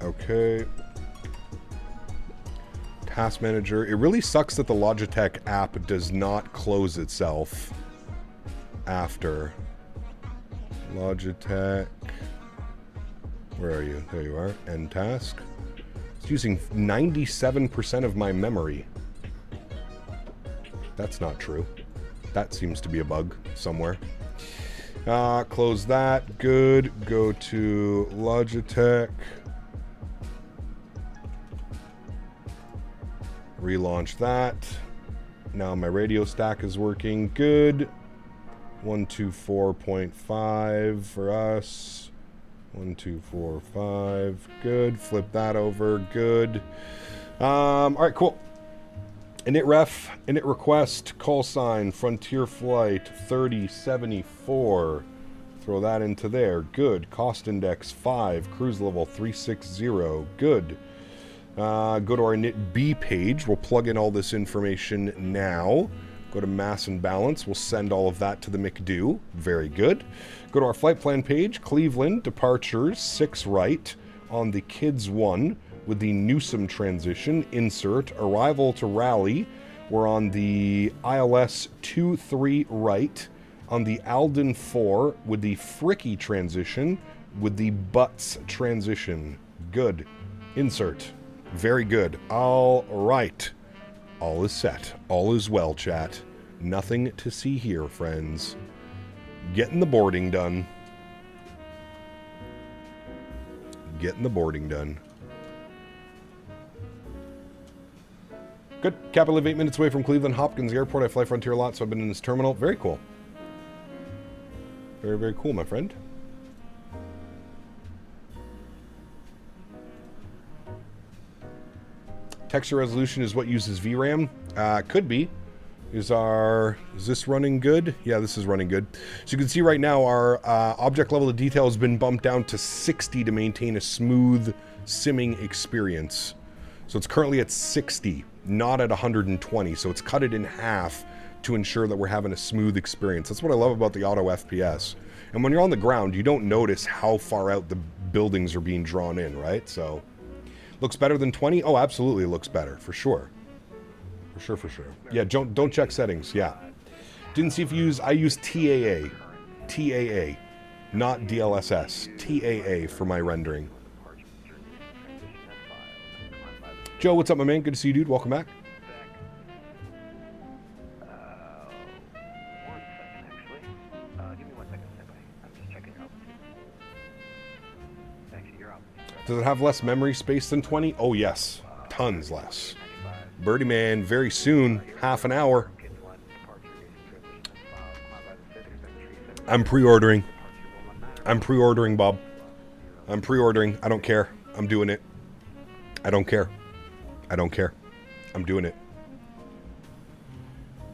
Okay. Task Manager. It really sucks that the Logitech app does not close itself after. Logitech. Where are you? There you are. End task. It's using 97% of my memory. That's not true. That seems to be a bug somewhere. Close that. Good. Go to Logitech. Relaunch that. Now my radio stack is working. Good. 124.5 for us. 1245. Good. Flip that over. Good. All right, cool. Init ref, init request, call sign, Frontier Flight 3074. Throw that into there. Good. Cost index 5. Cruise level 360. Good. Go to our init B page. We'll plug in all this information now. Go to mass and balance. We'll send all of that to the McDo. Very good. Go to our flight plan page. Cleveland, departures, 6 right on the Kids 1 with the Newsom transition. Insert. Arrival to Raleigh. We're on the ILS 2-3 right on the Alden 4 with the Fricky transition with the Butts transition. Good. Insert. Very good. All right. All is set. All is well, chat. Nothing to see here, friends. Getting the boarding done. Getting the boarding done. Good. Cap, I live 8 minutes away from Cleveland Hopkins Airport. I fly Frontier a lot, so I've been in this terminal. Very cool. Very, very cool, my friend. Texture resolution is what uses VRAM. Could be. Is this running good? Yeah, this is running good. So you can see right now our object level of detail has been bumped down to 60 to maintain a smooth simming experience. So it's currently at 60, not at 120. So it's cut it in half to ensure that we're having a smooth experience. That's what I love about the auto FPS. And when you're on the ground, you don't notice how far out the buildings are being drawn in, right? So looks better than 20? Oh, absolutely looks better, for sure. For sure, for sure. Yeah, don't check settings, yeah. Didn't see if you use, I use TAA. TAA, not DLSS. TAA for my rendering. Joe, what's up, my man? Good to see you, dude. Welcome back. Does it have less memory space than 20? Oh, yes. Tons less. Birdie Man, very soon. Half an hour. I'm pre-ordering. I'm pre-ordering, Bob. I'm pre-ordering. I don't care. I'm doing it. I don't care. I don't care. I'm doing it.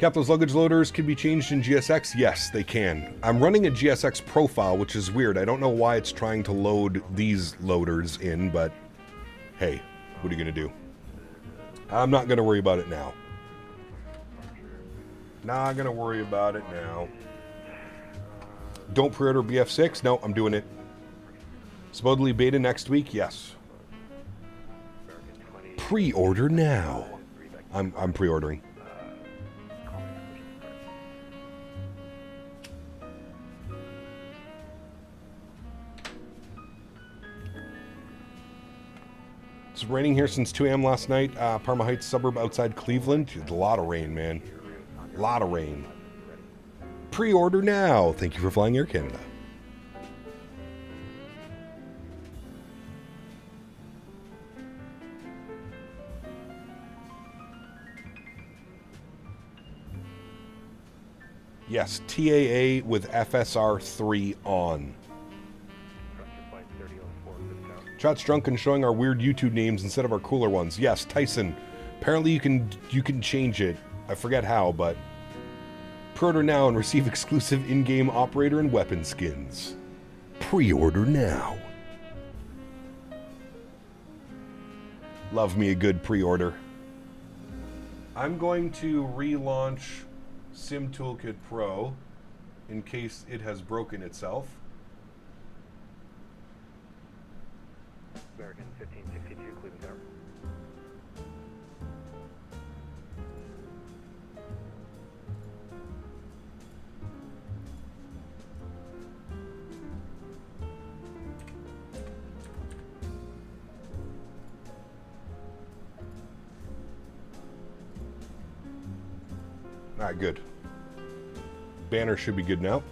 Cap, those luggage loaders can be changed in GSX? Yes, they can. I'm running a GSX profile, which is weird. I don't know why it's trying to load these loaders in, but hey, what are you going to do? I'm not going to worry about it now. Not going to worry about it now. Don't pre-order BF6? No, I'm doing it. Supposedly beta next week? Yes. Pre-order now. I'm pre-ordering. It's raining here since 2 a.m. last night. Parma Heights suburb outside Cleveland. It's a lot of rain, man. A lot of rain. Pre-order now. Thank you for flying Air Canada. Yes, TAA with FSR3 on. Chat's drunk and showing our weird YouTube names instead of our cooler ones. Yes, Tyson. Apparently you can change it. I forget how, but pre-order now and receive exclusive in-game operator and weapon skins. Pre-order now. Love me a good pre-order. I'm going to relaunch Sim Toolkit Pro in case it has broken itself. American 1562, Cleveland Tower. Alright, good. Banner should be good now.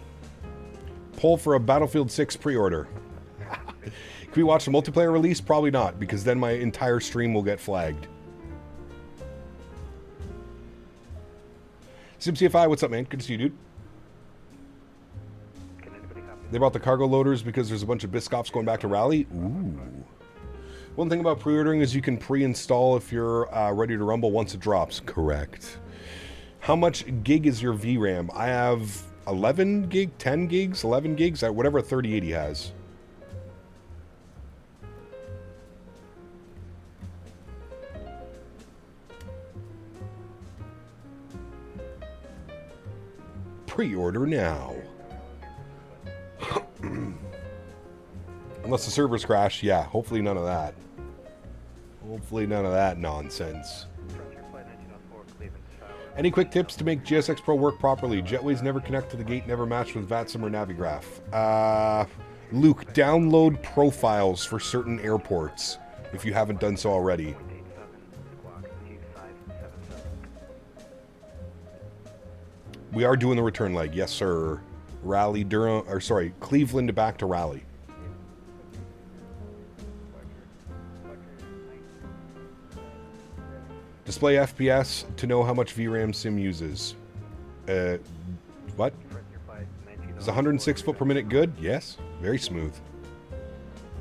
Poll for a Battlefield 6 pre-order. Can we watch the multiplayer release? Probably not, because then my entire stream will get flagged. SimCFI, what's up, man? Good to see you, dude. They brought the cargo loaders because there's a bunch of Biscoffs going back to Raleigh. Ooh. One thing about pre-ordering is you can pre-install if you're ready to rumble once it drops. Correct. How much gig is your VRAM? I have 11 gig, 10 gigs, 11 gigs, whatever a 3080 has. Pre-order now. Unless the servers crash, yeah, hopefully none of that. Hopefully none of that nonsense. Any quick tips to make GSX Pro work properly? Jetways never connect to the gate, never match with VATSIM or Navigraph. Luke, download profiles for certain airports if you haven't done so already. We are doing the return leg, yes sir. Raleigh, Durham, or sorry, Cleveland back to Raleigh. Display FPS to know how much VRAM Sim uses. What? Is 106 foot per minute good? Yes. Very smooth.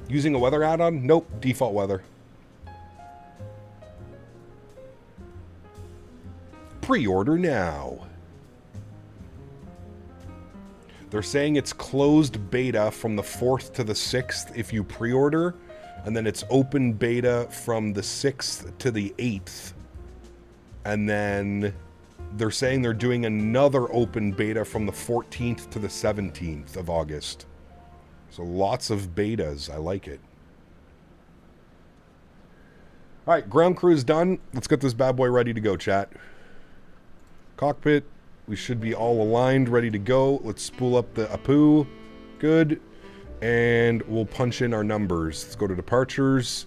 Using a weather add-on? Nope. Default weather. Pre-order now. They're saying it's closed beta from the 4th to the 6th if you pre-order, and then it's open beta from the 6th to the 8th. And then they're saying they're doing another open beta from the 14th to the 17th of August. So lots of betas. I like it. All right, ground crew is done. Let's get this bad boy ready to go, chat. Cockpit. We should be all aligned, ready to go. Let's spool up the APU. Good. And we'll punch in our numbers. Let's go to departures.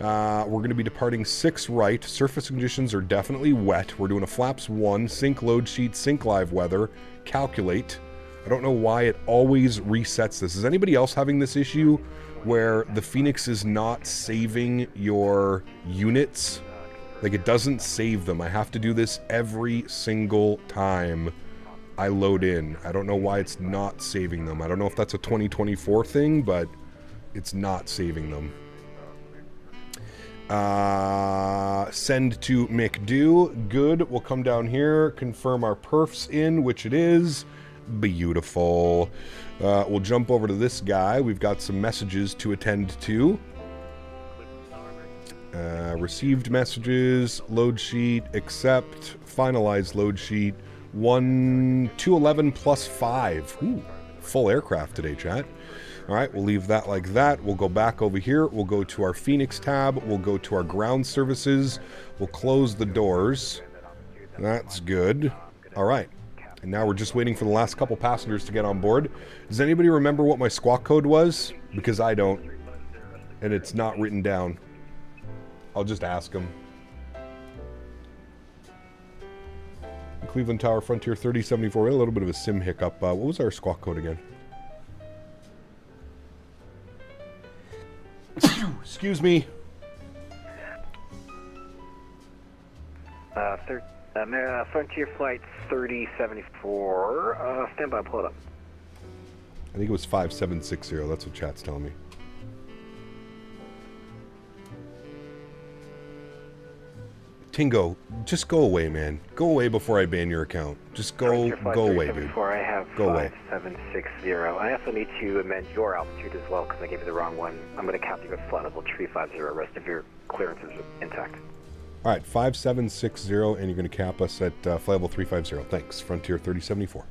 We're going to be departing 6 right. Surface conditions are definitely wet. We're doing a flaps 1, sync load sheet, sync live weather, calculate. I don't know why it always resets this. Is anybody else having this issue where the Fenix is not saving your units? Like, it doesn't save them. I have to do this every single time I load in. I don't know why it's not saving them. I don't know if that's a 2024 thing, but it's not saving them. Send to McDo. Good. We'll come down here, confirm our perfs in, which it is. Beautiful. We'll jump over to this guy. We've got some messages to attend to. Received messages, load sheet, accept, finalized load sheet, 211 plus 5. Ooh, full aircraft today, chat. All right, we'll leave that like that. We'll go back over here. We'll go to our Fenix tab. We'll go to our ground services. We'll close the doors. That's good. All right. And now we're just waiting for the last couple passengers to get on board. Does anybody remember what my squawk code was? Because I don't. And it's not written down. I'll just ask them. Cleveland Tower Frontier 3074. We had a little bit of a sim hiccup. What was our squawk code again? Excuse me. Frontier Flight 3074. Stand by, pull it up. I think it was 5760. That's what chat's telling me. Tingo, just go away, man. Go away before I ban your account. Just go away, dude. I have go away. 5760. I also need to amend your altitude as well because I gave you the wrong one. I'm going to cap you at flight level 350. The rest of your clearances are intact. All right, 5760, and you're going to cap us at flight level 350. Thanks, Frontier 3074.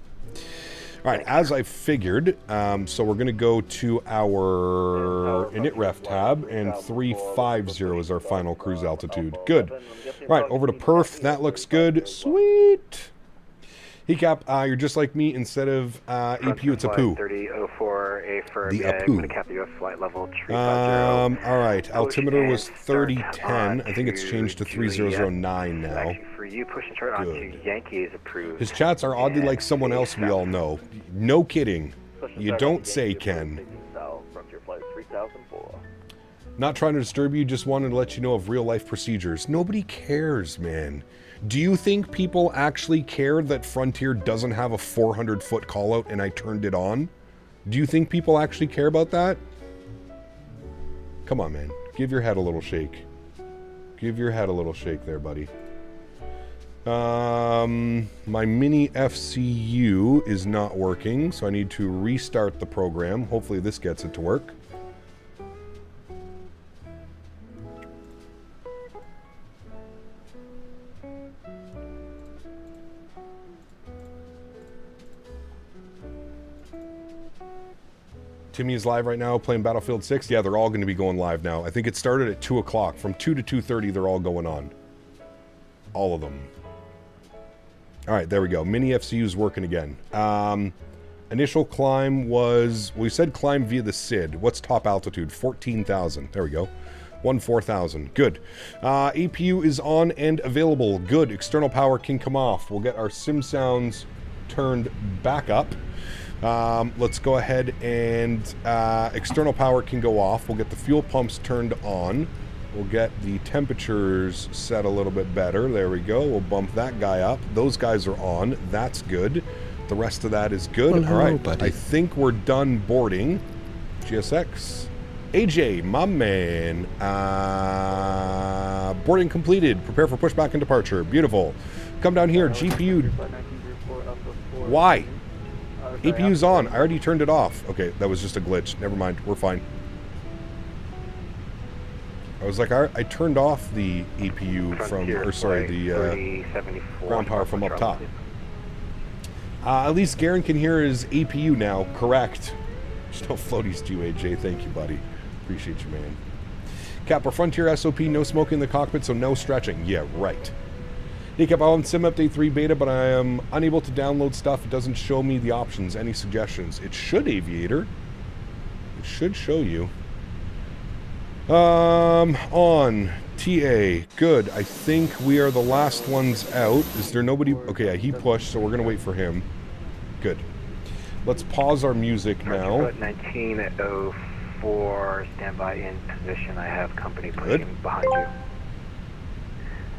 All right, as I figured, so we're going to go to our init ref tab, and 350 is our final cruise altitude. Good. All right, over to perf. That looks good. Sweet. Hecap, you're just like me. Instead of APU, it's a poo. 3004, A for the I'm going to cap you at flight level 350. All right, altimeter was 3010. I think it's changed to 3009 now. For you, push and start onto Yankees approved. His chats are oddly like someone else we all know. No kidding. You don't say, Ken. Not trying to disturb you, just wanted to let you know of real-life procedures. Nobody cares, man. Do you think people actually care that Frontier doesn't have a 400-foot call-out and I turned it on? Do you think people actually care about that? Come on, man. Give your head a little shake. Give your head a little shake there, buddy. My mini FCU is not working, so I need to restart the program. Hopefully this gets it to work. Timmy is live right now playing Battlefield 6. Yeah, they're all going to be going live now. I think it started at 2 o'clock. From 2 to 2:30, they're all going on. All of them. All right, there we go. Mini FCU is working again. Initial climb was... we said climb via the SID. What's top altitude? 14,000. There we go. 14,000. Good. APU is on and available. Good. External power can come off. We'll get our sim sounds turned back up. Let's go ahead and external power can go off. We'll get the fuel pumps turned on. We'll get the temperatures set a little bit better. There we go. We'll bump that guy up. Those guys are on. That's good. The rest of that is good. Well, hello, all right, buddy. I think we're done boarding. GSX. AJ, my man. Boarding completed. Prepare for pushback and departure. Beautiful. Come down here. GPU. Why? APU's on. I already turned it off. Okay, that was just a glitch. Never mind. We're fine. I was like, I turned off the APU from, or sorry, the ground power from up top. At least Garen can hear his APU now. Correct. Just no floaties to you, AJ. Thank you, buddy. Appreciate you, man. Cap, Frontier SOP, no smoking in the cockpit, so no stretching. Yeah, right. Hey, Cap, I'm on Sim Update 3 beta, but I am unable to download stuff. It doesn't show me the options. Any suggestions? It should, Aviator. It should show you. On TA. Good. I think we are the last ones out. Is there nobody? Okay, yeah, he pushed, so we're going to wait for him. Good. Let's pause our music now. 1904, stand by in position. I have company pushing behind you.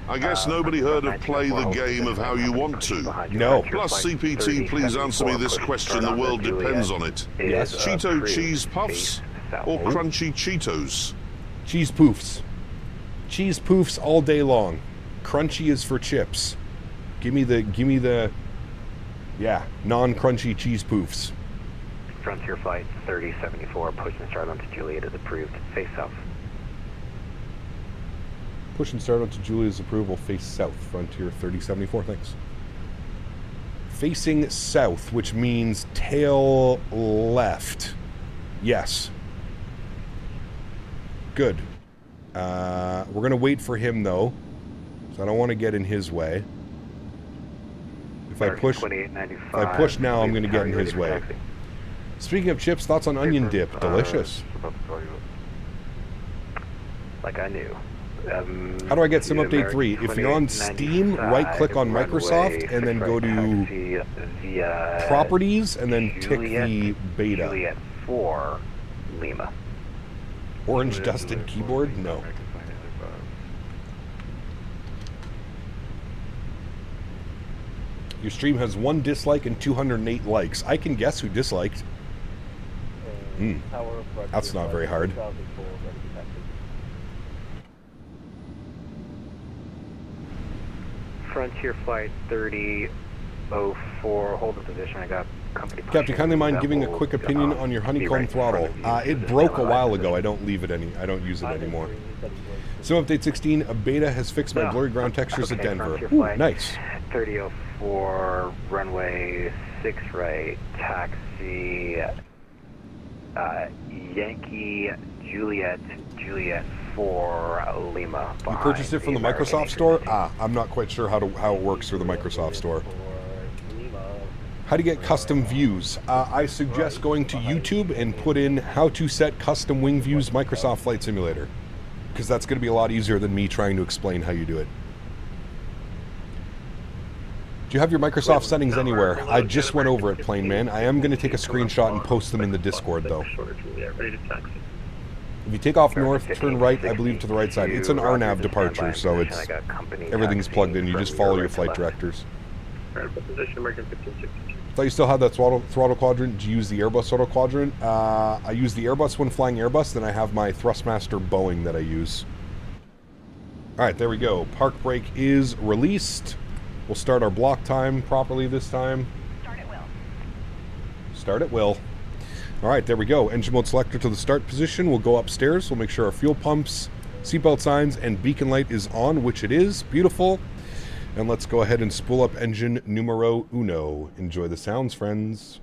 I guess nobody heard of play the game of how you want to. No. Plus, CPT, please answer me this question. The world depends on it. Yes. Cheeto cheese puffs or crunchy Cheetos? Cheese poofs. Cheese poofs all day long. Crunchy is for chips. Give me the, yeah, non-crunchy cheese poofs. Frontier Flight 3074, push and start onto Juliet is approved. Face south. Push and start out to Julia's approval. Face south. Frontier 3074. Thanks. Facing south, which means tail left. Yes. Good. We're going to wait for him, though. So I don't want to get in his way. If I push now, I'm going to get in his way. Speaking of chips, thoughts on onion dip? Delicious. Like I knew. How do I get Sim Update 3? If you're on Steam, right-click on Microsoft, and then go to Properties, and then tick the beta. Juliet 4, Lima. Orange dusted keyboard? No. Your stream has 1 dislike and 208 likes. I can guess who disliked. That's not very hard. Frontier Flight 3004, hold the position. I got company. Captain, kindly mind giving a quick opinion on your honeycomb throttle. It broke a while ago. I don't use it anymore. Sim Update 16, a beta has fixed my blurry ground textures at Denver. Ooh, nice. 3004, runway 6 right, taxi, Yankee Juliet 4 Lima. You purchased it from the Microsoft Store? I'm not quite sure how it works through the Microsoft Store. How to get custom views? I suggest going to YouTube and put in how to set custom wing views Microsoft Flight Simulator, because that's going to be a lot easier than me trying to explain how you do it. Do you have your Microsoft settings anywhere? I just went over it, Plane Man. I am going to take a screenshot and post them in the Discord, though. If you take off north, turn right, I believe, to the right side. It's an RNAV departure, so it's everything's plugged in. You just follow your flight directors. I thought you still had that throttle quadrant. Do you use the Airbus throttle quadrant? I use the Airbus when flying Airbus, then I have my Thrustmaster Boeing that I use. Alright, there we go. Park brake is released. We'll start our block time properly this time. Start at will. Alright, there we go. Engine mode selector to the start position. We'll go upstairs. We'll make sure our fuel pumps, seatbelt signs, and beacon light is on, which it is. Beautiful. And let's go ahead and spool up engine numero uno. Enjoy the sounds, friends.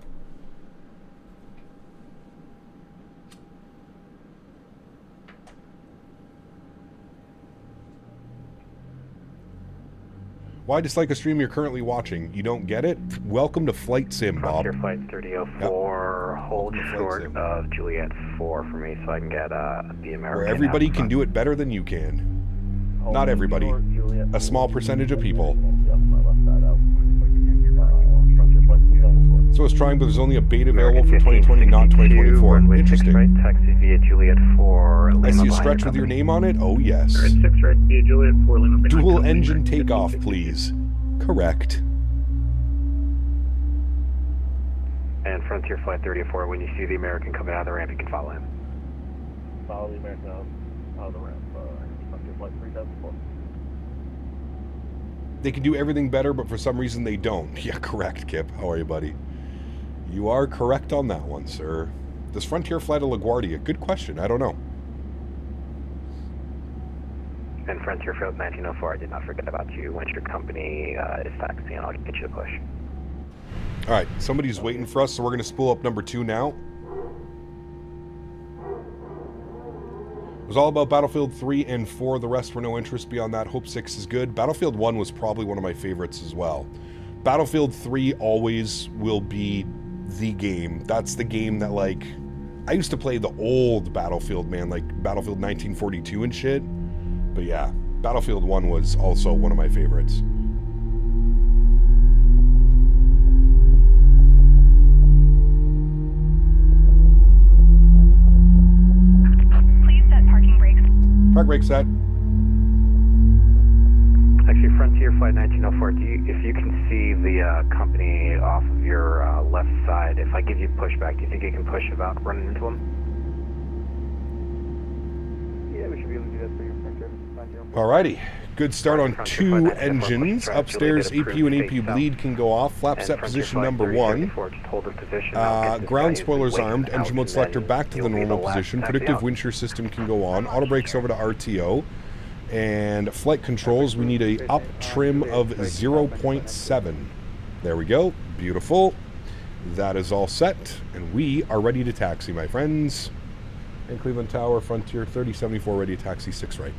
Why dislike a stream you're currently watching? You don't get it? Welcome to Flight Sim, Bob. Frontier Flight 3004, hold short of Juliet 4 for me so I can get the American. Where everybody can do it better than you can. Not everybody. A small percentage of people. So I was trying, but there's only a beta available for 2020, not 2024. Interesting. Right, taxi via Juliet 4. I see a stretch with your name on it? Oh, yes. 6 right via Juliet 4 Lima. Dual engine takeoff, please. Correct. And Frontier Flight 3004, when you see the American coming out of the ramp, you can follow him. Follow the American out of the ramp. Frontier Flight 3004. They can do everything better, but for some reason they don't. Yeah, correct, Kip. How are you, buddy? You are correct on that one, sir. Does Frontier fly to LaGuardia? Good question. I don't know. And Frontier Flight 1904, I did not forget about you. Once your company is taxiing, I'll get you to push. All right, somebody's waiting for us, so we're going to spool up number 2 now. It was all about Battlefield 3 and 4. The rest were no interest beyond that. Hope 6 is good. Battlefield 1 was probably one of my favorites as well. Battlefield 3 always will be the game. That's the game that, like, I used to play the old Battlefield, man, like Battlefield 1942 and shit. But yeah, Battlefield 1 was also one of my favorites. Park brake set. Actually, Frontier Flight 1904, if you can see the company off of your left side, if I give you pushback, do you think you can push without running into them? Yeah, we should be able to do that for you, Frontier. Alrighty. Good start on 2 engines. Upstairs, APU and APU bleed can go off. Flap set position number 1. Ground spoilers armed. Engine mode selector back to the normal position. Predictive wind shear system can go on. Auto brakes over to RTO. And flight controls, we need a up trim of 0.7. There we go. Beautiful. That is all set, and we are ready to taxi, my friends. And Cleveland Tower, Frontier 3074, ready to taxi 6 right.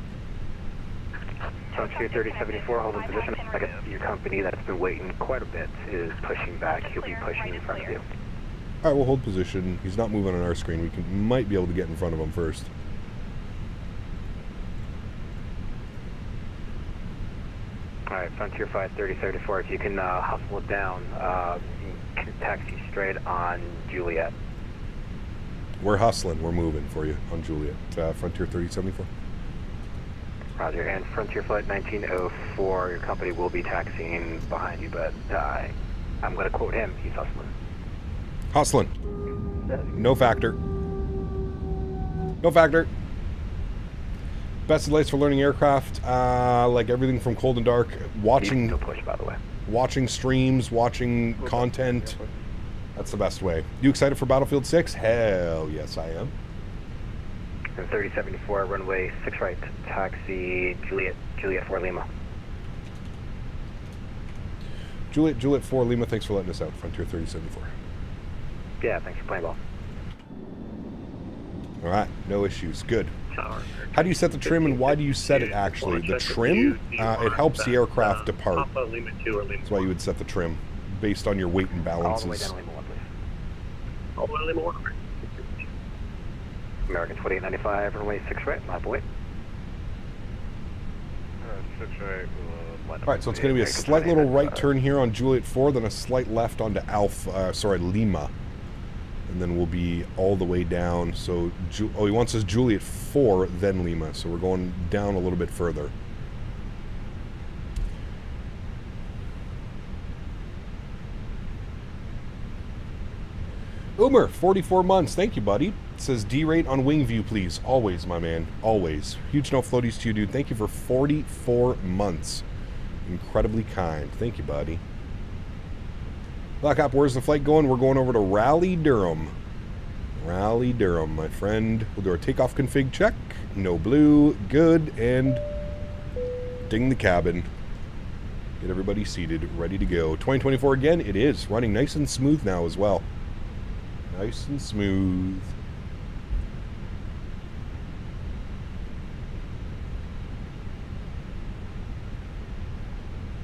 Frontier 3074, holding position. I guess your company that's been waiting quite a bit is pushing back. He'll be pushing in front of you. All right, we'll hold position. He's not moving on our screen. We might be able to get in front of him first. All right, Frontier 3074, if you can hustle it down, you can taxi straight on Juliet. We're hustling. We're moving for you on Juliet. Frontier 3074. Roger, and Frontier Flight 1904, your company will be taxiing behind you, but I'm going to quote him, he's hustling. Hustling. No factor. No factor. Best advice for learning aircraft, like everything from cold and dark, watching... No push, by the way. Watching streams, watching content. That's the best way. You excited for Battlefield 6? Hell yes, I am. And 3074, runway 6 right, taxi Juliet 4 Lima. Juliet 4 Lima, thanks for letting us out, Frontier 3074. Yeah, thanks for playing ball. All right, no issues, good. How do you set the trim and why do you set it actually? The trim, it helps the aircraft depart. That's why you would set the trim, based on your weight and balances. All the way down Lima 1, please. All the way to Lima 1. American 2895, runway 6 right, my boy. 6 right. Alright, so it's going to be a slight little right turn here on Juliet 4, then a slight left onto Lima. And then we'll be all the way down. So, he wants us Juliet 4, then Lima. So we're going down a little bit further. Umer, 44 months. Thank you, buddy. It says D-rate on wing view, please. Always, my man. Always. Huge no floaties to you, dude. Thank you for 44 months. Incredibly kind. Thank you, buddy. Black Op, where's the flight going? We're going over to Raleigh, Durham. Raleigh, Durham, my friend. We'll do our takeoff config check. No blue. Good. And ding the cabin. Get everybody seated. Ready to go. 2024 again. It is. Running nice and smooth now as well. Nice and smooth.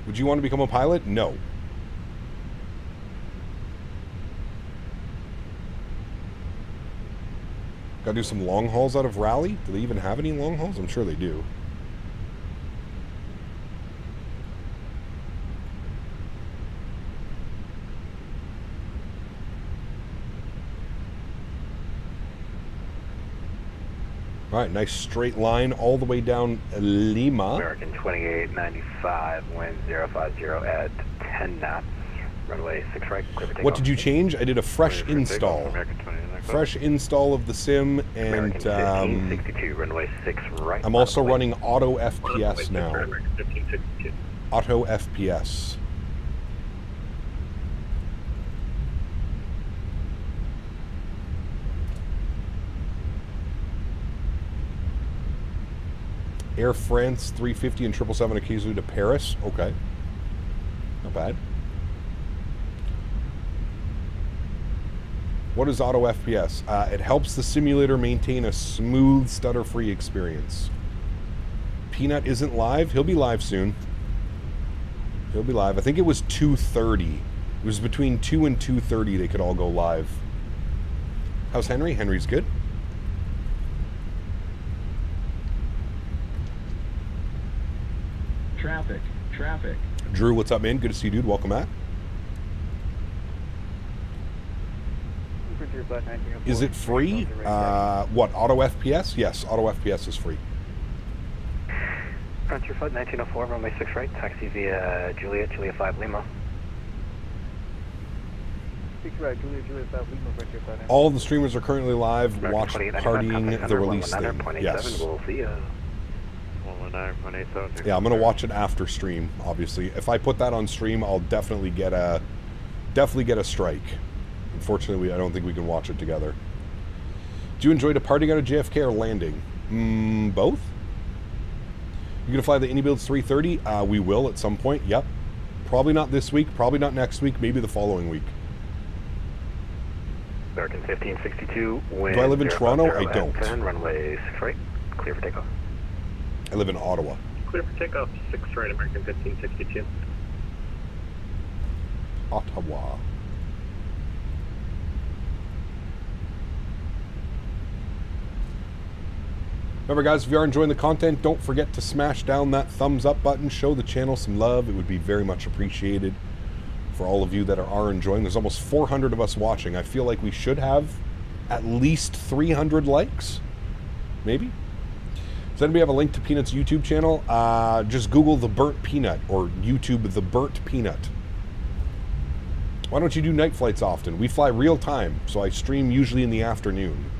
Would you want to become a pilot? No. Gotta do some long hauls out of Raleigh? Do they even have any long hauls? I'm sure they do. Alright, nice straight line all the way down Lima. American 2895, wind 050 at 10 knots. Runway 6 right, clear for takeoff. What did you change? I did a fresh install. Fresh install of the sim, and American 1562, runway 6 right. I'm also running auto FPS now. Auto FPS. Air France 350 and 777 occasionally to Paris. Okay. Not bad. What is auto FPS? It helps the simulator maintain a smooth, stutter-free experience. Peanut isn't live. He'll be live soon. He'll be live. I think it was 2:30. It was between 2 and 2:30 they could all go live. How's Henry? Henry's good. Traffic. Drew, what's up, man? Good to see you, dude. Welcome back. Is it free? What, auto FPS? Yes, auto FPS is free. Frontier Flight 1904, runway 6 right, taxi via Juliet 5 Lima. 6 right, Juliet 5 Lima, Frontier Flight. All the streamers are currently live. Watch Partying the release thing. Yes. We'll see ya. Yeah, I'm gonna watch it after stream. Obviously, if I put that on stream, I'll definitely get a strike. Unfortunately, I don't think we can watch it together. Do you enjoy departing out of JFK or landing? Both. You gonna fly the Indybuilds 330? We will at some point. Yep. Probably not this week. Probably not next week. Maybe the following week. American 1562. Wind Do I live in Toronto? I don't. 10, runway 6 right. Clear for takeoff. I live in Ottawa. Clear for takeoff, 6 right, American 1562. Ottawa. Remember, guys, if you are enjoying the content, don't forget to smash down that thumbs up button. Show the channel some love. It would be very much appreciated for all of you that are enjoying. There's almost 400 of us watching. I feel like we should have at least 300 likes. Maybe? Does anybody have a link to Peanut's YouTube channel? Just Google The Burnt Peanut or YouTube The Burnt Peanut. Why don't you do night flights often? We fly real time, so I stream usually in the afternoon.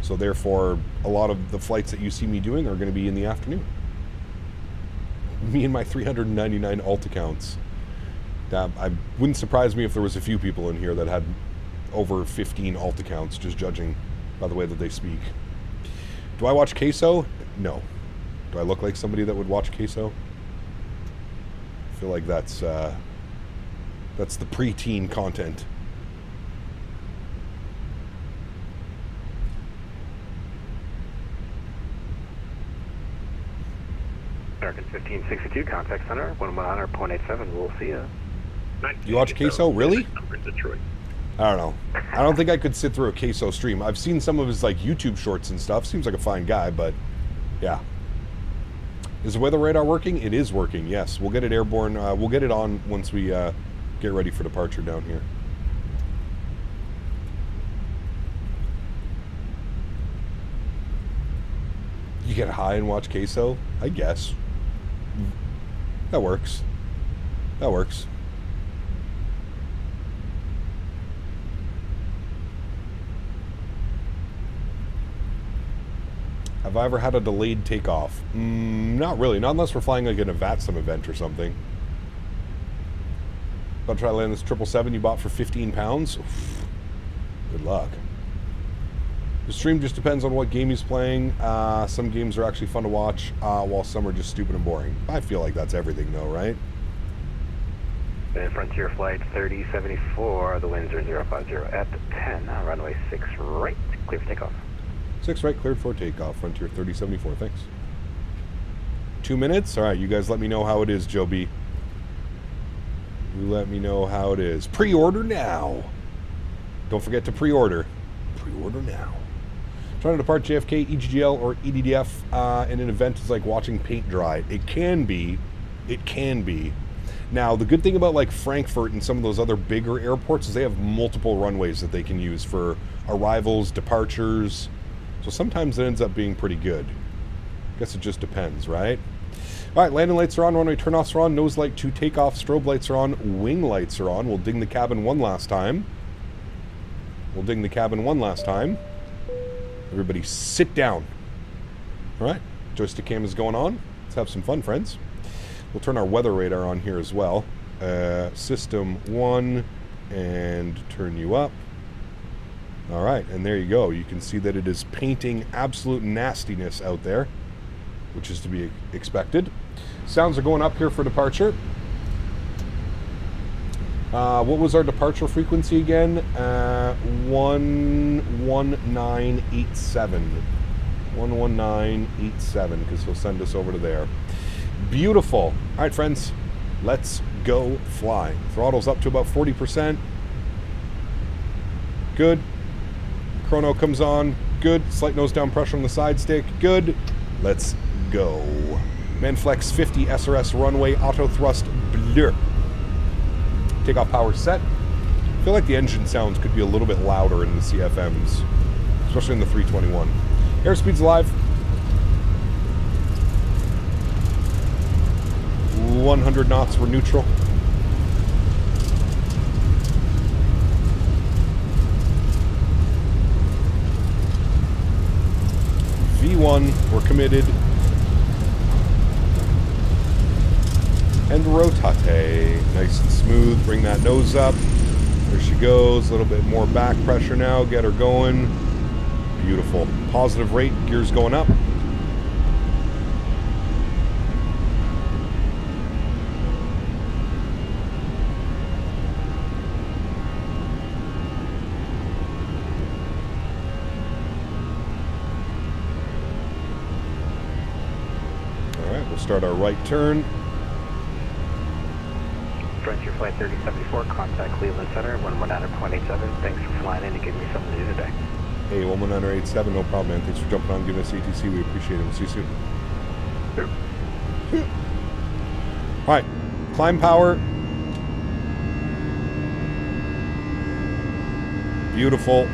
So therefore, a lot of the flights that you see me doing are going to be in the afternoon. Me and my 399 alt accounts. I wouldn't surprise me if there was a few people in here that had over 15 alt accounts, just judging by the way that they speak. Do I watch Queso? No. Do I look like somebody that would watch Queso? I feel like that's the preteen content. American 1562, contact center, 1100.87, we'll see you. You watch Queso? Really? Detroit. I don't know. I don't think I could sit through a Queso stream. I've seen some of his like YouTube shorts and stuff. Seems like a fine guy, but yeah. Is the weather radar working? It is working, yes. We'll get it airborne. We'll get it on once we get ready for departure down here. You get high and watch Queso? I guess. That works. That works. Have I ever had a delayed takeoff? Not really. Not unless we're flying like in a VATSIM event or something. About to try to land this 777 you bought for 15 pounds? Oof. Good luck. The stream just depends on what game he's playing. Some games are actually fun to watch, while some are just stupid and boring. I feel like that's everything though, right? Frontier Flight 3074, the winds are 050 at 10, runway 6 right, clear for takeoff. 6 right, cleared for takeoff. Frontier 3074, thanks. 2 minutes? Alright, you guys let me know how it is, Joe B. You let me know how it is. Pre-order now! Don't forget to pre-order. Pre-order now. Trying to depart JFK, EGGL, or EDDF in an event is like watching paint dry. It can be. It can be. Now, the good thing about like Frankfurt and some of those other bigger airports is they have multiple runways that they can use for arrivals, departures. So sometimes it ends up being pretty good. I guess it just depends, right? All right, landing lights are on, runway turnoffs are on, nose light to takeoff, strobe lights are on, wing lights are on. We'll ding the cabin one last time. We'll ding the cabin one last time. Everybody sit down. All right, joystick cam is going on. Let's have some fun, friends. We'll turn our weather radar on here as well. System 1, and turn you up. All right, and there you go. You can see that it is painting absolute nastiness out there, which is to be expected. Sounds are going up here for departure. What was our departure frequency again? 11987. 11987, because he'll send us over to there. Beautiful. All right, friends, let's go fly. Throttle's up to about 40%. Good. Chrono comes on. Good. Slight nose down pressure on the side stick. Good. Let's go. Manflex 50 SRS runway auto thrust blur. Takeoff power set. I feel like the engine sounds could be a little bit louder in the CFMs, especially in the 321. Airspeed's alive. 100 knots, we're neutral. V1, we're committed. And rotate. Nice and smooth. Bring that nose up. There she goes. A little bit more back pressure now. Get her going. Beautiful. Positive rate. Gears going up. start our right turn. Frontier Flight 3074, contact Cleveland Center, 119.87. Thanks for flying in and giving me something to do today. Hey, 11987, no problem, man. Thanks for jumping on and giving us ATC. We appreciate it. We'll see you soon. All right, climb power. Beautiful.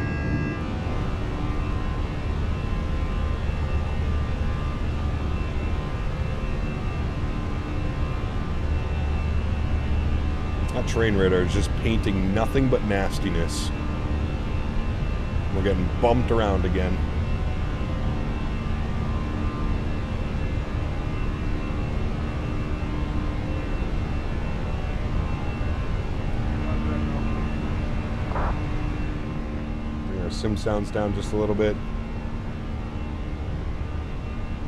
That terrain radar is just painting nothing but nastiness. We're getting bumped around again. Bring our sim sounds down just a little bit.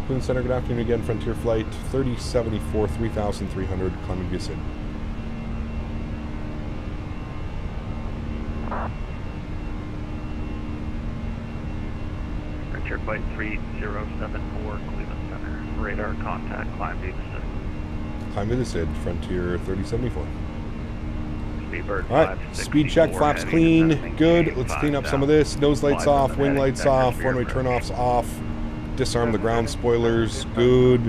Cleveland Center, good afternoon again. Frontier Flight 3074, 3300, climbing via SID. Frontier Flight 3074, Cleveland Center. Radar contact, climb via SID. Climb via the SID, Frontier 3074. Speedbird all right, speed check, flaps clean, good. Let's clean up some of this. Nose lights off, wing lights off, runway turnoffs off. Disarm the ground spoilers, good.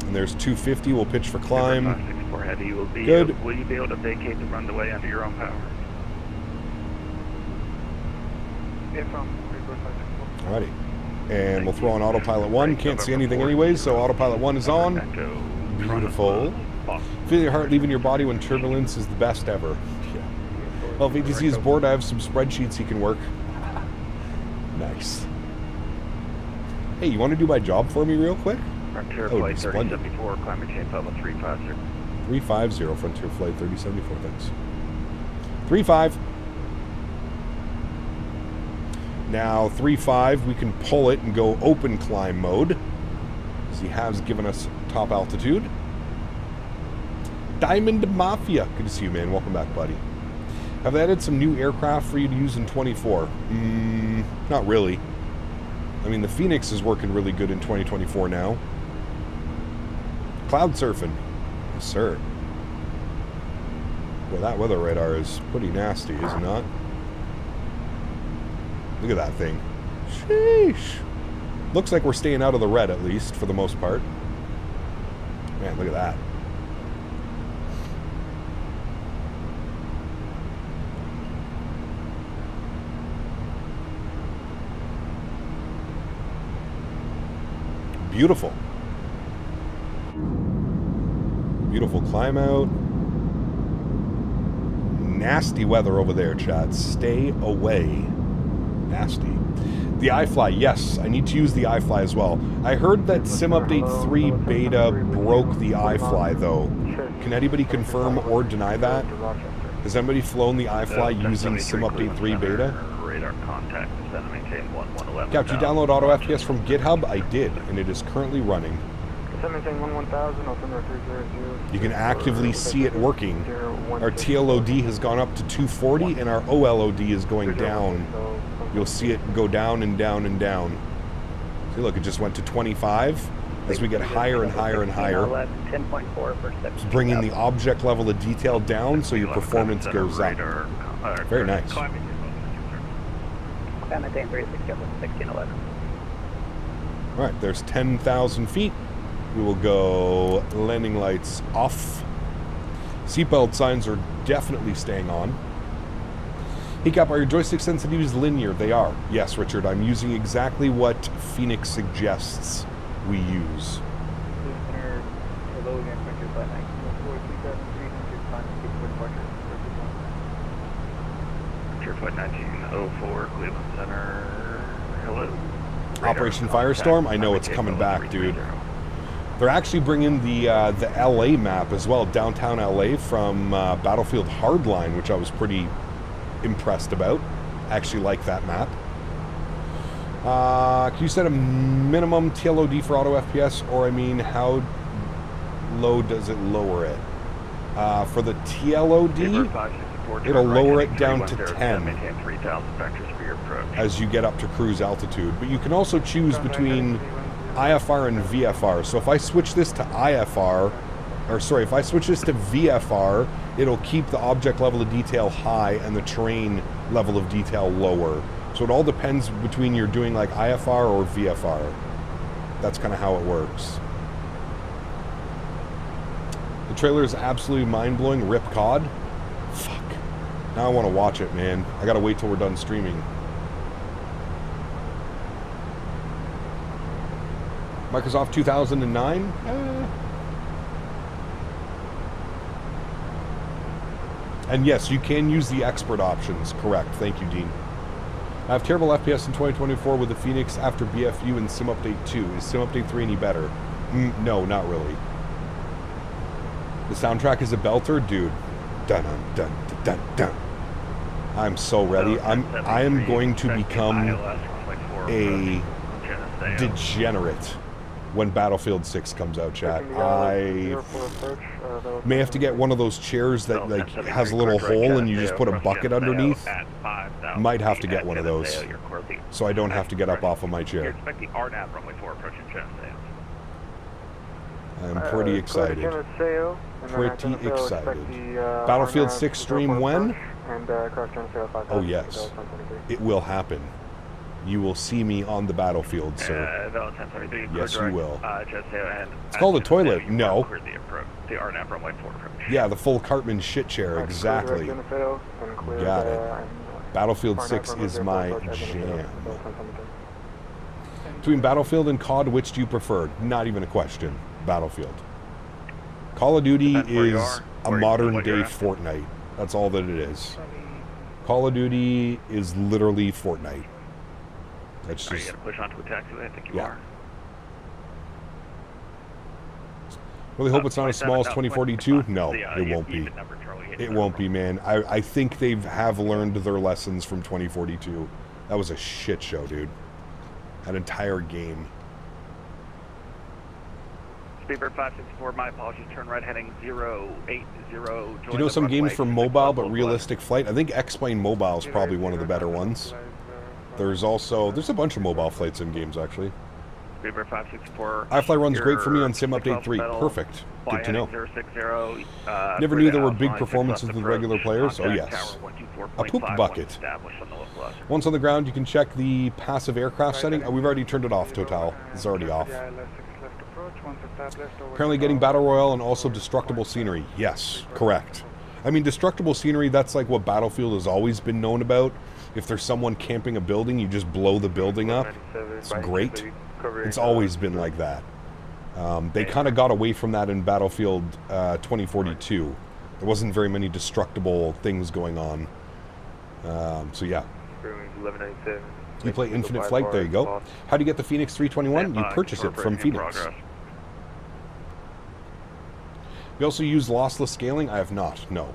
And there's 250, we'll pitch for climb. Good. Will you be able to vacate the runway under your own power? Alrighty. And we'll throw on autopilot 1. Can't see anything anyways, so autopilot 1 is on. Beautiful. Feel your heart leaving your body when turbulence is the best ever. Yeah. Well, if ATC is bored, I have some spreadsheets he can work. Nice. Hey, you want to do my job for me real quick? Frontier Flight 3074, climate change level 350. 350, Frontier Flight 3074, thanks. 35. Now, 35, we can pull it and go open climb mode, as he has given us top altitude. Diamond Mafia, good to see you, man. Welcome back, buddy. Have they added some new aircraft for you to use in 24? Not really. I mean, the Fenix is working really good in 2024 now. Cloud surfing. Yes, sir. Well, that weather radar is pretty nasty, is it not? Look at that thing. Sheesh. Looks like we're staying out of the red, at least, for the most part. Man, look at that. Beautiful. Beautiful climb out. Nasty weather over there, chat. Stay away. Nasty. The iFly, yes, I need to use the iFly as well. I heard that Sim Update 3 beta broke the iFly, though. Can anybody confirm or deny that? Has anybody flown the iFly using Sim Update 3 beta? Radar contact, descend maintain 1111. Yeah, did you download Auto FPS from GitHub? I did, and it is currently running. You can actively see it working. Our TLOD has gone up to 240, and our OLOD is going down. You'll see it go down and down and down. See, look, it just went to 25. As we get higher and higher and higher, it's bringing the object level of detail down, so your performance goes up. Very nice. All right, there's 10,000 feet. We will go landing lights off. Seatbelt signs are definitely staying on. Hey Cap, are your joystick sensitivities linear? They are. Yes, Richard, I'm using exactly what Fenix suggests we use. Flight 1904, Cleveland Center. Hello. Operation Firestorm? I know it's coming back, dude. They're actually bringing the LA map as well, downtown LA from Battlefield Hardline, which I was pretty impressed about. I actually like that map. Can you set a minimum TLOD for auto FPS, or I mean, how low does it lower it? For the TLOD, it'll lower it down to 10 as you get up to cruise altitude. But you can also choose between IFR and VFR. So if I switch this to IFR, or sorry, if I switch this to VFR, it'll keep the object level of detail high and the terrain level of detail lower. So it all depends between you're doing like IFR or VFR. That's kind of how it works. The trailer is absolutely mind-blowing. Rip COD. Fuck. Now I want to watch it, man. I gotta wait till we're done streaming. Microsoft 2009? And yes, you can use the expert options. Correct. Thank you, Dean. I have terrible FPS in 2024 with the Fenix after BFU and Sim Update 2. Is Sim Update 3 any better? No, not really. The soundtrack is a belter? Dude. Dun dun dun dun dun. I'm so ready. I am going to become a degenerate when Battlefield 6 comes out, chat. I may have to get one of those chairs that like has a little hole and you just put a bucket underneath. Might have to get one of those so I don't have to get up off of my chair. I'm pretty excited. Pretty excited. Battlefield 6 stream when? Oh yes. It will happen. You will see me on the battlefield, sir. Yes, you will. It's called a toilet. No. Yeah, the full Cartman shit chair. Exactly. Got it. Battlefield 6 is my jam. Between Battlefield and COD, which do you prefer? Not even a question. Battlefield. Call of Duty is a modern-day Fortnite. That's all that it is. Call of Duty is literally Fortnite. That's just... Are you going to push onto a taxiway? I think you are. Really hope it's not as small as 2042. No, it won't be. It won't be, man. I think they have learned their lessons from 2042. That was a shit show, dude. An entire game. Speedbird 564, my apologies, turn right heading 080. Do you know some games for mobile but realistic flight? I think X-Plane Mobile is probably one of the better ones. There's also, there's a bunch of mobile flight sim games, actually. Speedbird 564. iFly runs great for me on Sim Update 3. Perfect. Good to know. Never knew there were big performances with regular players. Oh, yes. A poop bucket. Once on the ground, you can check the passive aircraft setting. Oh, we've already turned it off, Total. It's already off. Apparently getting Battle Royale and also destructible scenery. Yes, correct. I mean, destructible scenery, that's like what Battlefield has always been known about. If there's someone camping a building, you just blow the building up. It's great. It's always been like that. They kind of got away from that in Battlefield 2042. There wasn't very many destructible things going on. So yeah. You play Infinite Flight, there you go. How do you get the Fenix 321? You purchase it from Fenix. You also use lossless scaling? I have not, no.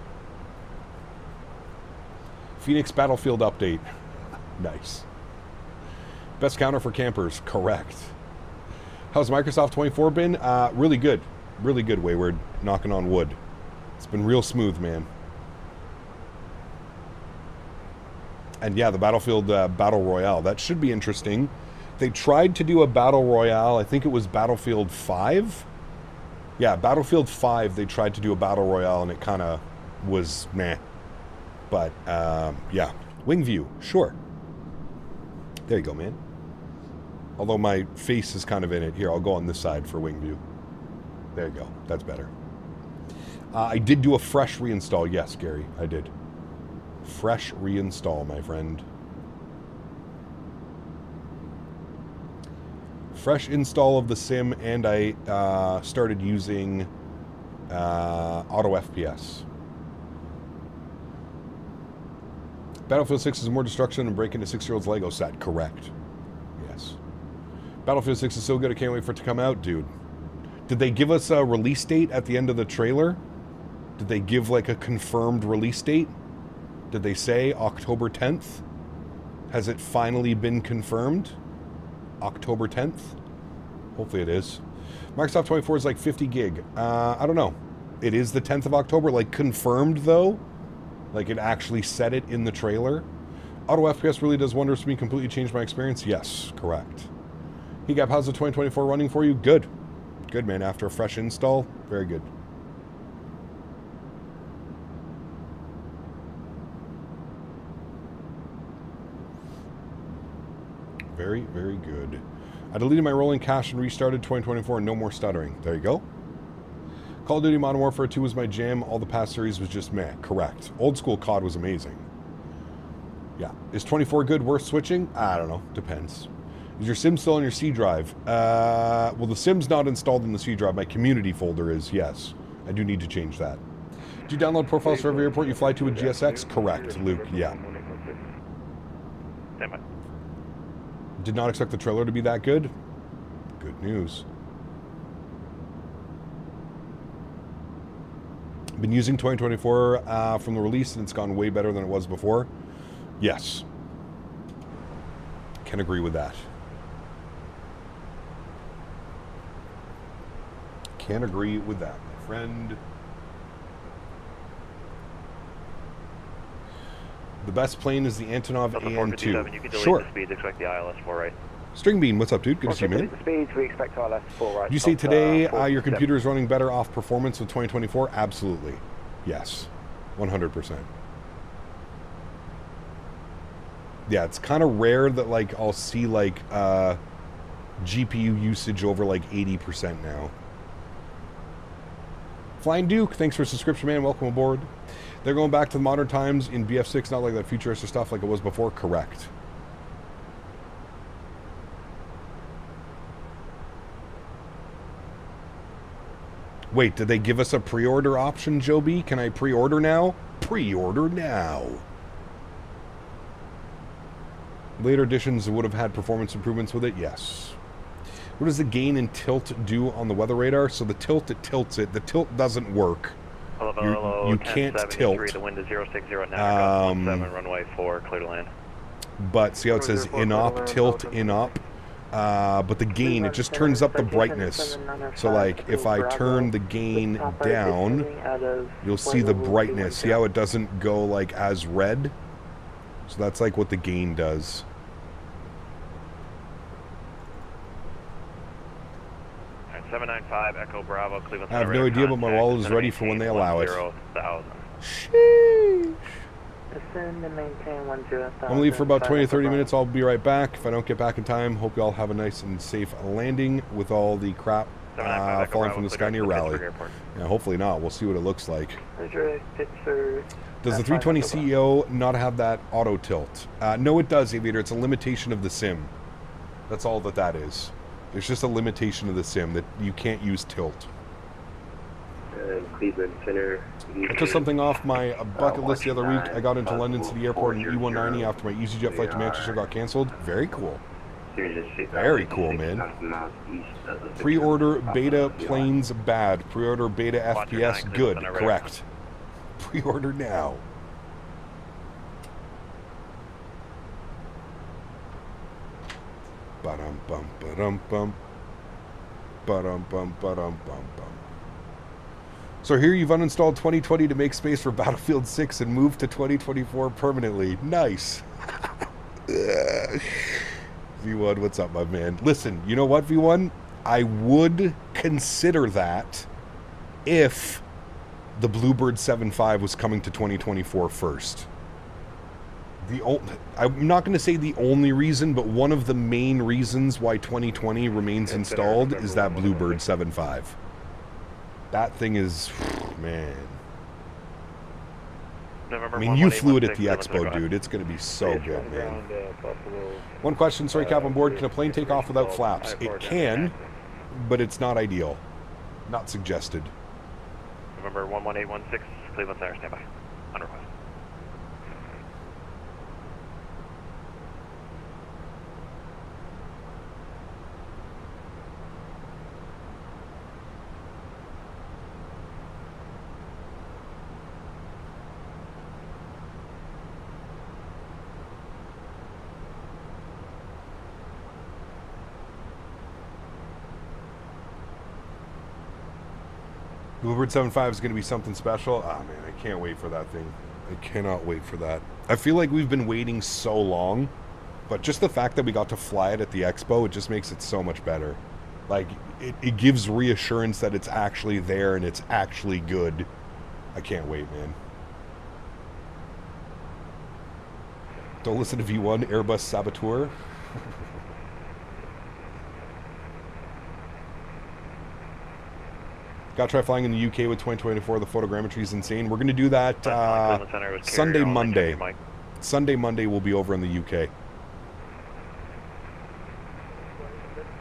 Phoenix Battlefield update. Nice. Best counter for campers. Correct. How's Microsoft 24 been? Really good. Really good, Wayward. Knocking on wood. It's been real smooth, man. And yeah, the Battlefield Battle Royale. That should be interesting. They tried to do a Battle Royale. I think it was Battlefield 5. Yeah, Battlefield 5, they tried to do a Battle Royale, and it kind of was meh. But, yeah. Wing view, sure. There you go, man. Although my face is kind of in it. Here, I'll go on this side for wing view. There you go. That's better. I did do a fresh reinstall. Yes, Gary, I did. Fresh reinstall, my friend. Fresh install of the sim, and I started using auto FPS. Battlefield 6 is more destruction and break into 6-year-old's Lego set. Correct. Yes. Battlefield 6 is so good, I can't wait for it to come out, dude. Did they give us a release date at the end of the trailer? Did they give like a confirmed release date? Did they say October 10th? Has it finally been confirmed? October 10th? Hopefully it is. Microsoft 24 is like 50 gig. I don't know. It is the 10th of October, like confirmed though? Like it actually said it in the trailer? Auto FPS really does wonders for me, completely changed my experience? Yes, correct. Hey Gap, how's the 2024 running for you? Good. Good, man. After a fresh install, very good. Very, very good. I deleted my rolling cache and restarted 2024 and no more stuttering. There you go. Call of Duty Modern Warfare 2 was my jam. All the past series was just meh. Correct. Old school COD was amazing. Yeah. Is 24 good? Worth switching? I don't know. Depends. Is your sim still on your C drive? Well, the sim's not installed in the C drive. My community folder is, yes. I do need to change that. Do you download profiles for every airport you fly to with GSX? Correct, Luke. Yeah. Did not expect the trailer to be that good. Good news. Been using 2024 from the release and it's gone way better than it was before. Yes. Can agree with that. Can agree with that, my friend. The best plane is the Antonov AN2. Sure. Speed, expect the ILS-4 right. String Bean, what's up, dude? Good to see you, man. Speeds, we expect ILS-4 right. Did you say today your computer is running better off performance with 2024? Absolutely. Yes. 100%. Yeah, it's kind of rare that, like, I'll see, like, GPU usage over, like, 80% now. Flying Duke, thanks for a subscription, man. Welcome aboard. They're going back to the modern times in BF6, not like that futuristic stuff like it was before. Correct. Wait, did they give us a pre-order option, Joby? Can I pre-order now? Pre-order now. Later editions would have had performance improvements with it? Yes. What does the gain and tilt do on the weather radar? So the tilt, it tilts it. The tilt doesn't work. You can't tilt. The wind is 060 now. 7 runway 4, clear to land. But see how it says in-op, tilt, in-op? But the gain, it just turns up the brightness. So like, if I turn the gain down, you'll see the brightness. See how it doesn't go like as red? So that's like what the gain does. Alright, 795 Echo Bravo, Cleveland. I have no idea, but my wallet is ready for when they allow it. Ascend and maintain 10,000. I'm gonna leave for about 20 to 30 minutes. I'll be right back. If I don't get back in time, hope you all have a nice and safe landing with all the crap falling from the sky near Raleigh. Yeah, hopefully not. We'll see what it looks like. Does the 320 CEO not have that auto tilt? No, it does, Aviator. It's a limitation of the sim. That's all that is. It's just a limitation of the sim that you can't use tilt. Cleveland Center. I took something off my bucket list the other week. I got into London City Airport in E190 after my EasyJet flight to Manchester got cancelled. Very cool. Very cool, man. Pre-order beta planes bad. Pre-order beta FPS good. Correct. Pre-order now. Ba-dum-bum, ba-dum-bum. Ba-dum-bum, ba-dum-bum-bum. So here you've uninstalled 2020 to make space for Battlefield 6 and move to 2024 permanently. Nice. V1, what's up, my man? Listen, you know what, V1? I would consider that if the Bluebird 7.5 was coming to 2024 first. I'm not going to say the only reason, but one of the main reasons why 2020 remains installed is that Bluebird 7.5. That thing is, man. I mean, you flew it at the expo, dude. It's going to be so good, man. One question, sorry, Cap on board. Can a plane take off without flaps? It can, but it's not ideal. Not suggested. November 11816, Cleveland Center, standby. On request. Bluebird 7.5 is going to be something special. Ah, man, I can't wait for that thing. I cannot wait for that. I feel like we've been waiting so long But just the fact that we got to fly it at the expo, it just makes it so much better. Like, it gives reassurance that it's actually there and it's actually good. I can't wait, man. Don't listen to V1, Airbus Saboteur. Got to try flying in the UK with 2024. The photogrammetry is insane. We're going to do that Sunday, Monday. Sunday, Monday, we'll be over in the UK.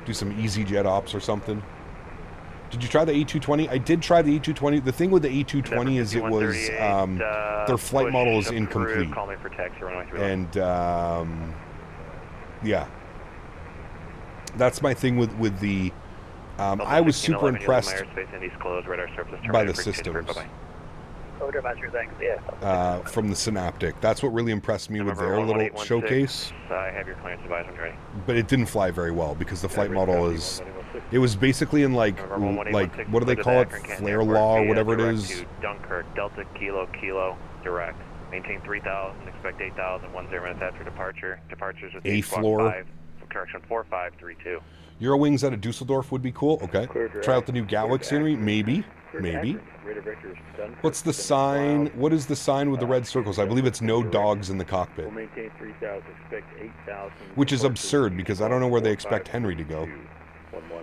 Do some EasyJet ops or something. Did you try the A220? I did try the A220. The thing with the A220 is it was their flight model is incomplete. Call me for taxi, and yeah, that's my thing with the. I was super impressed by the systems. From the Synaptic. That's what really impressed me with their little showcase. I have your clearance advisement ready. But it didn't fly very well because the flight model is... It was basically in like what do they call it? Flare law or whatever it is. Dunkirk, Delta Kilo, direct. Maintain 3,000, expect 8,000, 10 minutes after departure. Departures with A floor. Correction 4532. Eurowings out of Dusseldorf would be cool. Okay. Try out the new Gatwick scenery. Maybe. What's the sign? What is the sign with the red circles? I believe it's no dogs in the cockpit. We'll maintain 3,000, expect 8,000. Which is absurd because I don't know where they expect Henry to go.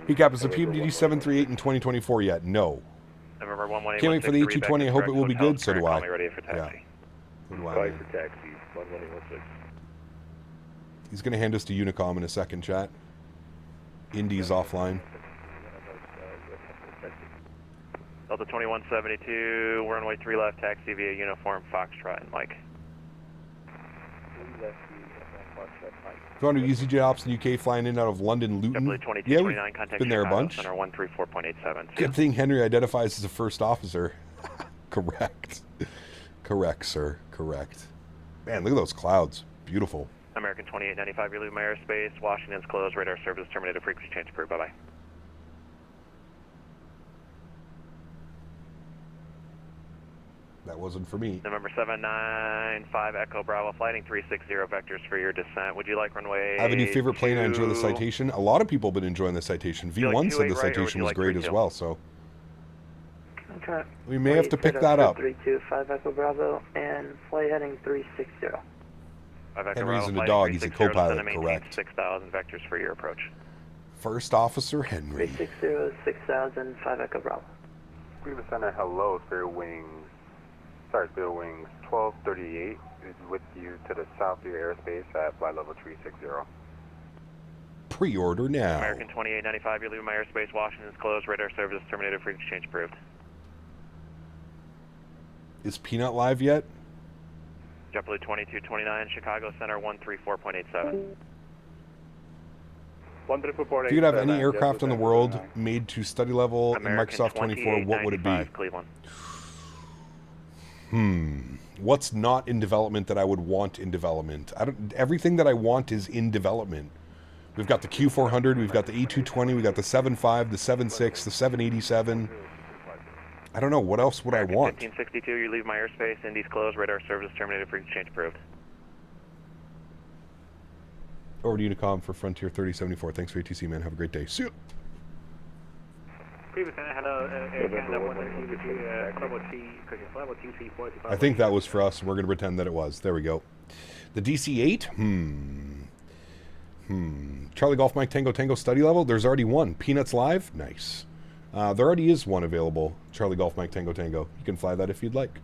Hey Cap, is the PMDD 738 in 2024 yet? No. Can't wait for the A220. I hope it will be good. So do I. Yeah. So do I. He's going to hand us to Unicom in a second, chat. Indy's offline. Delta 2172, runway 3 left, taxi via uniform, Foxtrot and Mike. If you want to do EasyJet ops in the UK, flying in out of London, Luton. Yeah, we've been there a bunch. Center 134.87. Good thing Henry identifies as a first officer. Correct. Correct, sir. Correct. Man, look at those clouds. Beautiful. American 2895, you're leaving my airspace. Washington's closed. Radar service terminated. Frequency change approved. Bye-bye. That wasn't for me. November 795, Echo Bravo, flighting 360 vectors for your descent. Would you like runway... I have a new favorite plane. I enjoy the Citation. A lot of people have been enjoying the Citation. V1 said the Citation was great as well, so... Okay. We may have to pick that up. 325 Echo Bravo and flight heading 360. Henry isn't a dog, he's a co-pilot, correct. 6,000 vectors for your approach. First Officer Henry. 360, 6,000, 5 Echo Bravo. Greenlight Center, hello, Spirit Wings. Sorry, Spirit Wings 1238 is with you to the south of your airspace at flight level 360. Pre-order now. American 2895, you're leaving my airspace. Washington's closed. Radar service terminated. Frequency change approved. Is Peanut live yet? JetBlue 2229, Chicago Center 134.87. If you could have any aircraft in the world made to study level in Microsoft 24, what would it be? Cleveland. What's not in development that I would want in development? Everything that I want is in development. We've got the Q400, we've got the A220, we've got the 75, the 76, the 787. I don't know, what else would I want? 1562, you leave my airspace. Indy's closed. Radar service terminated. Frequency change approved. Over to Unicom for Frontier 3074. Thanks for ATC, man. Have a great day. See you. I think that was for us. We're going to pretend that it was. There we go. The DC-8? Charlie Golf Mike Tango Tango study level? There's already one. Peanuts live? Nice. There already is one available. Charlie Golf Mike Tango Tango. You can fly that if you'd like.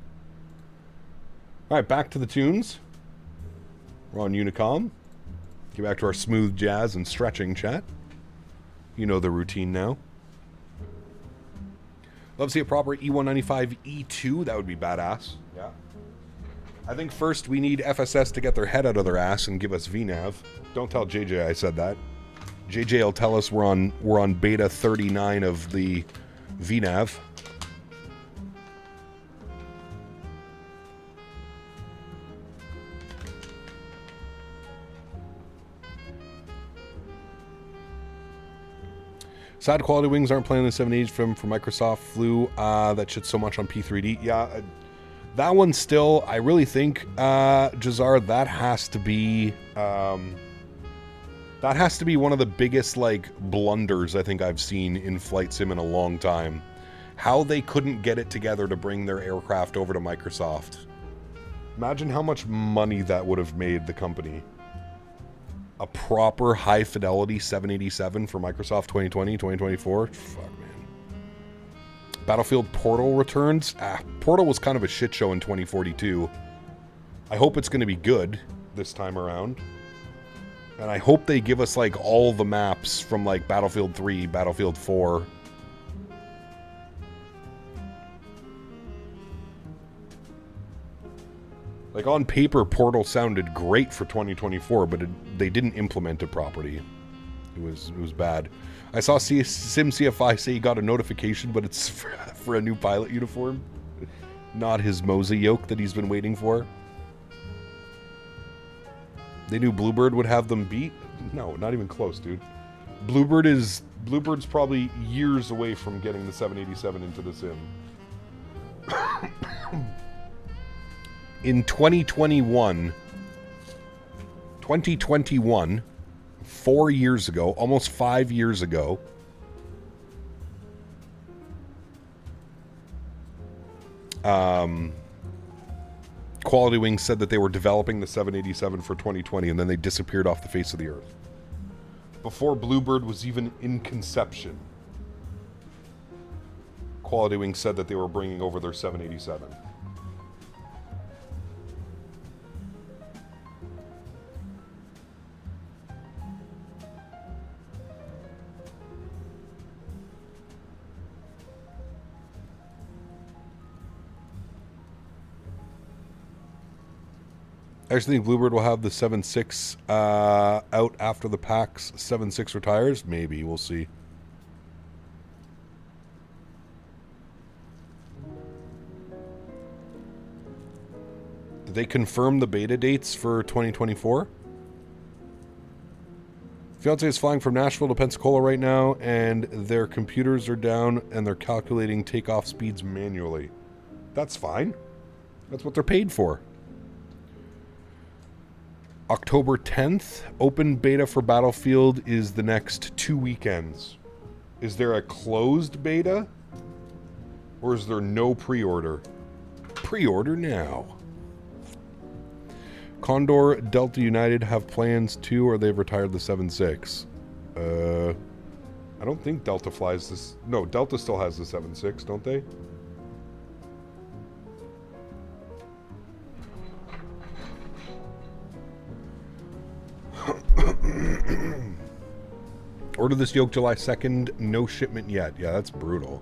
All right, back to the tunes. We're on Unicom. Get back to our smooth jazz and stretching chat. You know the routine now. Love to see a proper E195 E2. That would be badass. Yeah. I think first we need FSS to get their head out of their ass and give us VNAV. Don't tell JJ I said that. JJ will tell us we're on beta 39 of the VNAV. Sad quality wings aren't playing the 780s from Microsoft flew. That shit so much on P3D. Yeah, that one still, I really think, Jazar, that has to be That has to be one of the biggest, like, blunders I think I've seen in flight sim in a long time. How they couldn't get it together to bring their aircraft over to Microsoft. Imagine how much money that would have made the company. A proper high-fidelity 787 for Microsoft 2020, 2024? Fuck, man. Battlefield Portal returns? Portal was kind of a shit show in 2042. I hope it's going to be good this time around. And I hope they give us, like, all the maps from, like, Battlefield 3, Battlefield 4. Like, on paper, Portal sounded great for 2024, but they didn't implement it properly. It was bad. I saw SimCFI say he got a notification, but it's for a new pilot uniform. Not his Mosa yoke that he's been waiting for. They knew Bluebird would have them beat? No, not even close, dude. Bluebird's probably years away from getting the 787 into the sim. In 2021, 4 years ago, almost 5 years ago, Quality Wings said that they were developing the 787 for 2020, and then they disappeared off the face of the earth. Before Bluebird was even in conception, Quality Wings said that they were bringing over their 787. I actually think Bluebird will have the 7.6 out after the PAX 7.6 retires. Maybe. We'll see. Did they confirm the beta dates for 2024? Fiance is flying from Nashville to Pensacola right now, and their computers are down, and they're calculating takeoff speeds manually. That's fine. That's what they're paid for. October 10th, open beta for Battlefield is the next 2 weekends. Is there a closed beta? Or is there no pre-order? Pre-order now. Condor, Delta United have plans too, or they've retired the 7.6? I don't think Delta flies this. No, Delta still has the 7.6, don't they? Order this yoke July 2nd, no shipment yet. Yeah, that's brutal.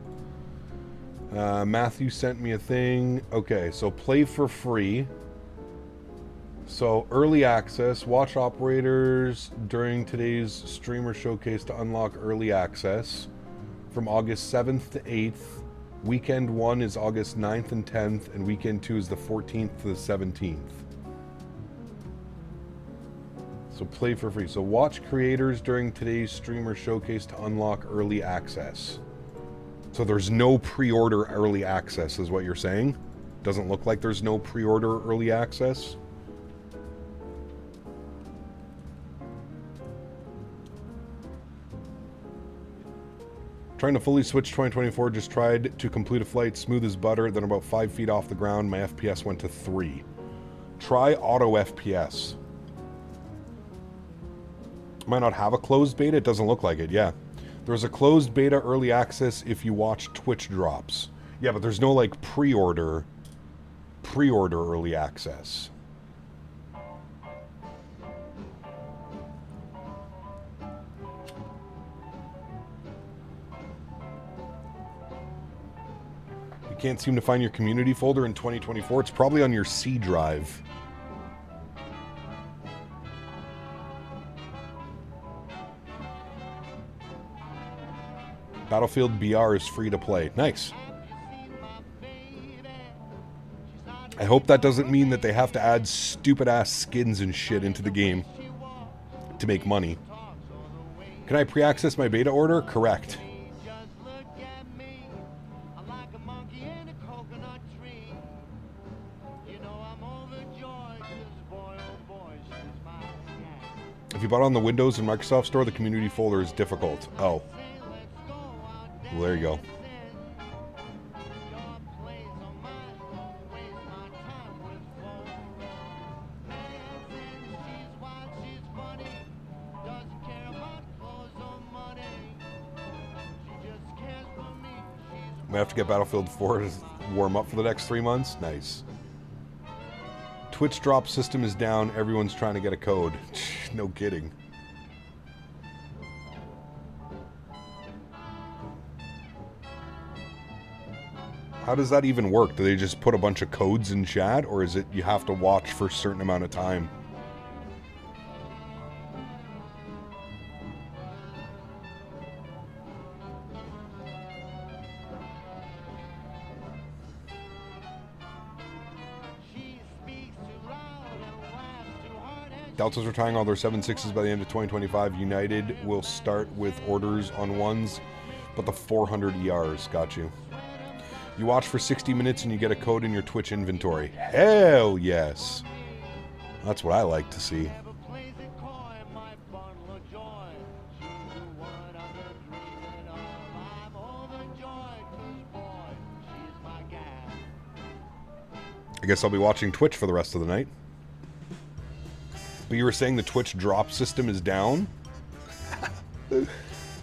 Matthew sent me a thing. Okay, so play for free. So early access, watch operators during today's streamer showcase to unlock early access from August 7th to 8th. Weekend 1 is August 9th and 10th, and weekend 2 is the 14th to the 17th. So play for free. So watch creators during today's streamer showcase to unlock early access. So there's no pre-order early access is what you're saying? Doesn't look like there's no pre-order early access. Trying to fully switch 2024, just tried to complete a flight smooth as butter, then about 5 feet off the ground, my FPS went to 3. Try auto FPS. Might not have a closed beta, it doesn't look like it, yeah. There's a closed beta early access if you watch Twitch drops. Yeah, but there's no like pre-order early access. You can't seem to find your community folder in 2024. It's probably on your C drive. Battlefield BR is free to play. Nice. I hope that doesn't mean that they have to add stupid-ass skins and shit into the game to make money. Can I pre-access my beta order? Correct. If you bought on the Windows and Microsoft Store, the community folder is difficult. Oh. Well, there you go. We have to get Battlefield 4 to warm up for the next 3 months. Nice. Twitch drop system is down. Everyone's trying to get a code. No kidding. How does that even work? Do they just put a bunch of codes in chat, or is it you have to watch for a certain amount of time? Delta's retiring all their 767s by the end of 2025. United will start with orders on ones, but the 400 ERs got you. You watch for 60 minutes and you get a code in your Twitch inventory. Hell yes. That's what I like to see. I guess I'll be watching Twitch for the rest of the night. But you were saying the Twitch drop system is down?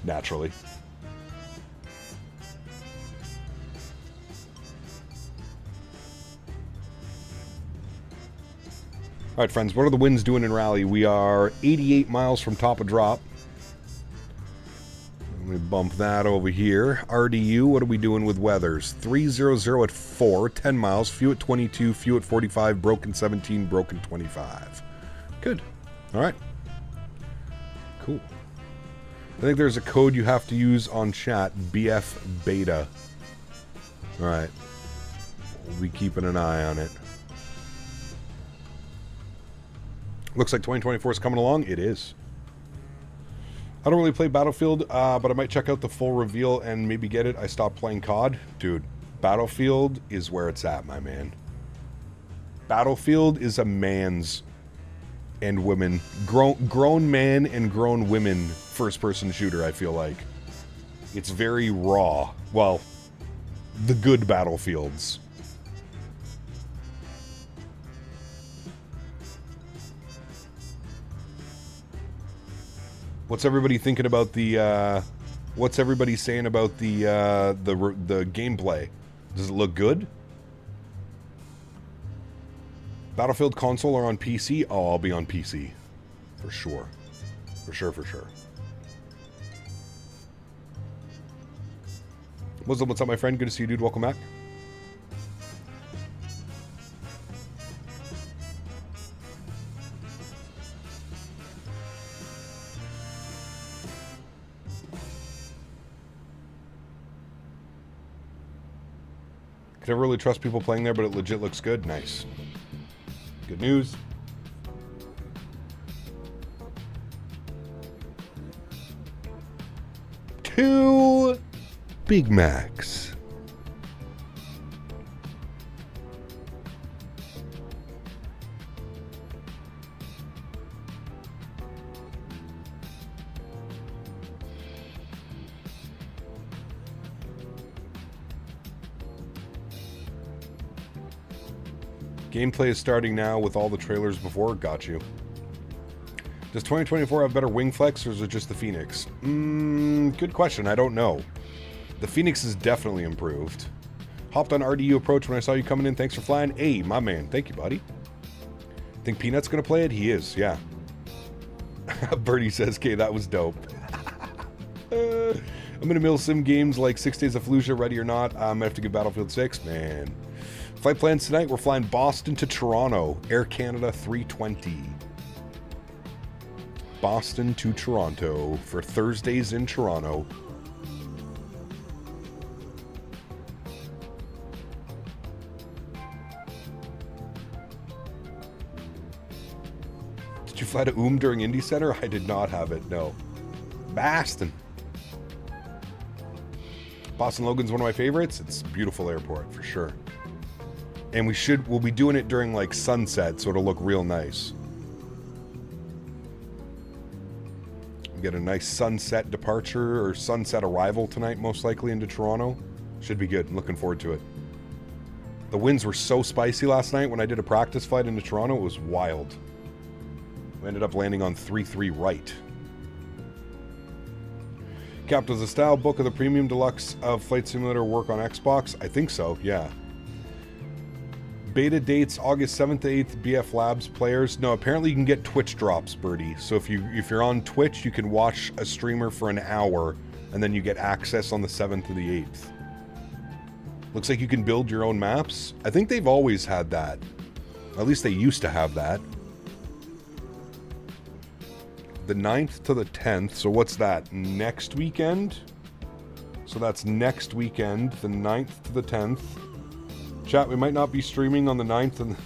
Naturally. Alright, friends, what are the winds doing in Raleigh? We are 88 miles from top of drop. Let me bump that over here. RDU, what are we doing with weathers? 300 at 4, 10 miles. Few at 22, few at 45, broken 17, broken 25. Good. Alright. Cool. I think there's a code you have to use on chat. BF Beta. Alright. We'll be keeping an eye on it. Looks like 2024 is coming along. It is. I don't really play Battlefield, but I might check out the full reveal and maybe get it. I stopped playing COD. Dude, Battlefield is where it's at, my man. Battlefield is a man's and women, grown man and grown women first-person shooter, I feel like. It's very raw. Well, the good Battlefields. What's everybody thinking about the, what's everybody saying about the gameplay? Does it look good? Battlefield console or on PC? Oh, I'll be on PC. For sure. For sure, for sure. Muslim, what's up, my friend? Good to see you, dude. Welcome back. Could never really trust people playing there, but it legit looks good. Nice. Good news. Two Big Macs. Gameplay is starting now with all the trailers before. Got you. Does 2024 have better wing flex, or is it just the Fenix? Good question. I don't know. The Fenix is definitely improved. Hopped on RDU approach when I saw you coming in. Thanks for flying. Hey, my man. Thank you, buddy. Think Peanut's going to play it? He is, yeah. Bertie says, okay, that was dope. I'm going to mill sim games like 6 Days of Fallujah, ready or not. I'm going to have to give Battlefield 6, man. Flight plans tonight, we're flying Boston to Toronto. Air Canada 320. Boston to Toronto for Thursdays in Toronto. Did you fly to during Indy Center? I did not have it, no. Boston. Boston Logan's one of my favorites. It's a beautiful airport, for sure. And we'll be doing it during like sunset, so it'll look real nice. get a nice sunset departure or sunset arrival tonight, most likely into Toronto. Should be good. I'm looking forward to it. The winds were so spicy last night when I did a practice flight into Toronto. It was wild. We ended up landing on 3-3 right. Cap, does the style book of the Premium Deluxe of Flight Simulator work on Xbox? I think so, yeah. Beta dates August 7th to 8th, BF Labs players. No, apparently you can get Twitch drops, Birdie. So if you're on Twitch, you can watch a streamer for an hour, and then you get access on the 7th to the 8th. Looks like you can build your own maps. I think they've always had that. At least they used to have that. The 9th to the 10th. So what's that? Next weekend? So that's next weekend, the 9th to the 10th. Chat, we might not be streaming on the 9th and the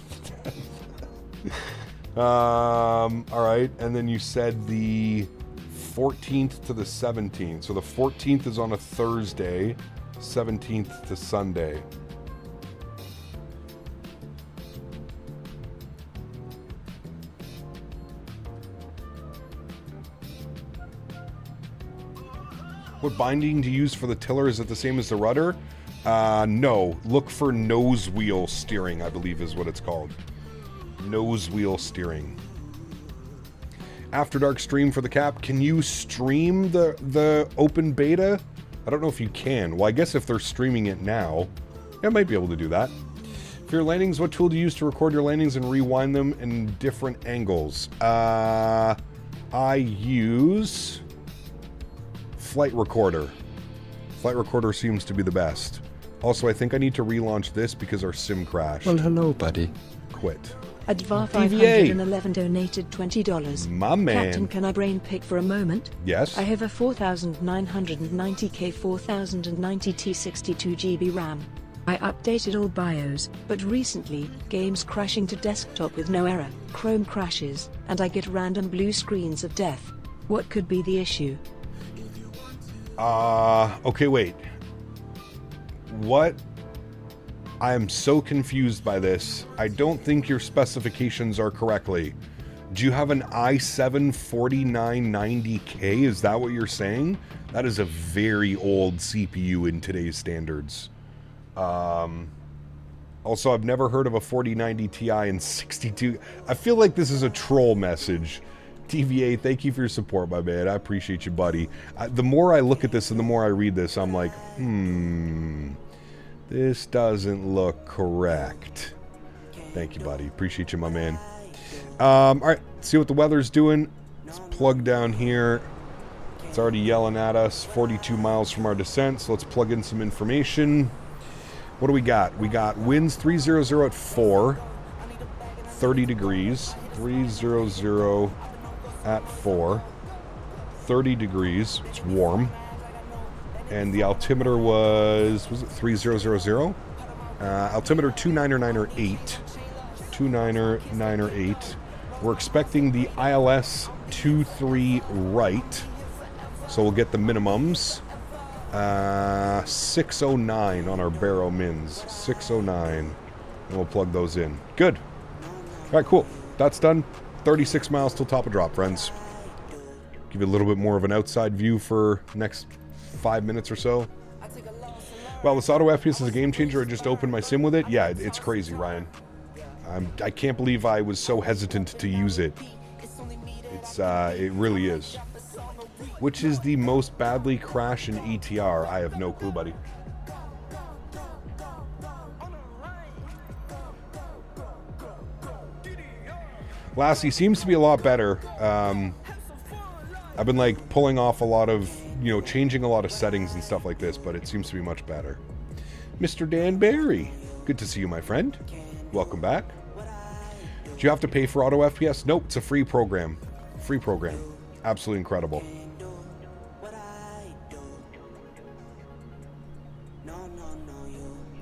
10th. Alright, and then you said the 14th to the 17th. So the 14th is on a Thursday, 17th to Sunday. What binding to use for the tiller? Is it the same as the rudder? No. Look for nose wheel steering, I believe is what it's called. Nose wheel steering. After Dark stream for the Cap. Can you stream the open beta? I don't know if you can. Well, I guess if they're streaming it now, I might be able to do that. For your landings, what tool do you use to record your landings and rewind them in different angles? I use Flight Recorder. Flight Recorder seems to be the best. Also, I think I need to relaunch this because our sim crashed. Well, hello, buddy. Quit. Advar 511 donated $20. My man. Captain, can I brain pick for a moment? Yes. I have a 4990K 4090 T62 GB RAM. I updated all BIOS, but recently, games crashing to desktop with no error, Chrome crashes, and I get random blue screens of death. What could be the issue? Okay, wait. What? I am so confused by this. I don't think your specifications are correctly. Do you have an i7 4990K? Is that what you're saying? That is a very old CPU in today's standards. Also, I've never heard of a 4090 Ti in 62. I feel like this is a troll message. TVA, thank you for your support, my man. I appreciate you, buddy. The more I look at this and the more I read this, I'm like, this doesn't look correct. Thank you, buddy. Appreciate you, my man. Alright, see what the weather's doing. Let's plug down here. It's already yelling at us. 42 miles from our descent, so let's plug in some information. What do we got? We got winds 300 at 4. 30 degrees. 300 at 4. 30 degrees. It's warm. And the altimeter was it 3000? Altimeter 29908. 29908. We're expecting the ILS 23 right. So we'll get the minimums. 609 on our Barrow Mins. 609. And we'll plug those in. Good. Alright, cool. That's done. 36 miles till top of drop, friends. Give you a little bit more of an outside view for next 5 minutes or so. Well, this auto FPS is a game changer. I just opened my sim with it. Yeah, it's crazy, Ryan. I can't believe I was so hesitant to use it. It really is. Which is the most badly crashed in ETR? I have no clue, buddy. Lassie seems to be a lot better. I've been like pulling off a lot of, changing a lot of settings and stuff like this, but it seems to be much better. Mr. Dan Barry, good to see you, my friend. Welcome back. Do you have to pay for auto FPS? Nope, it's a free program. Free program. Absolutely incredible.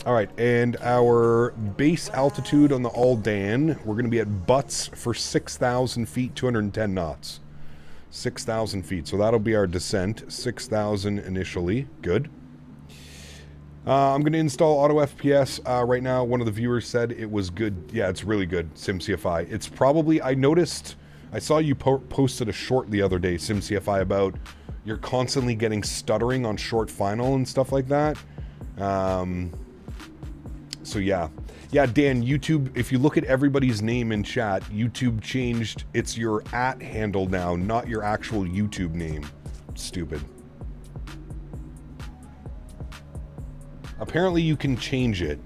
All right, and our base altitude on the Aldan, we're going to be at Butts for 6,000 feet, 210 knots. 6,000 feet, so that'll be our descent. 6,000 initially. Good. I'm going to install Auto FPS right now. One of the viewers said it was good. Yeah, it's really good, SimCFI. It's probably, I noticed I saw you posted a short the other day, SimCFI, about you're constantly getting stuttering on short final and stuff like that. So yeah. Yeah, Dan, YouTube, if you look at everybody's name in chat, YouTube changed, it's your @ handle now, not your actual YouTube name. Stupid. Apparently you can change it.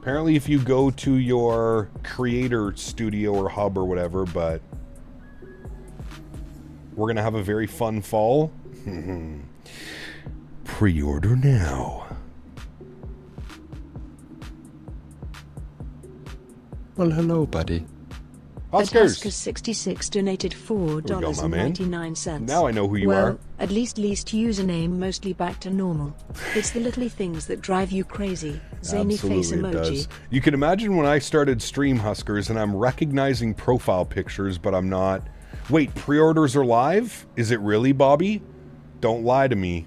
Apparently if you go to your creator studio or hub or whatever, but we're going to have a very fun fall. Pre-order now. Well, hello, buddy. Oscars. Oscars66 donated $4.99. Now I know who you well, are. At least username mostly back to normal. It's the little things that drive you crazy. Zany face Absolutely, it emoji. does. You can imagine when I started Stream Huskers and I'm recognizing profile pictures, but I'm not. Wait, pre-orders are live? Is it really, Bobby? Don't lie to me.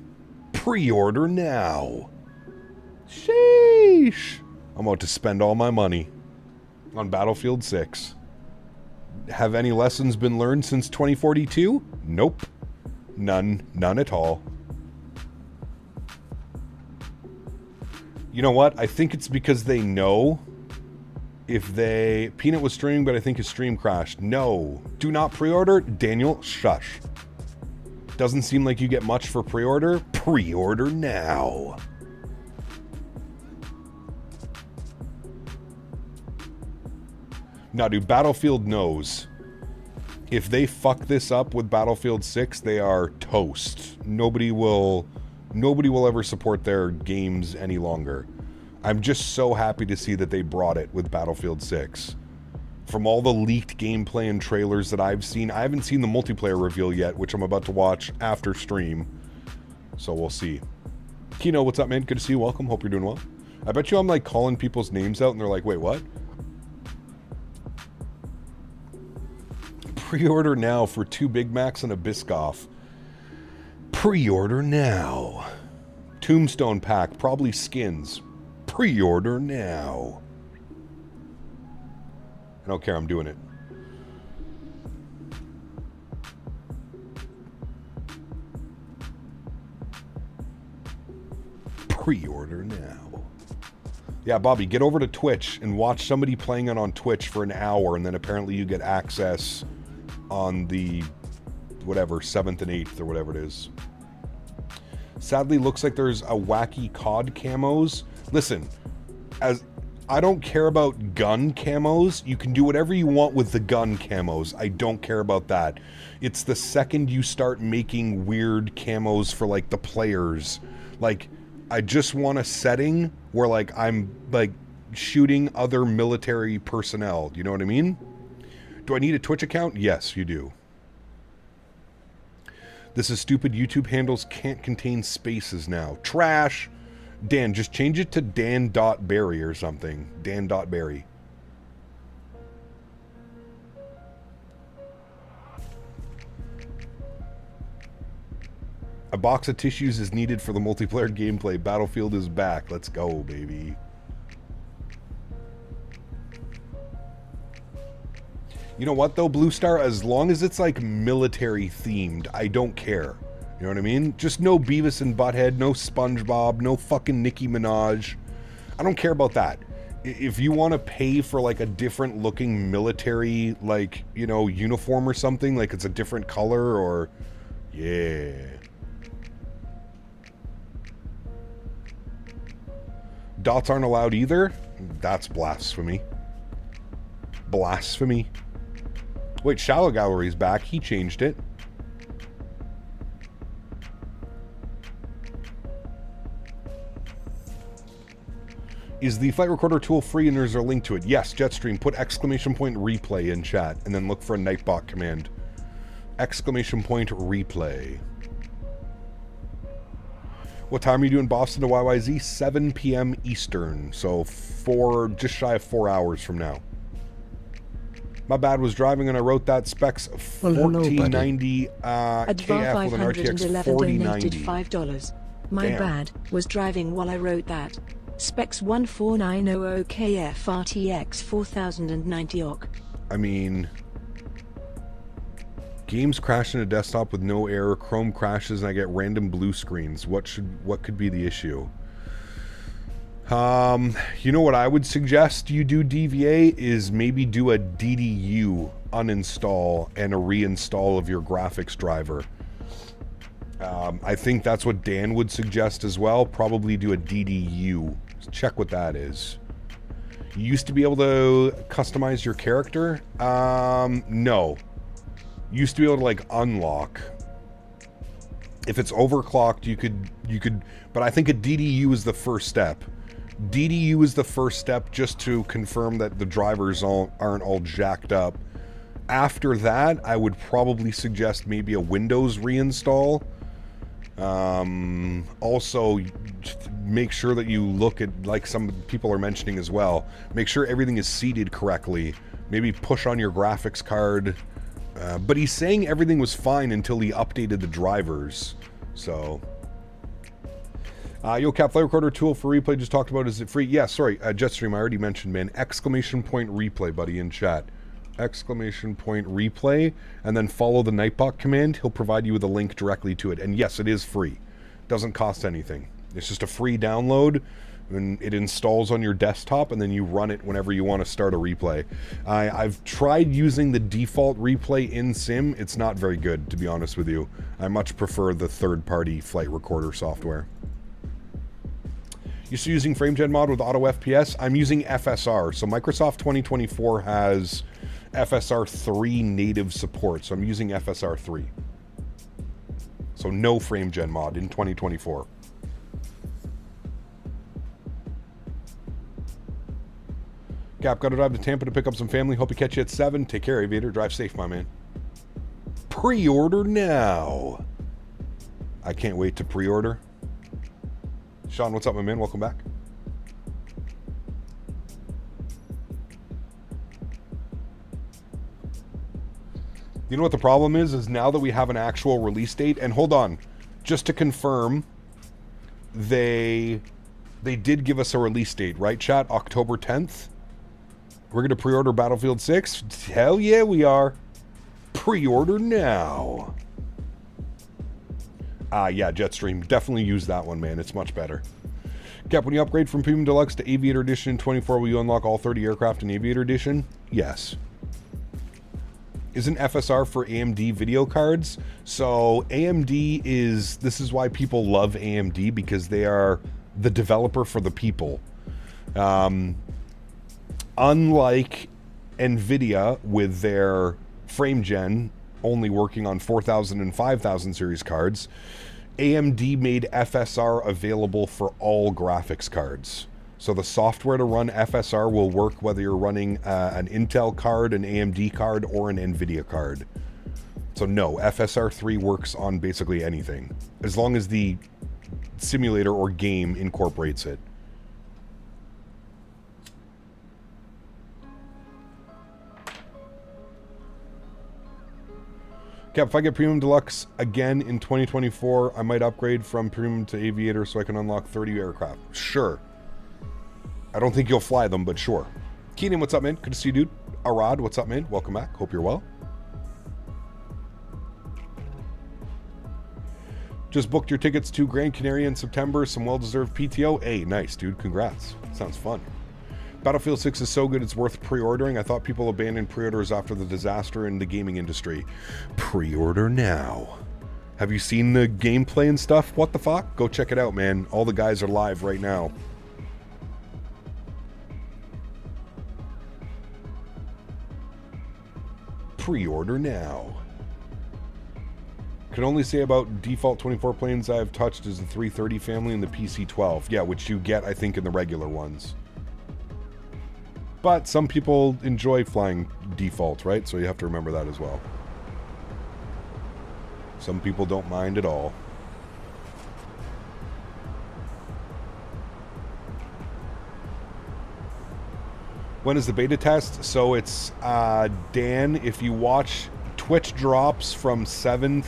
Pre-order now. Sheesh. I'm about to spend all my money on Battlefield 6. Have any lessons been learned since 2042? Nope. None at all. You know what? I think it's because they know if they... Peanut was streaming, but I think his stream crashed. No. Do not pre-order. Daniel, shush. Doesn't seem like you get much for pre-order. Pre-order now. Now, dude, Battlefield knows. If they fuck this up with Battlefield 6, they are toast. Nobody will ever support their games any longer. I'm just so happy to see that they brought it with Battlefield 6. From all the leaked gameplay and trailers that I've seen, I haven't seen the multiplayer reveal yet, which I'm about to watch after stream. So we'll see. Kino, what's up, man? Good to see you. Welcome. Hope you're doing well. I bet you I'm like calling people's names out and they're like, wait, what? Pre-order now for 2 Big Macs and a Biscoff. Pre-order now. Tombstone pack, probably skins. Pre-order now. I don't care, I'm doing it. Pre-order now. Yeah, Bobby, get over to Twitch and watch somebody playing it on Twitch for an hour, and then apparently you get access on the, whatever, 7th and 8th or whatever it is. Sadly, looks like there's a wacky COD camos. Listen, as I don't care about gun camos. You can do whatever you want with the gun camos. I don't care about that. It's the second you start making weird camos for, like, the players. Like, I just want a setting where, like, I'm, like, shooting other military personnel. You know what I mean? Do I need a Twitch account? Yes, you do. This is stupid. YouTube handles can't contain spaces now. Trash. Dan, just change it to Dan.Berry or something. Dan.Berry. A box of tissues is needed for the multiplayer gameplay. Battlefield is back. Let's go, baby. You know what, though, Blue Star? As long as it's, like, military-themed, I don't care. You know what I mean? Just no Beavis and Butthead, no SpongeBob, no fucking Nicki Minaj. I don't care about that. If you want to pay for, like, a different-looking military, like, you know, uniform or something, like it's a different color or... Yeah. Dots aren't allowed either? That's blasphemy. Blasphemy. Wait, Shallow Gallery's back. He changed it. Is the flight recorder tool free and there's a link to it? Yes, Jetstream. Put exclamation point replay in chat and then look for a Nightbot command. Exclamation point replay. What time are you doing Boston to YYZ? 7 p.m. Eastern. So just shy of 4 hours from now. My bad, was driving and I wrote that. Specs 1490 KF with an RTX 4090. $5. My Damn. bad, was driving while I wrote that. Specs 14900 KF RTX 4090 OC. I mean, Games crash in a desktop with no error. Chrome crashes and I get random blue screens. What could be the issue? You know what I would suggest you do, DVA, is maybe do a DDU uninstall and a reinstall of your graphics driver. I think that's what Dan would suggest as well. Probably do a DDU. Check what that is. You used to be able to customize your character? No. You used to be able to like unlock. If it's overclocked, you could, but I think a DDU is the first step. DDU is the first step just to confirm that the drivers aren't all jacked up. After that, I would probably suggest maybe a Windows reinstall. Also, make sure that you look at, like some people are mentioning as well, make sure everything is seated correctly. Maybe push on your graphics card. But he's saying everything was fine until he updated the drivers. So, yo, Cap, Flight Recorder tool for replay just talked about. Is it free? Yeah, sorry, Jetstream, I already mentioned, man. Exclamation point replay, buddy, in chat. Exclamation point replay, and then follow the Nightbot command. He'll provide you with a link directly to it. And yes, it is free. Doesn't cost anything. It's just a free download, and it installs on your desktop, and then you run it whenever you want to start a replay. I've tried using the default replay in Sim. It's not very good, to be honest with you. I much prefer the third-party flight recorder software. You're still using FrameGen mod with auto FPS? I'm using FSR. So Microsoft 2024 has FSR 3 native support, so I'm using FSR 3. So no FrameGen mod in 2024. Cap, gotta drive to Tampa to pick up some family. Hope you catch you at 7. Take care, Aviator. Drive safe, my man. Pre-order now. I can't wait to pre-order. Sean, what's up, my man? Welcome back. You know what the problem is now that we have an actual release date, and hold on, just to confirm, they did give us a release date, right, chat? October 10th? We're going to pre-order Battlefield 6? Hell yeah, we are. Pre-order now. Yeah, Jetstream. Definitely use that one, man. It's much better. Cap, when you upgrade from Premium Deluxe to Aviator Edition in 24, will you unlock all 30 aircraft in Aviator Edition? Yes. Isn't FSR for AMD video cards? So AMD is, this is why people love AMD, because they are the developer for the people. Unlike NVIDIA with their FrameGen only working on 4000 and 5000 series cards, AMD made FSR available for all graphics cards. So the software to run FSR will work whether you're running an Intel card, an AMD card, or an NVIDIA card. So no, FSR 3 works on basically anything, as long as the simulator or game incorporates it. Cap, if I get Premium Deluxe again in 2024, I might upgrade from Premium to Aviator so I can unlock 30 aircraft. Sure. I don't think you'll fly them, but sure. Keenan, what's up, man? Good to see you, dude. Arad, what's up, man? Welcome back. Hope you're well. Just booked your tickets to Grand Canary in September. Some well-deserved PTO. Hey, nice, dude. Congrats. Sounds fun. Battlefield 6 is so good it's worth pre-ordering. I thought people abandoned pre-orders after the disaster in the gaming industry. Pre-order now. Have you seen the gameplay and stuff? What the fuck? Go check it out, man. All the guys are live right now. Pre-order now. Can only say about default 24 planes I've touched is the 330 family and the PC-12. Yeah, which you get, I think, in the regular ones. But some people enjoy flying default, right? So you have to remember that as well. Some people don't mind at all. When is the beta test? So it's, Dan, if you watch, Twitch drops from 7th.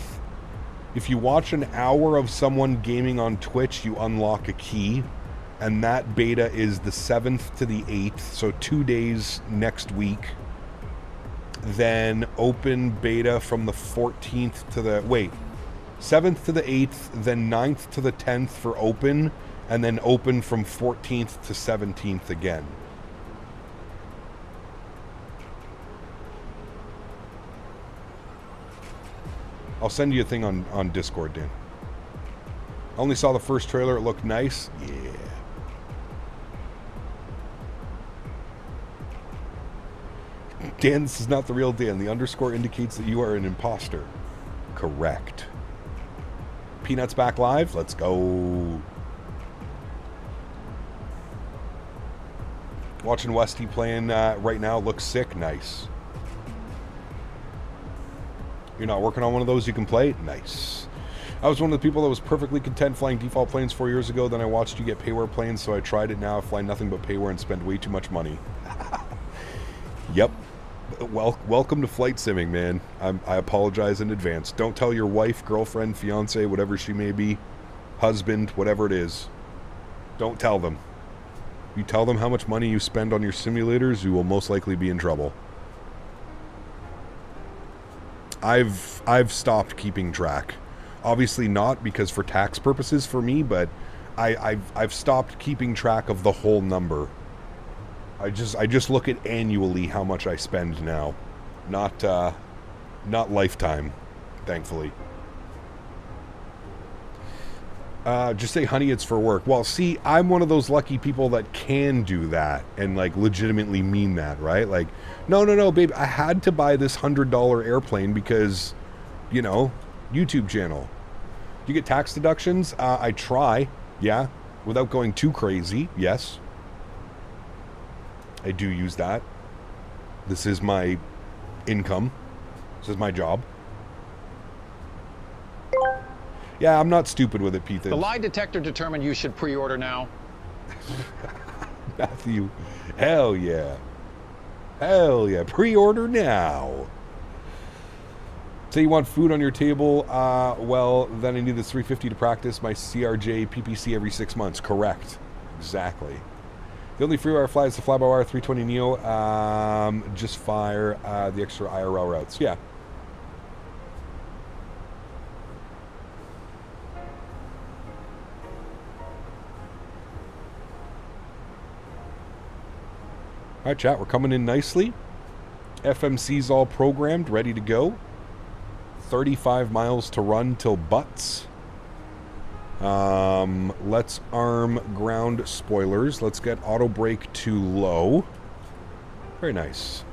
If you watch an hour of someone gaming on Twitch, you unlock a key. And that beta is the 7th to the 8th, so 2 days next week. then open beta from the 14th to the, 7th to the 8th, then 9th to the 10th for open, and then open from 14th to 17th again. I'll send you a thing on Discord, Dan. I only saw the first trailer. It looked nice. Yeah. Dan, this is not the real Dan. The underscore indicates that you are an imposter. Correct. Peanuts back live. Let's go. Watching Westy playing right now. Looks sick. Nice. You're not working on one of those you can play? Nice. I was one of the people that was perfectly content flying default planes 4 years ago. Then I watched you get payware planes, so I tried it. Now I fly nothing but payware and spend way too much money. Yep. Welcome to flight simming, man. I apologize in advance. Don't tell your wife, girlfriend, fiance, whatever she may be, husband, whatever it is. Don't tell them. You tell them how much money you spend on your simulators, you will most likely be in trouble. I've stopped keeping track. Obviously not because for tax purposes for me, but I've stopped keeping track of the whole number. I just look at annually how much I spend now, not lifetime, thankfully. Just say, honey, it's for work. Well, see, I'm one of those lucky people that can do that and, like, legitimately mean that, right? Like, no, babe, I had to buy this $100 airplane because, you know, YouTube channel. You get tax deductions? I try, yeah, without going too crazy, yes. I do use that. This is my income. This is my job. Yeah, I'm not stupid with it, Pete. The lie detector determined you should pre-order now. Matthew, hell yeah. Hell yeah. Pre-order now. Say you want food on your table, well, then I need this 350 to practice my CRJ PPC every 6 months. Correct. Exactly. The only free wire fly is the fly-by-wire 320neo. Just fire the extra IRL routes. Yeah. All right, chat, we're coming in nicely. FMC's all programmed, ready to go. 35 miles to run till butts. Let's arm ground spoilers. Let's get auto brake to low. Very nice.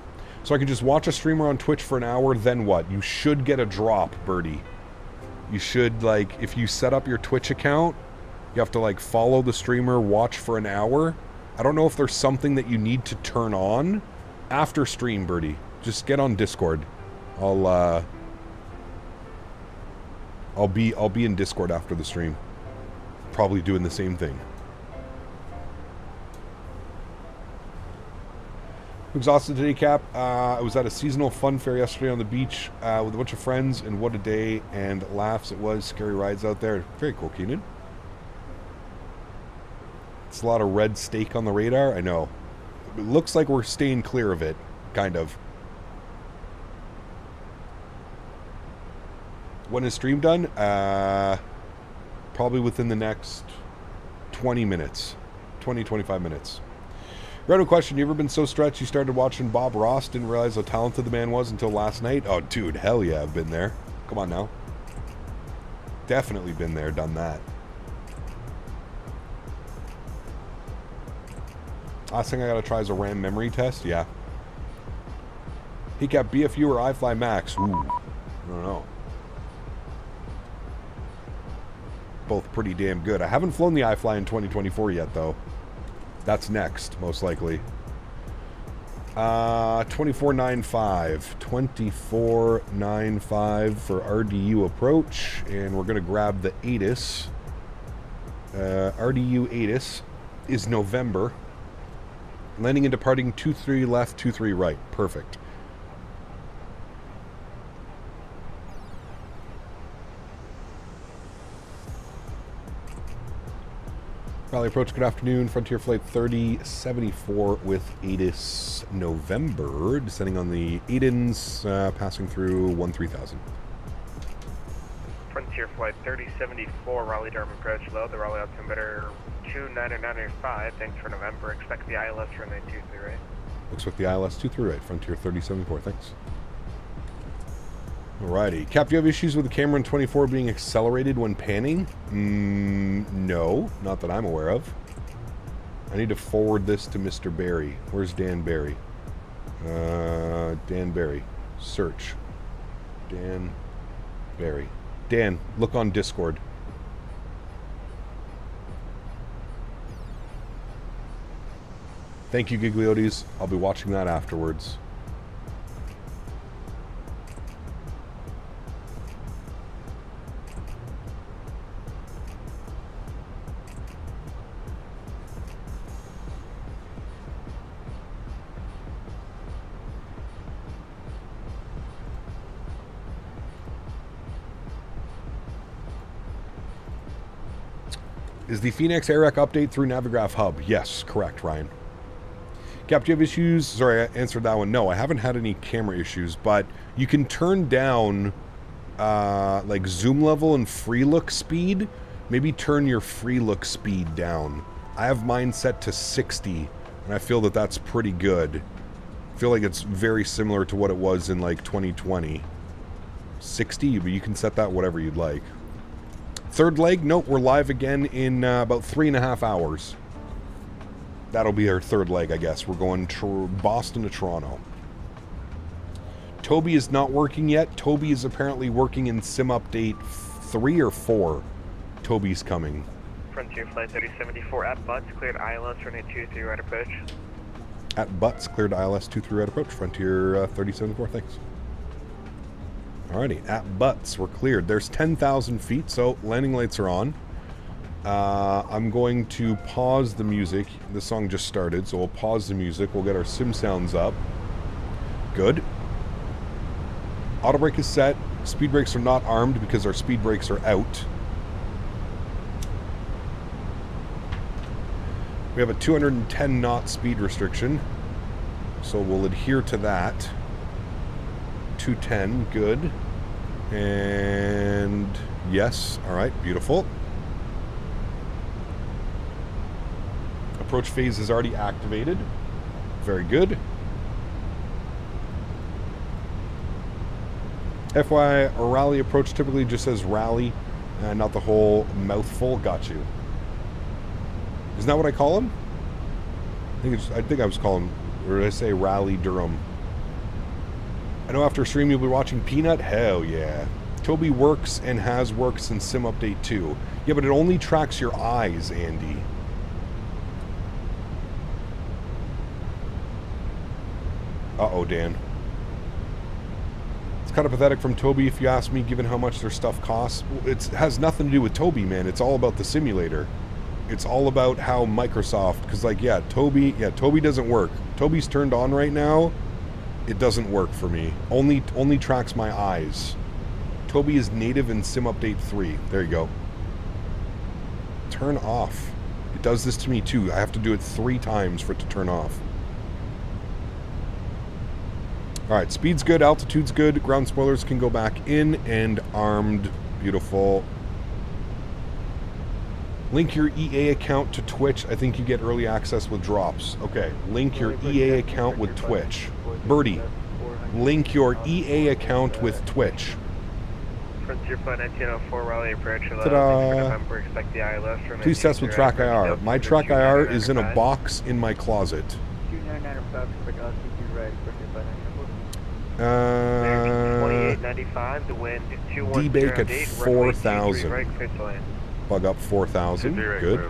So I can just watch a streamer on Twitch for an hour, then what? You should get a drop, Birdie. You should, like, if you set up your Twitch account, you have to, like, follow the streamer, watch for an hour. I don't know if there's something that you need to turn on after stream, Birdie. Just get on Discord. I'll be in Discord after the stream. Probably doing the same thing. Exhausted today, Cap. I was at a seasonal fun fair yesterday on the beach with a bunch of friends, and what a day and laughs it was. Scary rides out there. Very cool, Keenan. It's a lot of red steak on the radar. I know. It looks like we're staying clear of it, kind of. When is stream done? Probably within the next 20 minutes. 20-25 minutes. Random question. You ever been so stretched you started watching Bob Ross, didn't realize how talented the man was until last night? Oh, dude, hell yeah, I've been there. Come on now. Definitely been there, done that. Last thing I gotta try is a RAM memory test. Yeah. He got BFU or iFly Max. Ooh. I don't know. Both pretty damn good. I haven't flown the iFly in 2024 yet, though. That's next, most likely. 2495. 2495 for RDU approach. And we're gonna grab the ATIS. RDU ATIS is November. Landing and departing 23 left, 23 right. Perfect. Raleigh approach, good afternoon. Frontier Flight 3074 with ATIS November, descending on the Aidens, passing through 13,000. Frontier Flight 3074, Raleigh Durham approach low, the Raleigh altimeter 29985, thanks for November, expect the ILS for 923 right. Expect the ILS 23 right, Frontier 3074, thanks. Alrighty. Cap, do you have issues with the camera in 24 being accelerated when panning? No, not that I'm aware of. I need to forward this to Mr. Barry. Where's Dan Barry? Dan Barry. Search. Dan Barry. Dan, look on Discord. Thank you, Gigliotis. I'll be watching that afterwards. Is the Phoenix AirRec update through Navigraph Hub? Yes, correct, Ryan. Cap, do you have issues? Sorry, I answered that one. No, I haven't had any camera issues, but you can turn down like zoom level and free look speed. Maybe turn your free look speed down. I have mine set to 60, and I feel that that's pretty good. I feel like it's very similar to what it was in like 2020. 60, but you can set that whatever you'd like. Third leg, nope, we're live again in about 3.5 hours. That'll be our third leg, I guess. We're going Boston to Toronto. Toby is not working yet. Toby is apparently working in Sim Update 3 or 4. Toby's coming. Frontier Flight 3074 at Butts, cleared ILS for 923 right approach. At Butts, cleared ILS 23 right approach. Frontier 3074, thanks. Alrighty, at Butts, we're cleared. There's 10,000 feet, so landing lights are on. I'm going to pause the music. The song just started, so we'll pause the music. We'll get our sim sounds up. Good. Auto brake is set. Speed brakes are not armed because our speed brakes are out. We have a 210 knot speed restriction, so we'll adhere to that. 210, good. And yes, all right, beautiful. Approach phase is already activated. Very good. FYI, a Raleigh approach typically just says Raleigh, not the whole mouthful. Got you. Isn't that what I call him? I think I was calling, or did I say Raleigh Durham? I know after stream you'll be watching Peanut. Hell yeah. Toby works and has worked since Sim Update 2. Yeah, but it only tracks your eyes, Andy. Uh-oh, Dan. It's kind of pathetic from Toby if you ask me, given how much their stuff costs. It has nothing to do with Toby, man. It's all about the simulator. It's all about how Microsoft, because like, Toby doesn't work. Toby's turned on right now. It doesn't work for me. Only tracks my eyes. Toby is native in Sim Update 3. There you go. Turn off. It does this to me too. I have to do it 3 times for it to turn off. Alright, speed's good, altitude's good, ground spoilers can go back in, and armed. Beautiful. Link your EA account to Twitch. I think you get early access with drops. Okay, link your EA account with Twitch. Birdie, link your EA account with Twitch. Frontier Flight 1904 Raleigh approach. Ta-da. November, expect the ILS from Please test with Track IR. My Track IR is in a box in my closet. 29905, expect altitude right, Frontier Flight 2895, the wind 210 D-bake at 4,000. right, clear to land. Bug up 4,000. Good.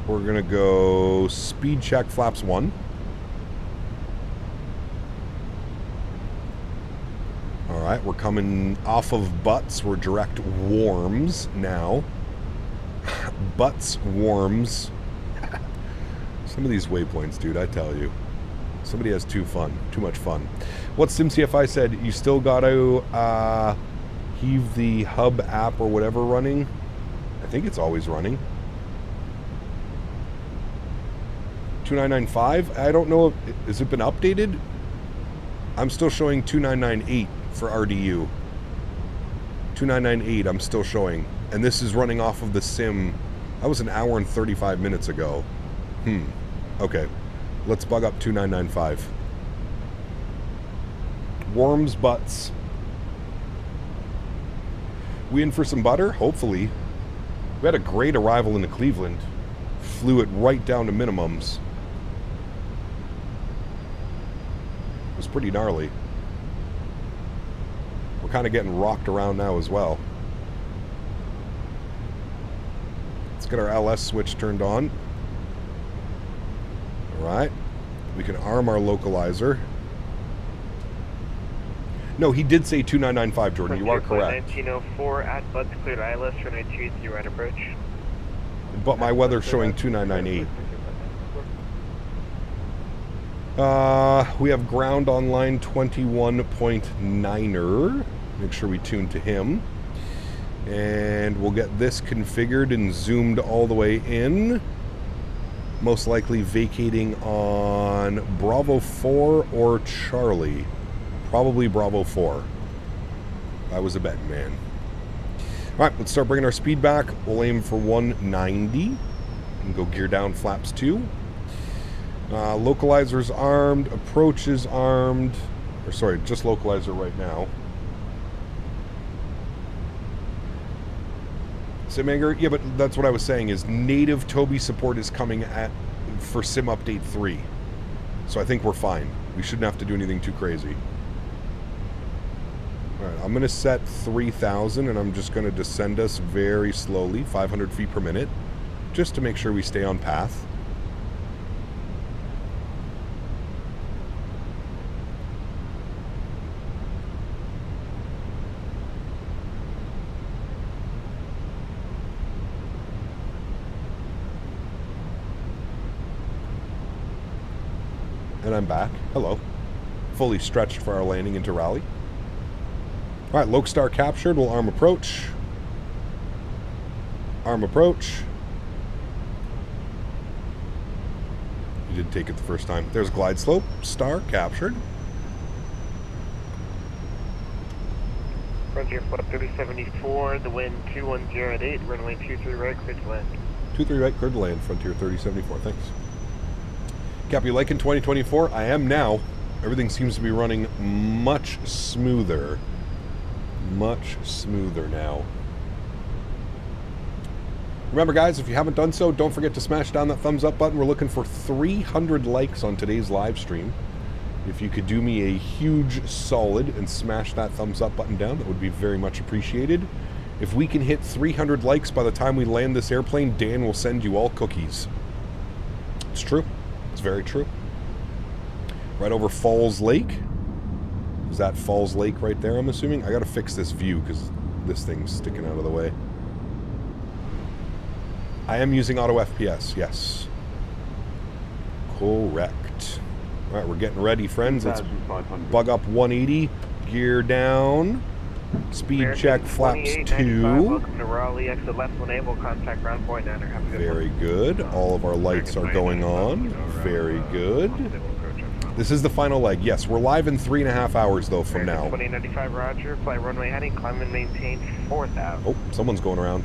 We're going to go speed check flaps 1. All right, we're coming off of Butts. We're direct warms now. Butts warms. Some of these waypoints, dude, I tell you. Somebody has too much fun. What SimCFI said, you still got to heave the hub app or whatever running. I think it's always running. 2995, I don't know, has it been updated? I'm still showing 2998 for RDU. 2998 I'm still showing. And this is running off of the sim. That was an hour and 35 minutes ago. Okay. Let's bug up 2995. Worms butts. We in for some butter? Hopefully. We had a great arrival into Cleveland. Flew it right down to minimums. It was pretty gnarly. We're kind of getting rocked around now as well. Let's get our LS switch turned on. Alright. We can arm our localizer. No, he did say 2995, Jordan. You are correct. 1904 at Butts cleared ILS for 923 right approach. But my weather's showing 2998. We have ground on line 21.9er. Make sure we tune to him. And we'll get this configured and zoomed all the way in. Most likely vacating on Bravo 4 or Charlie. Probably Bravo 4. I was a betting man. Alright, let's start bringing our speed back. We'll aim for 190. And go gear down flaps 2. Localizer's armed. Approach is armed. Or sorry, just localizer right now. Simanger? Yeah, but that's what I was saying is native Toby support is coming for Sim Update 3. So I think we're fine. We shouldn't have to do anything too crazy. Alright, I'm going to set 3,000 and I'm just going to descend us very slowly, 500 feet per minute, just to make sure we stay on path. And I'm back. Hello. Fully stretched for our landing into Raleigh. Alright, Lokestar captured. We'll arm approach. Arm approach. You did take it the first time. There's glide slope. Star captured. Frontier Flight 3074, the wind 210 at 8, runway 23 right, clear to land. 23 right, clear to land, Frontier 3074. Thanks. Cap, you liking 2024? I am now. Everything seems to be running much smoother. Much smoother now. Remember, guys, if you haven't done so, don't forget to smash down that thumbs up button. We're looking for 300 likes on today's live stream. If you could do me a huge solid and smash that thumbs up button down, that would be very much appreciated. If we can hit 300 likes by the time we land this airplane, Dan will send you all cookies. It's true. It's very true. Right over Falls Lake. Is that Falls Lake right there, I'm assuming? I gotta fix this view because this thing's sticking out of the way. I am using auto FPS, yes. Correct. Alright, we're getting ready, friends. Let's bug up 180. Gear down. Speed American check, flaps 2. Welcome to Raleigh, exit left when able, contact ground point 9. Have a good Very good. All of our lights are going on. Very good. This is the final leg. Yes, we're live in 3.5 hours, though, from now. 2095, roger. Flight runway heading, climb and maintain 4,000. Oh, someone's going around.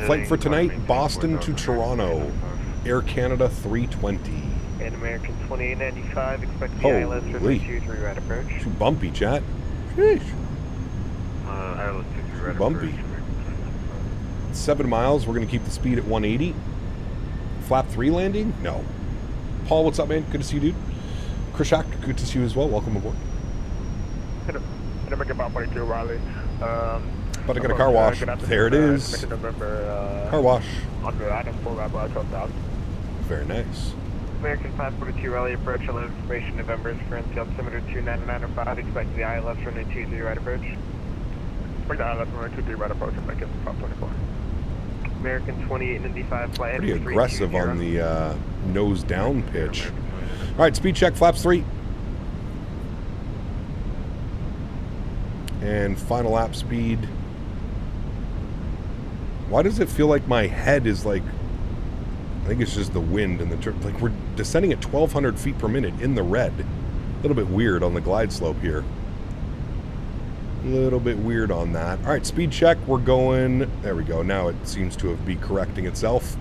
Flight for tonight, Boston to Toronto. Air Canada 320. And American 2895, expect the ILS for 323 right approach. Too bumpy, chat. Sheesh. ILS 23 right Bumpy. 7 miles. We're going to keep the speed at 180. Flap 3 landing? No. Paul, what's up, man? Good to see you, dude. Krishak, good to see you as well. Welcome aboard. American 542 Raleigh. About to get a car wash. There it is. Car wash. Very nice. American 542 Raleigh approach, hello information, November is currently altimeter 29905, expect the ILS runway 23 right approach. Expect the ILS runway 23 right approach, American 524. American 2895 flight. Pretty aggressive on the nose down pitch. right, speed check, flaps 3. And final lap speed. Why does it feel like my head is like... I think it's just the wind and the... Like, we're descending at 1,200 feet per minute in the red. A little bit weird on the glide slope here. A little bit weird on that. All right, speed check. We're going... There we go. Now it seems to be correcting itself.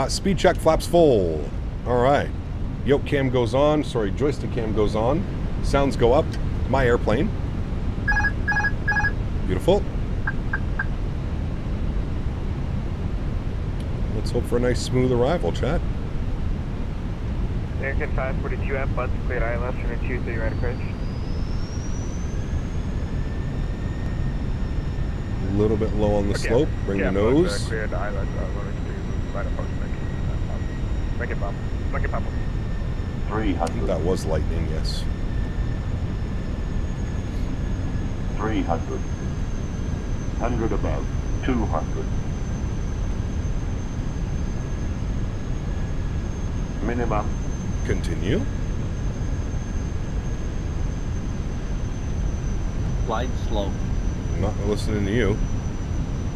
Speed check, flaps full. All right. Yoke cam goes on. Sorry, joystick cam goes on. Sounds go up. My airplane. Beautiful. Let's hope for a nice smooth arrival, chat. American 542 at Butts, cleared ILS from a 23 right approach. A little bit low on the slope. Bring the nose. Cleared ILS, right approach. Make it pop. Make it pop. 300. That was lightning, yes. 300. 100 above. 200. Minimum. Continue. Glide slow. I'm not listening to you.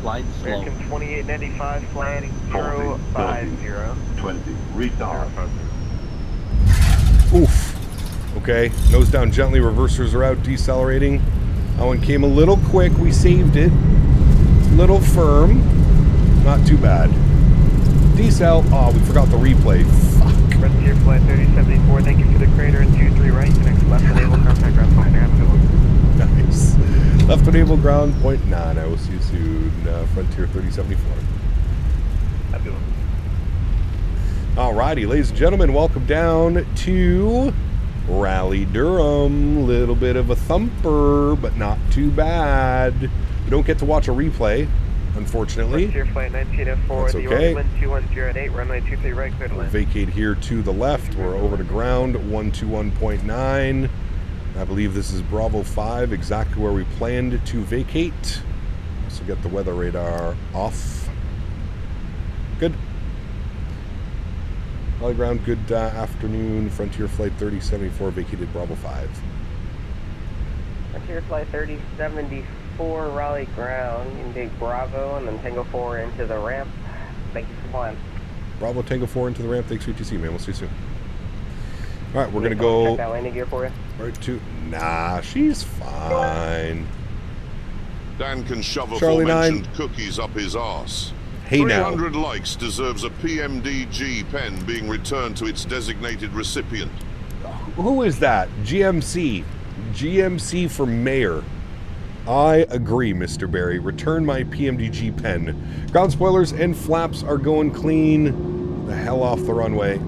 Glide slow. American 2895, flying 050. 20. Retard. Oof. Okay. Nose down gently. Reversers are out. Decelerating. That one came a little quick. We saved it. Little firm. Not too bad. Decel. Oh, we forgot the replay. Fuck. Frontier Flight 3074, thank you for the crater and 23 right. Next left enable contact ground point. Nice. Left enable ground point 9. I will see you soon. Frontier 3074. Alrighty, ladies and gentlemen, welcome down to Raleigh, Durham. Little bit of a thumper, but not too bad. We don't get to watch a replay, unfortunately. Frontier Flight 1904, that's the okay. Orland 2108, runway 23 right, clear to We'll land. vacate here to the left. We're over to ground, 121.9. I believe this is Bravo 5, exactly where we planned to vacate. So get the weather radar off. Good. Raleigh ground, good afternoon. Frontier Flight 3074 vacated Bravo 5. Frontier Flight 3074, Raleigh ground. You can take Bravo and then Tango 4 into the ramp. Thank you for flying. Bravo Tango 4 into the ramp. Thanks, UTC, man. We'll see you soon. All right, we're going to go... Check that landing gear for you. Right to... Nah, she's fine. Dan can shove Charlie aforementioned cookies up his arse. Hey, 300 now. likes deserves a PMDG pen being returned to its designated recipient. Who is that? GMC. GMC for mayor. I agree, Mr. Barry. Return my PMDG pen. Ground spoilers and flaps are going clean. The hell off the runway.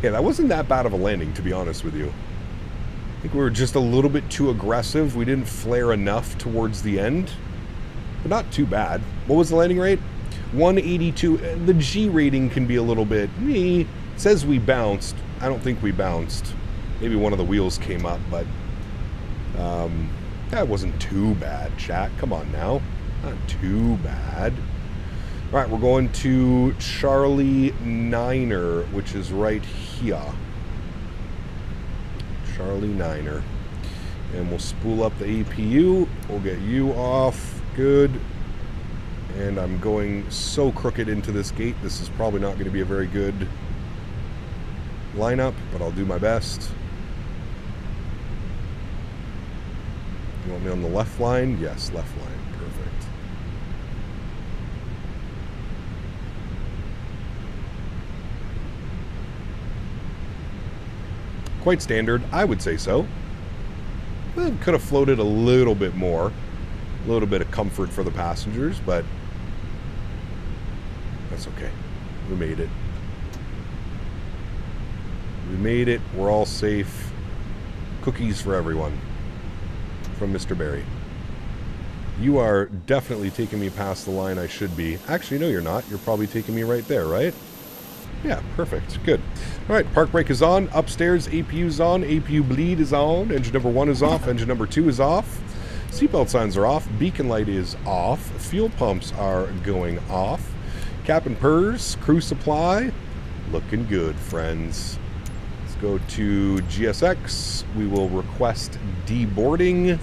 Yeah, that wasn't that bad of a landing, to be honest with you. I think we were just a little bit too aggressive. We didn't flare enough towards the end. But not too bad. What was the landing rate? 182. The G rating can be a little bit... It says we bounced. I don't think we bounced. Maybe one of the wheels came up, but... that wasn't too bad, chat. Come on now. Not too bad. All right, we're going to Charlie 9er, which is right here. Charlie 9er. And we'll spool up the APU. We'll get you off. Good. And I'm going so crooked into this gate. This is probably not going to be a very good lineup, but I'll do my best. You want me on the left line? Yes, left line. Perfect. Quite standard, I would say so. Could have floated a little bit more. A little bit of comfort for the passengers, but that's okay. We made it. We made it. We're all safe. Cookies for everyone. From Mr. Barry. You are definitely taking me past the line I should be. Actually, no, you're not. You're probably taking me right there, right? Yeah, perfect. Good. All right, park brake is on. Upstairs, APU's on. APU bleed is on. Engine number 1 is off. Engine number 2 is off. Seatbelt signs are off. Beacon light is off. Fuel pumps are going off. Cap and purrs. Crew supply. Looking good, friends. Let's go to GSX. We will request deboarding.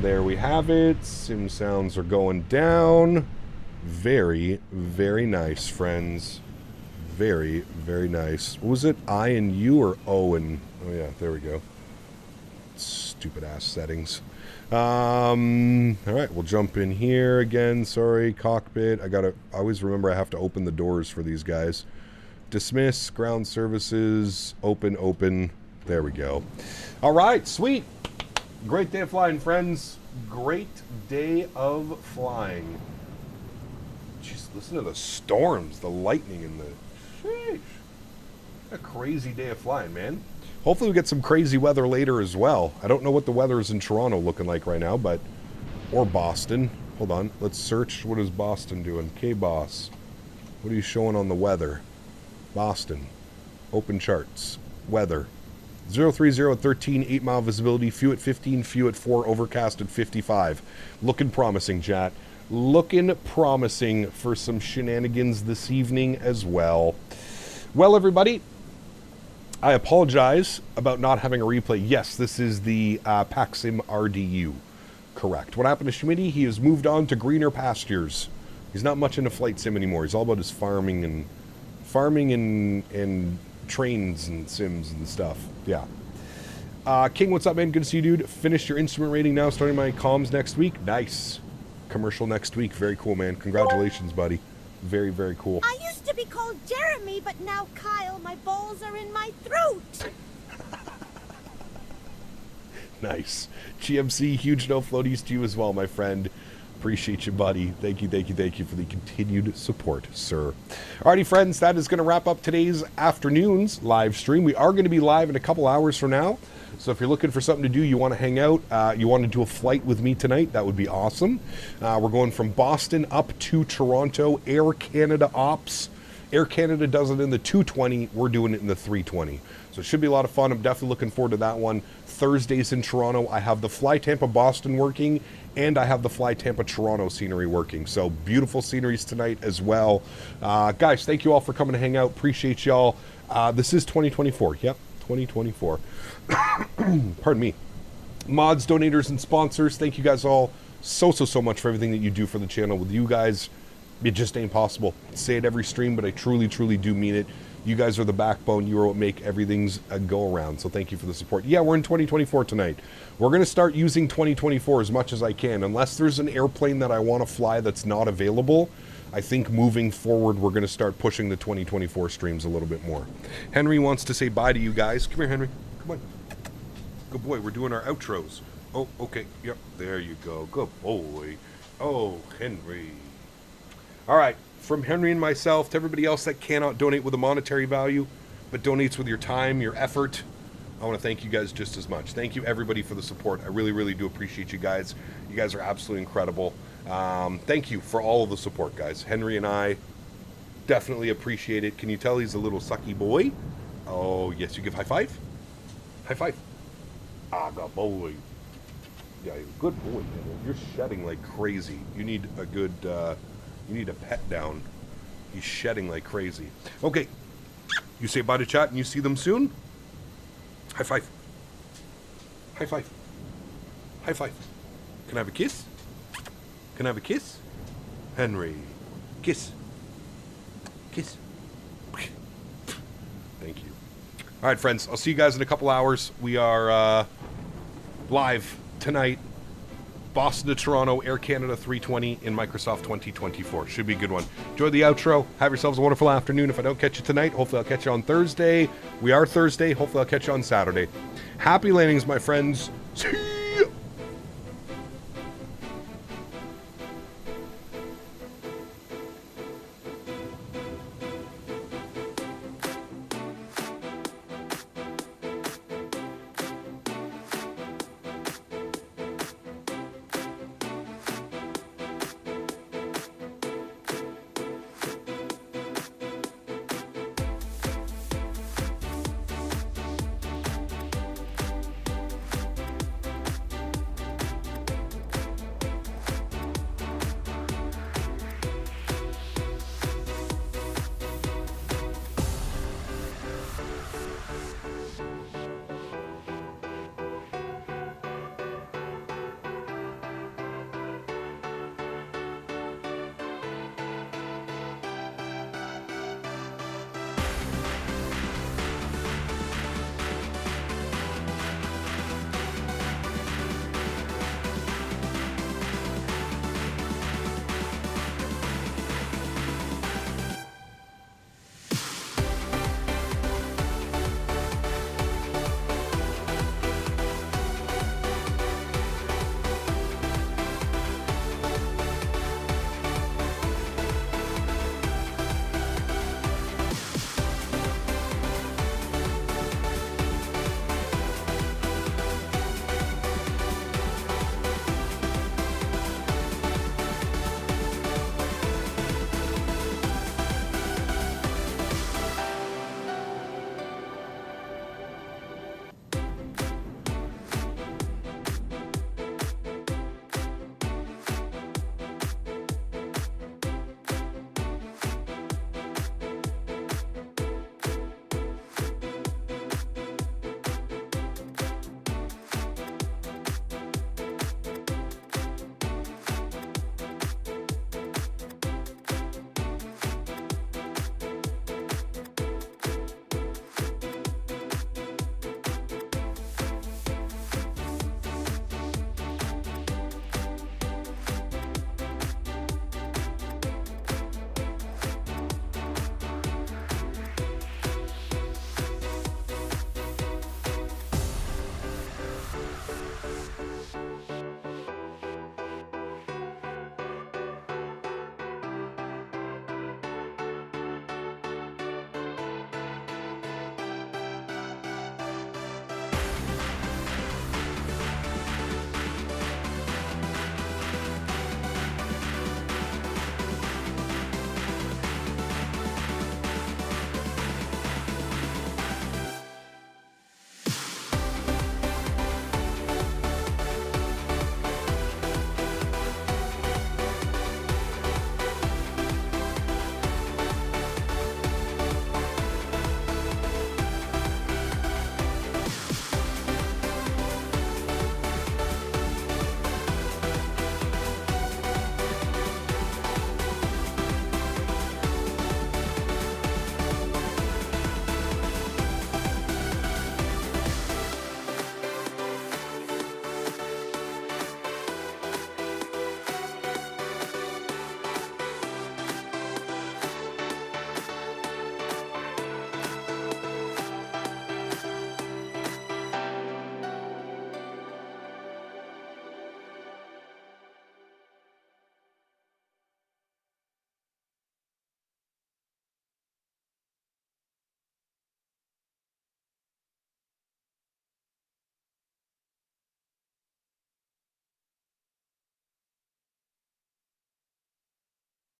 There we have it. Sim sounds are going down. Very, very nice, friends. Very, very nice. What was it? I and you or O and... Oh, yeah, there we go. Stupid ass settings. All right, we'll jump in here again. Sorry, cockpit. I always remember I have to open the doors for these guys. Dismiss, ground services, open. There we go. All right, sweet. Great day of flying, friends. Great day of flying. Just listen to the storms, the lightning, and the... Sheesh. A crazy day of flying, man. Hopefully we get some crazy weather later as well. I don't know what the weather is in Toronto looking like right now, but... Or Boston. Hold on. Let's search. What is Boston doing? K-Boss. What are you showing on the weather? Boston. Open charts. Weather. 030 at 13, 8 mile visibility. Few at 15, few at 4, overcast at 55. Looking promising, chat. Looking promising for some shenanigans this evening as well. Well, everybody... I apologize about not having a replay. Yes, this is the PAXIM RDU. Correct. What happened to Smitty? He has moved on to greener pastures. He's not much into flight sim anymore. He's all about his farming and trains and sims and stuff. Yeah. King, what's up, man? Good to see you, dude. Finished your instrument rating now, starting my comms next week. Nice. Commercial next week. Very cool, man. Congratulations, buddy. Very, very cool. I used to be called Jeremy, but now Kyle, my balls are in my throat. Nice. GMC, huge no floaties to you as well, my friend. Appreciate you, buddy. Thank you for the continued support, sir. Alrighty, friends, that is going to wrap up today's afternoon's live stream. We are going to be live in a couple hours from now. So if you're looking for something to do, you want to hang out, you want to do a flight with me tonight, that would be awesome. We're going from Boston up to Toronto, Air Canada Ops. Air Canada does it in the 220, we're doing it in the 320. So it should be a lot of fun. I'm definitely looking forward to that one. Thursdays in Toronto, I have the Fly Tampa Boston working, and I have the Fly Tampa Toronto scenery working. So beautiful sceneries tonight as well. Guys, thank you all for coming to hang out. Appreciate y'all. This is 2024. Yep, 2024. Pardon me. Mods, donators, and sponsors, thank you guys all so much for everything that you do for the channel. With you guys, it just ain't possible. I say it every stream, but I truly do mean it. You guys are the backbone. You are what make everything's go around. So thank you for the support. Yeah, we're in 2024 tonight. We're going to start using 2024 as much as I can. Unless there's an airplane that I want to fly that's not available, I think moving forward, we're going to start pushing the 2024 streams a little bit more. Henry wants to say bye to you guys. Come here, Henry. Come on. Good boy. We're doing our outros. Oh, okay. Yep. There you go. Good boy. Oh, Henry. All right. From Henry and myself to everybody else that cannot donate with a monetary value, but donates with your time, your effort, I want to thank you guys just as much. Thank you, everybody, for the support. I really do appreciate you guys. You guys are absolutely incredible. Thank you for all of the support, guys. Henry and I definitely appreciate it. Can you tell he's a little sucky boy? Oh, yes. You give high five? High five. Ah, good boy. Yeah, good boy, man. You're shedding like crazy. You need a good... you need a pet down. He's shedding like crazy. Okay. You say bye to chat and you see them soon? High five. High five. High five. Can I have a kiss? Can I have a kiss? Henry. Kiss. Kiss. Thank you. All right, friends. I'll see you guys in a couple hours. We are live tonight. Boston to Toronto, Air Canada 320 in Microsoft 2024. Should be a good one. Enjoy the outro. Have yourselves a wonderful afternoon. If I don't catch you tonight, hopefully I'll catch you on Thursday. We are Thursday. Hopefully I'll catch you on Saturday. Happy landings, my friends. See